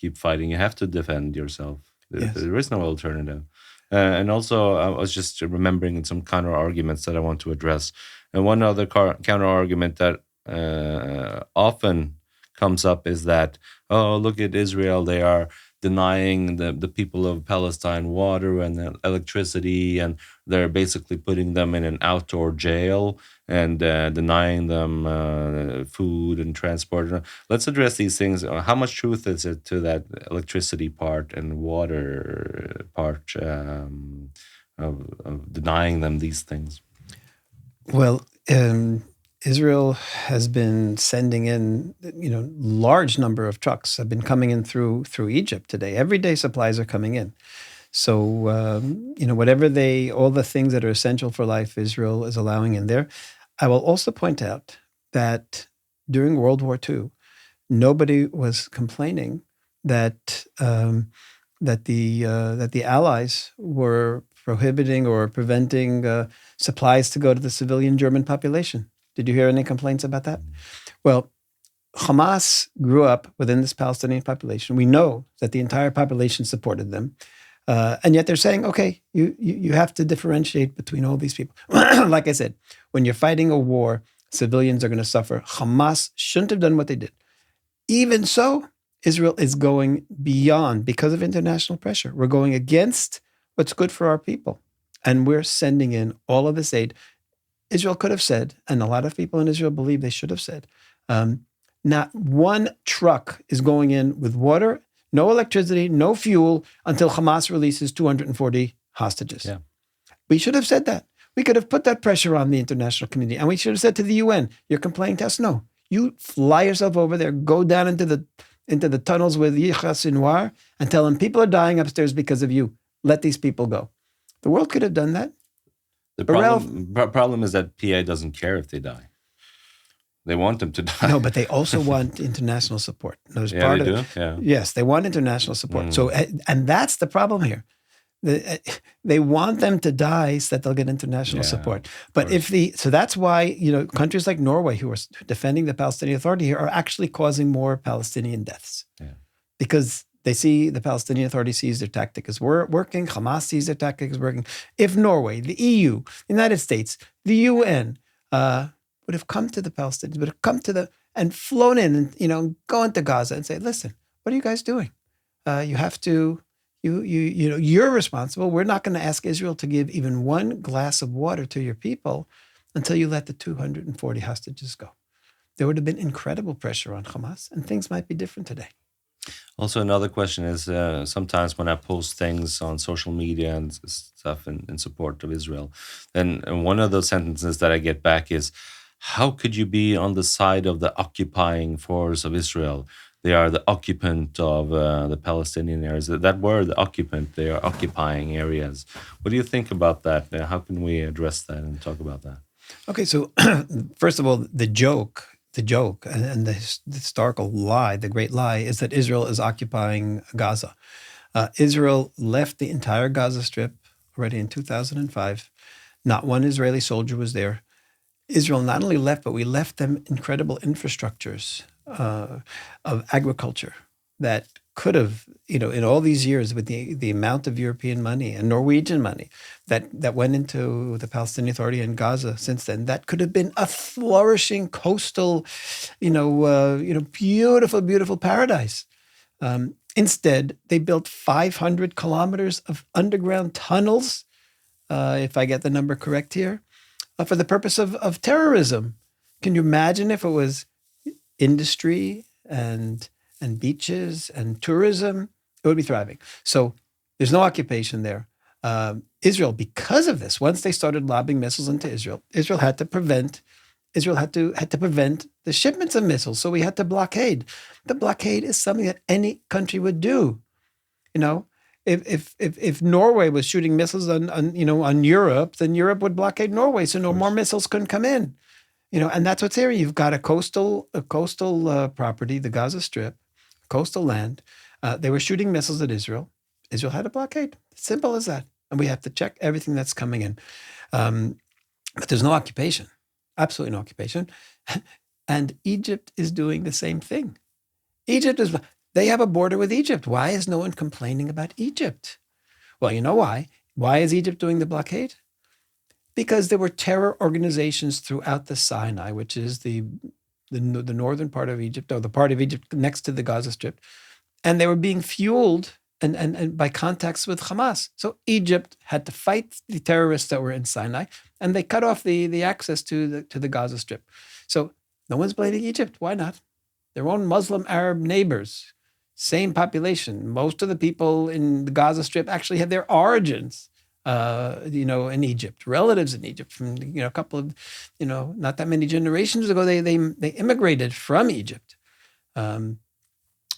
keep fighting. You have to defend yourself. Yes. There is no alternative. And also, I was just remembering some counter arguments that I want to address. And one other counter argument that often comes up is that, oh, look at Israel. They denying the people of Palestine water and electricity, and they're basically putting them in an outdoor jail and denying them food and transport. Let's address these things. How much truth is it to that electricity part and water part of denying them these things? Well, Israel has been sending in, large number of trucks have been coming in through Egypt today. Every day supplies are coming in. So, whatever all the things that are essential for life, Israel is allowing in there. I will also point out that during World War II, nobody was complaining that the Allies were prohibiting or preventing supplies to go to the civilian German population. Did you hear any complaints about that? Well, Hamas grew up within this Palestinian population. We know that the entire population supported them. And yet they're saying, okay, you have to differentiate between all these people. Like I said, when you're fighting a war, civilians are going to suffer. Hamas shouldn't have done what they did. Even so, Israel is going beyond because of international pressure. We're going against what's good for our people. And we're sending in all of this aid. Israel could have said, and a lot of people in Israel believe they should have said, not one truck is going in with water, no electricity, no fuel until Hamas releases 240 hostages. Yeah. We should have said that. We could have put that pressure on the international community. And we should have said to the UN, you're complaining to us? No. You fly yourself over there, go down into the tunnels with Yahya Sinwar and tell them people are dying upstairs because of you. Let these people go. The world could have done that. The problem is that PA doesn't care if they die. They want them to die. No, but they also want international support. They do? Yeah. Yes, they want international support. So, and that's the problem here. They want them to die so that they'll get international support. But so that's why, countries like Norway who are defending the Palestinian Authority here are actually causing more Palestinian deaths. Yeah. Because they see the Palestinian Authority sees their tactic is working. Hamas sees their tactic is working. If Norway, the EU, the United States, the UN would have come to the Palestinians, would have come to and flown in and, go into Gaza and say, listen, what are you guys doing? You have to, you're responsible. We're not going to ask Israel to give even one glass of water to your people until you let the 240 hostages go. There would have been incredible pressure on Hamas, and things might be different today. Also, another question is sometimes when I post things on social media and stuff in support of Israel, then one of those sentences that I get back is, how could you be on the side of the occupying force of Israel? They are the occupant of the Palestinian areas. That word, the occupant, they are occupying areas. What do you think about that? How can we address that and talk about that? Okay, so first of all, the joke and the historical lie, the great lie, is that Israel is occupying Gaza. Israel left the entire Gaza Strip already in 2005. Not one Israeli soldier was there. Israel not only left, but we left them incredible infrastructures of agriculture that could have, in all these years with the amount of European money and Norwegian money that went into the Palestinian Authority in Gaza since then, that could have been a flourishing coastal, beautiful, beautiful paradise. Instead, they built 500 kilometers of underground tunnels, if I get the number correct here, for the purpose of terrorism. Can you imagine if it was industry and beaches and tourism? It would be thriving. So there's no occupation there. Israel, because of this, once they started lobbing missiles into Israel, Israel had to prevent the shipments of missiles. So we had to blockade. The blockade is something that any country would do. If Norway was shooting missiles on Europe, then Europe would blockade Norway, so no more missiles couldn't come in. And that's what's here. You've got a coastal property, the Gaza Strip, coastal land. They were shooting missiles at Israel. Israel had a blockade. Simple as that. And we have to check everything that's coming in. But there's no occupation. Absolutely no occupation. And Egypt is doing the same thing. They have a border with Egypt. Why is no one complaining about Egypt? Well, you know why. Why is Egypt doing the blockade? Because there were terror organizations throughout the Sinai, which is the northern part of Egypt, or the part of Egypt next to the Gaza Strip. and they were being fueled and by contacts with Hamas. So Egypt had to fight the terrorists that were in Sinai, and they cut off the access to the Gaza Strip. So no one's blaming Egypt. Why not? Their own Muslim Arab neighbors, same population. Most of the people in the Gaza Strip actually have their origins, in Egypt, relatives in Egypt from a couple of, not that many generations ago. They immigrated from Egypt.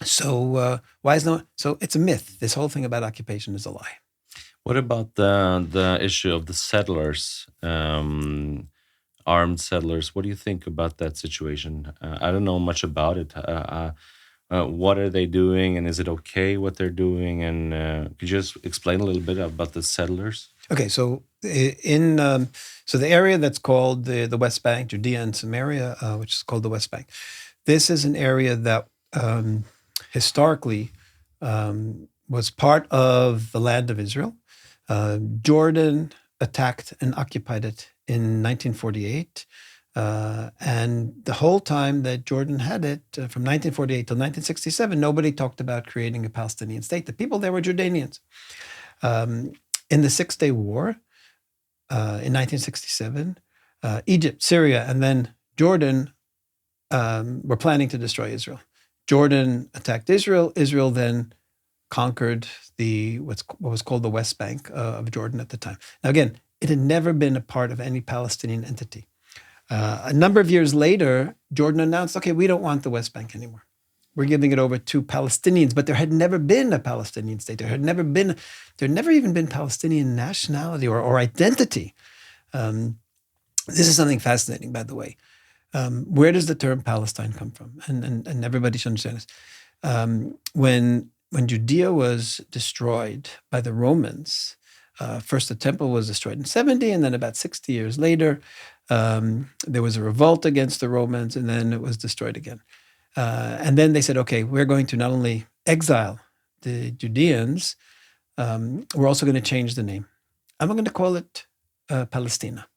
So why is no? So it's a myth. This whole thing about occupation is a lie. What about the issue of the settlers, armed settlers? What do you think about that situation? I don't know much about it. What are they doing, and is it okay what they're doing? And could you just explain a little bit about the settlers? Okay, so so the area that's called the West Bank, Judea and Samaria, which is called the West Bank, this is an area that historically was part of the land of Israel. Jordan attacked and occupied it in 1948. And the whole time that Jordan had it, from 1948 till 1967, nobody talked about creating a Palestinian state. The people there were Jordanians. In the Six-Day War in 1967, Egypt, Syria, and then Jordan were planning to destroy Israel. Jordan attacked Israel. Israel then conquered what was called the West Bank of Jordan at the time. Now, again, it had never been a part of any Palestinian entity. A number of years later, Jordan announced, okay, we don't want the West Bank anymore. We're giving it over to Palestinians, but there had never been a Palestinian state. There had never even been Palestinian nationality or identity. This is something fascinating, by the way. Where does the term Palestine come from? And everybody should understand this. When Judea was destroyed by the Romans, first the temple was destroyed in 70, and then about 60 years later, there was a revolt against the Romans, and then it was destroyed again. And then they said, okay, we're going to not only exile the Judeans, we're also going to change the name. And we're going to call it Palestina.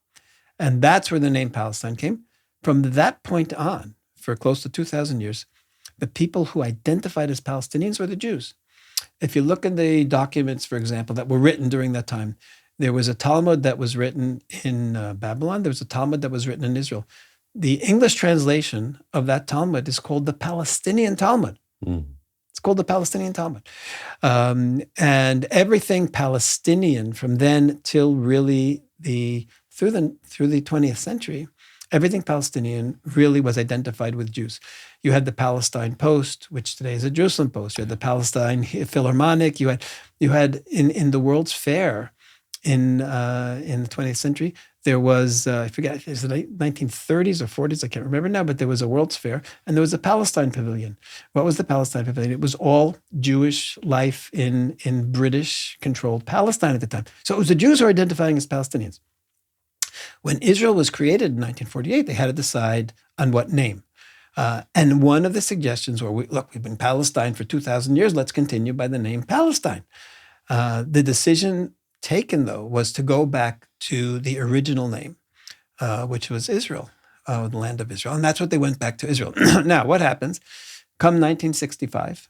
And that's where the name Palestine came. From that point on, for close to 2,000 years, the people who identified as Palestinians were the Jews. If you look in the documents, for example, that were written during that time, there was a Talmud that was written in Babylon. There was a Talmud that was written in Israel. The English translation of that Talmud is called the Palestinian Talmud. It's called the Palestinian Talmud. And everything Palestinian from then till really through the 20th century, everything Palestinian really was identified with Jews. You had the Palestine Post, which today is a Jerusalem Post. You had the Palestine Philharmonic. You had in the World's Fair in the 20th century, there was, I forget, it was the 1930s or 40s, I can't remember now, but there was a World's Fair, and there was a Palestine Pavilion. What was the Palestine Pavilion? It was all Jewish life in British-controlled Palestine at the time. So it was the Jews who were identifying as Palestinians. When Israel was created in 1948, they had to decide on what name. And one of the suggestions were, we've been Palestine for 2,000 years, let's continue by the name Palestine. The decision taken, though, was to go back to the original name, which was Israel, the land of Israel. And that's what they went back to Israel. Now, what happens? Come 1965,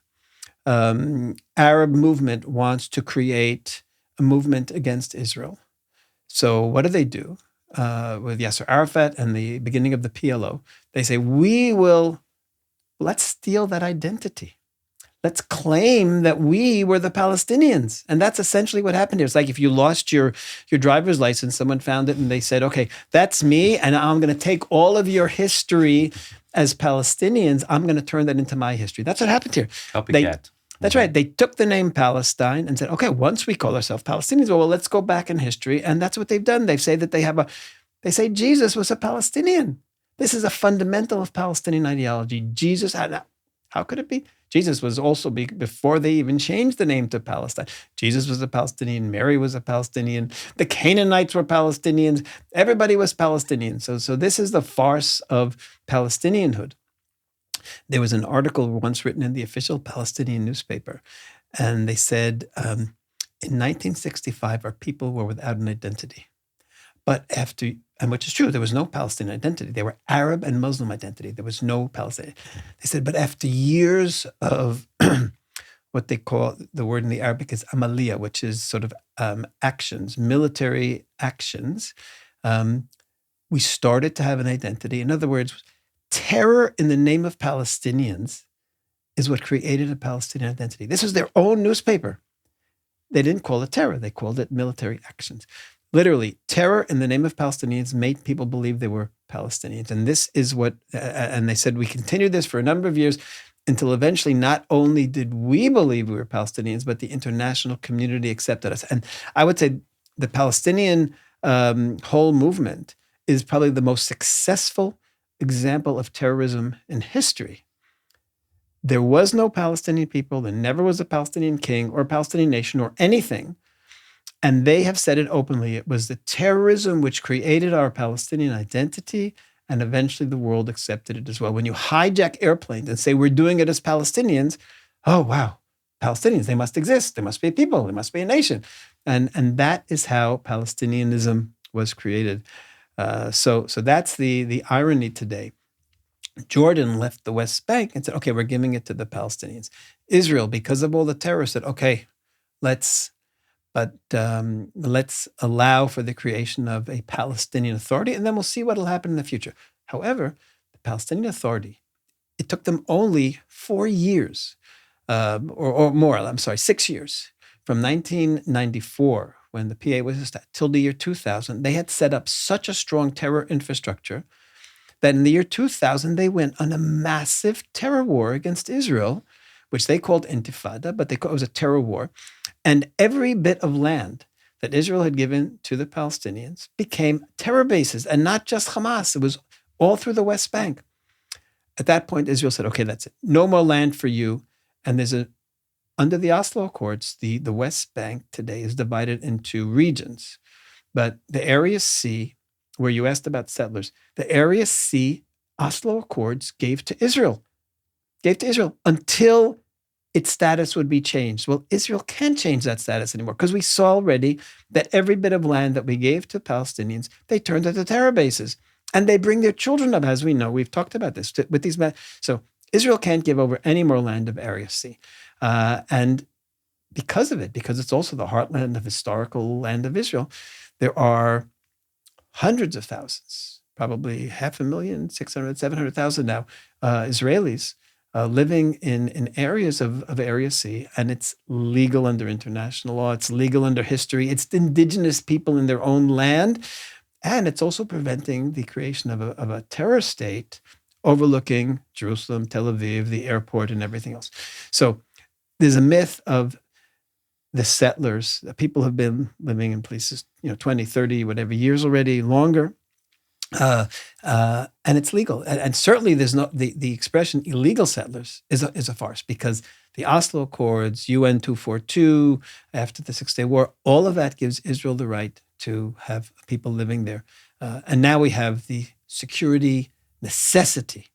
Arab movement wants to create a movement against Israel. So what do? With Yasser Arafat and the beginning of the PLO, they say, let's steal that identity. Let's claim that we were the Palestinians. And that's essentially what happened here. It's like if you lost your driver's license, someone found it and they said, okay, that's me, and I'm going to take all of your history as Palestinians. I'm going to turn that into my history. That's what happened here. Copycat. That's right. They took the name Palestine and said, okay, once we call ourselves Palestinians, well, let's go back in history. And that's what they've done. They say that they say Jesus was a Palestinian. This is a fundamental of Palestinian ideology. Jesus, how could it be? Jesus was also, before they even changed the name to Palestine, Jesus was a Palestinian, Mary was a Palestinian, the Canaanites were Palestinians, everybody was Palestinian. So this is the farce of Palestinianhood. There was an article once written in the official Palestinian newspaper, and they said, in 1965, our people were without an identity. But and which is true, there was no Palestinian identity. They were Arab and Muslim identity. There was no Palestinian. They said, but after years of what they call, the word in the Arabic is amalia, which is sort of actions, military actions. We started to have an identity. In other words, terror in the name of Palestinians is what created a Palestinian identity. This was their own newspaper. They didn't call it terror. They called it military actions. Literally, terror in the name of Palestinians made people believe they were Palestinians. And this is what, and they said, we continued this for a number of years until eventually not only did we believe we were Palestinians, but the international community accepted us. And I would say the Palestinian whole movement is probably the most successful example of terrorism in history. There was no Palestinian people. There never was a Palestinian king or a Palestinian nation or anything. And they have said it openly. It was the terrorism which created our Palestinian identity, and eventually the world accepted it as well. When you hijack airplanes and say we're doing it as Palestinians, oh, wow, Palestinians, they must exist. They must be a people. They must be a nation. And that is how Palestinianism was created. So that's the irony today. Jordan left the West Bank and said, okay, we're giving it to the Palestinians. Israel, because of all the terrorists, said, okay, let's allow for the creation of a Palestinian Authority, and then we'll see what will happen in the future. However, the Palestinian Authority, it took them only 4 years, or more, 6 years, from 1994, when the PA was established, till the year 2000. They had set up such a strong terror infrastructure that in the year 2000, they went on a massive terror war against Israel, which they called Intifada, but it was a terror war. And every bit of land that Israel had given to the Palestinians became terror bases, and not just Hamas. It was all through the West Bank. At that point, Israel said, okay, that's it. No more land for you. And under the Oslo Accords, the West Bank today is divided into regions. But the Area C, where you asked about settlers, the Area C, Oslo Accords gave to Israel until its status would be changed. Well, Israel can't change that status anymore because we saw already that every bit of land that we gave to Palestinians, they turned into terror bases. And they bring their children up, as we know. We've talked about this with these men. So Israel can't give over any more land of Area C. And because of it, because it's also the heartland of historical land of Israel, there are hundreds of thousands, probably 500,000, 600,000, 700,000 now, Israelis living in areas of Area C, and it's legal under international law. It's legal under history. It's indigenous people in their own land, and it's also preventing the creation of a terror state overlooking Jerusalem, Tel Aviv, the airport, and everything else. So there's a myth of the settlers. People have been living in places, 20, 30, whatever years already, longer. And it's legal. And certainly there's not the expression illegal settlers is a farce, because the Oslo Accords, UN 242, after the Six-Day War, all of that gives Israel the right to have people living there. And now we have the security necessity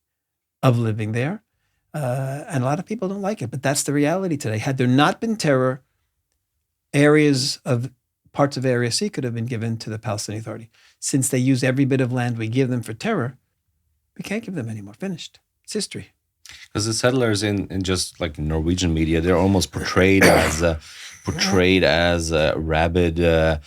of living there. And a lot of people don't like it, but that's the reality today. Had there not been terror, parts of Area C could have been given to the Palestinian Authority. Since they use every bit of land we give them for terror, we can't give them anymore. Finished. It's history. Because the settlers in just like Norwegian media, they're almost portrayed as rabid,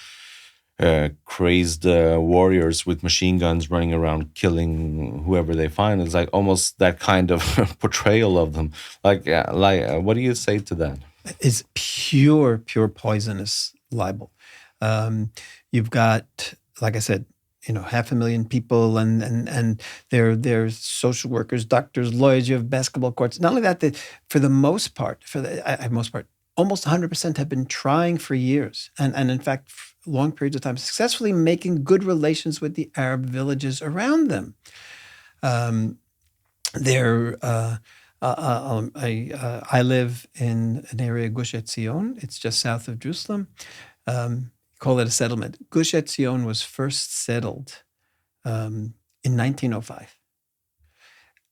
crazed warriors with machine guns running around killing whoever they find. It's like almost that kind of portrayal of them. Like, what do you say to that? It's pure poisonous libel. You've got, like I said, 500,000 people, and they're social workers, doctors, lawyers. You have basketball courts. Not only that, for the most part, almost 100% have been trying for years, and in fact, long periods of time, successfully making good relations with the Arab villages around them. I live in an area, Gush Etzion. It's just south of Jerusalem. Call it a settlement. Gush Etzion was first settled in 1905.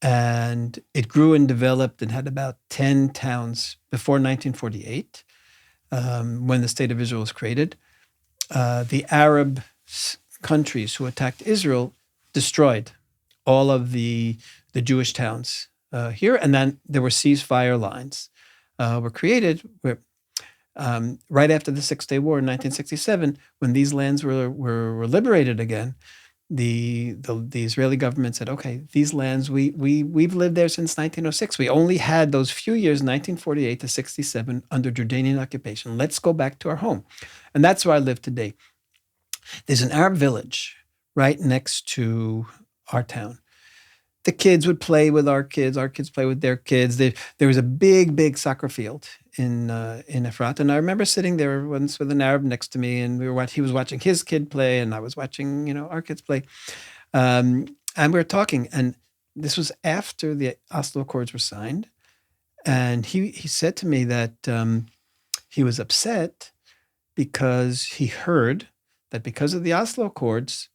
And it grew and developed and had about 10 towns before 1948, when the State of Israel was created. The Arab countries who attacked Israel destroyed all of the Jewish towns here. And then there were ceasefire lines. were created right after the Six-Day War in 1967, when these lands were liberated again. The Israeli government said, okay, these lands, we've lived there since 1906. We only had those few years, 1948 to 67, under Jordanian occupation. Let's go back to our home. And that's where I live today. There's an Arab village right next to our town. The kids would play with our kids play with their kids. There was a big soccer field in Efrat, and I remember sitting there once with an Arab next to me, and he was watching his kid play, and I was watching our kids play, and we were talking. And this was after the Oslo Accords were signed, and he said to me that he was upset because he heard that because of the Oslo Accords,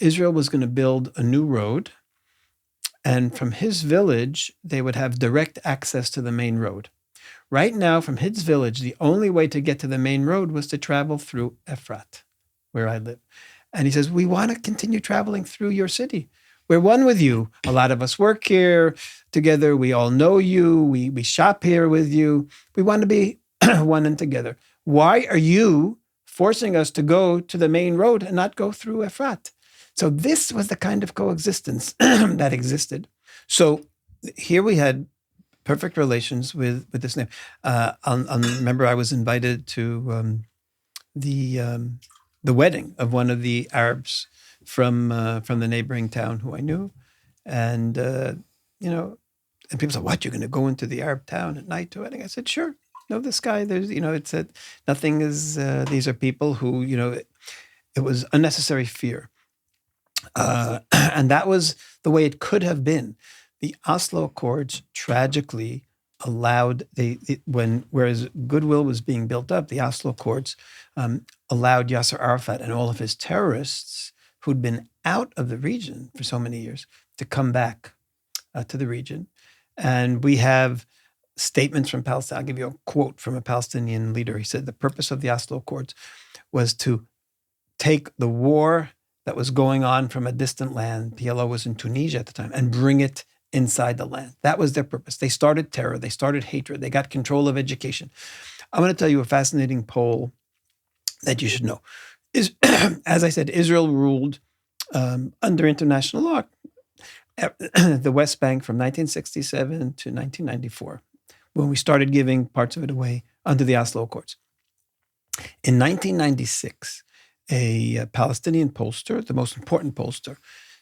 Israel was going to build a new road. And from his village, they would have direct access to the main road. Right now, from his village, the only way to get to the main road was to travel through Efrat, where I live. And he says, we want to continue traveling through your city. We're one with you. A lot of us work here together. We all know you. We shop here with you. We want to be one and together. Why are you forcing us to go to the main road and not go through Efrat? So this was the kind of coexistence that existed. So here we had perfect relations with this name. I'll remember I was invited to the wedding of one of the Arabs from the neighboring town who I knew, and and people said, "What? You're going to go into the Arab town at night to a wedding?" I said, "Sure. No, this guy. There's it said nothing is. These are people who it was unnecessary fear." And that was the way it could have been. The Oslo Accords tragically allowed whereas goodwill was being built up, the Oslo Accords allowed Yasser Arafat and all of his terrorists who'd been out of the region for so many years to come back to the region. And we have statements from Palestine. I'll give you a quote from a Palestinian leader. He said, the purpose of the Oslo Accords was to take the war that was going on from a distant land, PLO was in Tunisia at the time, and bring it inside the land. That was their purpose. They started terror. They started hatred. They got control of education. I'm going to tell you a fascinating poll that you should know. As I said, Israel ruled under international law the West Bank from 1967 to 1994, when we started giving parts of it away under the Oslo Accords. In 1996, a Palestinian pollster, the most important pollster,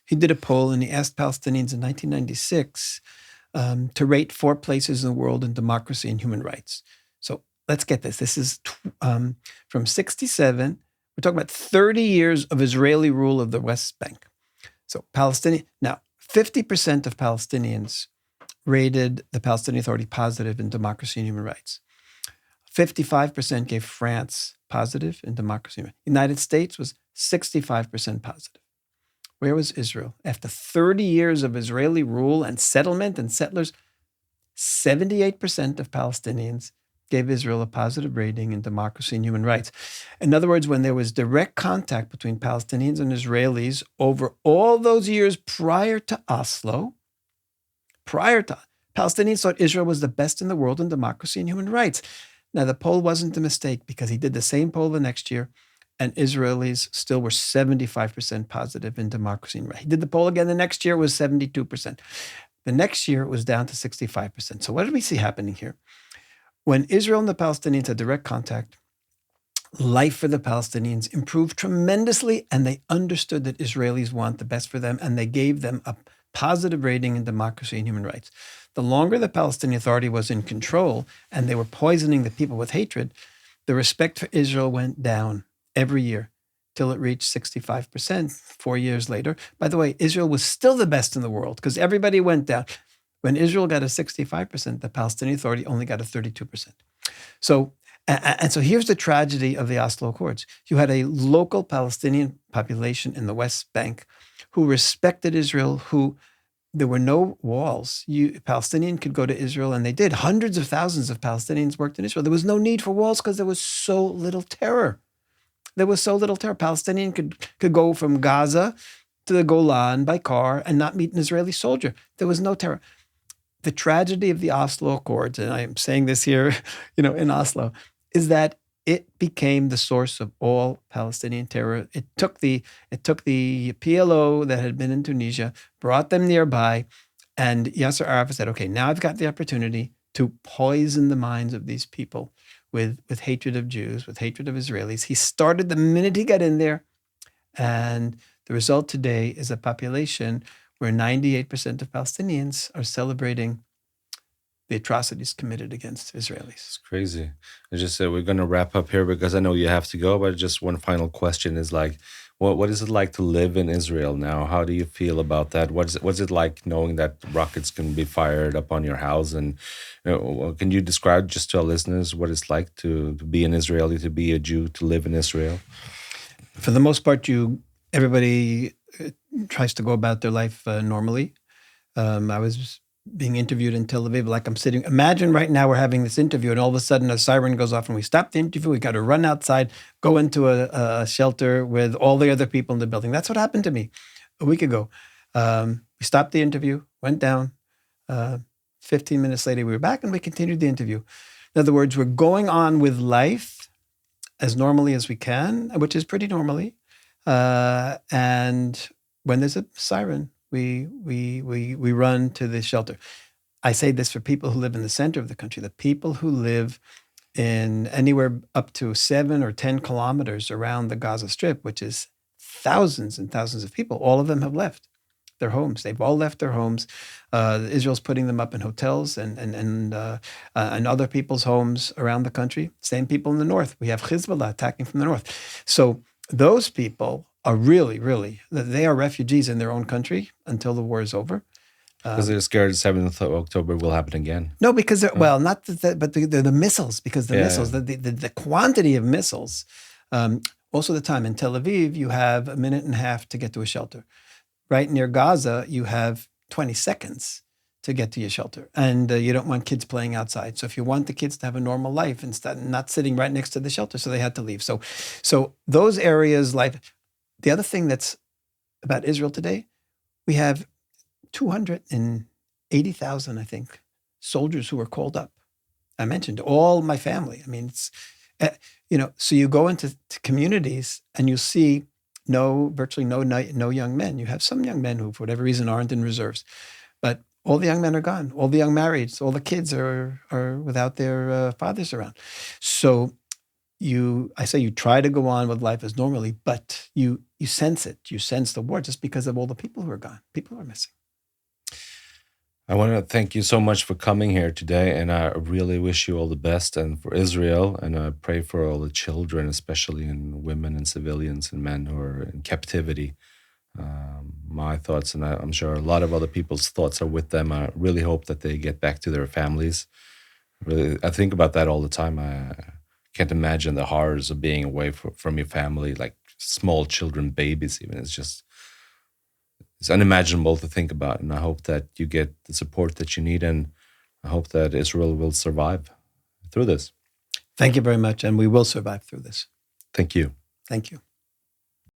he did a poll and he asked Palestinians in 1996 to rate 4 places in the world in democracy and human rights. So let's get this. This is from 67. We're talking about 30 years of Israeli rule of the West Bank. So now 50% of Palestinians rated the Palestinian Authority positive in democracy and human rights. 55% gave France positive in democracy. The United States was 65% positive. Where was Israel? After 30 years of Israeli rule and settlement and settlers, 78% of Palestinians gave Israel a positive rating in democracy and human rights. In other words, when there was direct contact between Palestinians and Israelis over all those years prior to Oslo, Palestinians thought Israel was the best in the world in democracy and human rights. Now, the poll wasn't a mistake because he did the same poll the next year, and Israelis still were 75% positive in democracy and rights. He did the poll again the next year, it was 72%. The next year, it was down to 65%. So what did we see happening here? When Israel and the Palestinians had direct contact, life for the Palestinians improved tremendously, and they understood that Israelis want the best for them, and they gave them a positive rating in democracy and human rights. The longer the Palestinian Authority was in control and they were poisoning the people with hatred, the respect for Israel went down every year till it reached 65% 4 years later. By the way, Israel was still the best in the world because everybody went down. When Israel got a 65%, the Palestinian Authority only got a 32%. So here's the tragedy of the Oslo Accords. You had a local Palestinian population in the West Bank who respected Israel, there were no walls. Palestinian could go to Israel, and they did. Hundreds of thousands of Palestinians worked in Israel. There was no need for walls because there was so little terror. Palestinian could go from Gaza to the Golan by car and not meet an Israeli soldier. There was no terror. the tragedy of the Oslo Accords, and I am saying this here, in Oslo, is that it became the source of all Palestinian terror. It took the PLO that had been in Tunisia, brought them nearby, and Yasser Arafat said, okay, now I've got the opportunity to poison the minds of these people with hatred of Jews, with hatred of Israelis. He started the minute he got in there, and the result today is a population where 98% of Palestinians are celebrating the atrocities committed against Israelis. It's crazy. I just said we're going to wrap up here because I know you have to go, but just one final question is like, what is it like to live in Israel now? How do you feel about that? What's it like knowing that rockets can be fired upon your house? And can you describe just to our listeners what it's like to be an Israeli, to be a Jew, to live in Israel? For the most part, everybody tries to go about their life normally. I was being interviewed in Tel Aviv, like I'm sitting. Imagine right now we're having this interview, and all of a sudden a siren goes off, and we stop the interview. We got to run outside, go into a shelter with all the other people in the building. That's what happened to me a week ago. We stopped the interview, went down. 15 minutes later, we were back, and we continued the interview. In other words, we're going on with life as normally as we can, which is pretty normally. And when there's a siren, we run to the shelter. I say this for people who live in the center of the country. The people who live in anywhere up to 7 or 10 kilometers around the Gaza Strip, which is thousands and thousands of people, all of them have left their homes. They've all left their homes. Israel's putting them up in hotels and other people's homes around the country. Same people in the north. We have Hezbollah attacking from the north. So those people are really, they are refugees in their own country until the war is over. Because they're scared 7th of October will happen again. No, because not but the missiles, because the missiles, the quantity of missiles. Most of the time in Tel Aviv, you have a minute and a half to get to a shelter. Right near Gaza, you have 20 seconds to get to your shelter. And you don't want kids playing outside. So if you want the kids to have a normal life, instead not sitting right next to the shelter, so they had to leave. So those areas, life. The other thing that's about Israel today, we have 280,000, I think, soldiers who were called up. I mentioned all my family. I mean, it's, so you go into communities and you see virtually no young men. You have some young men who, for whatever reason, aren't in reserves. But all the young men are gone. All the young marrieds, all the kids are without their fathers around. So I say you try to go on with life as normally, but you sense it. You sense the war just because of all the people who are gone. People are missing. I want to thank you so much for coming here today, and I really wish you all the best and for Israel, and I pray for all the children, especially and women and civilians and men who are in captivity. My thoughts, and I'm sure a lot of other people's thoughts are with them. I really hope that they get back to their families. Really, I think about that all the time. I can't imagine the horrors of being away from your family, like small children, babies even. It's unimaginable to think about. And I hope that you get the support that you need. And I hope that Israel will survive through this. Thank you very much. And we will survive through this. Thank you. Thank you.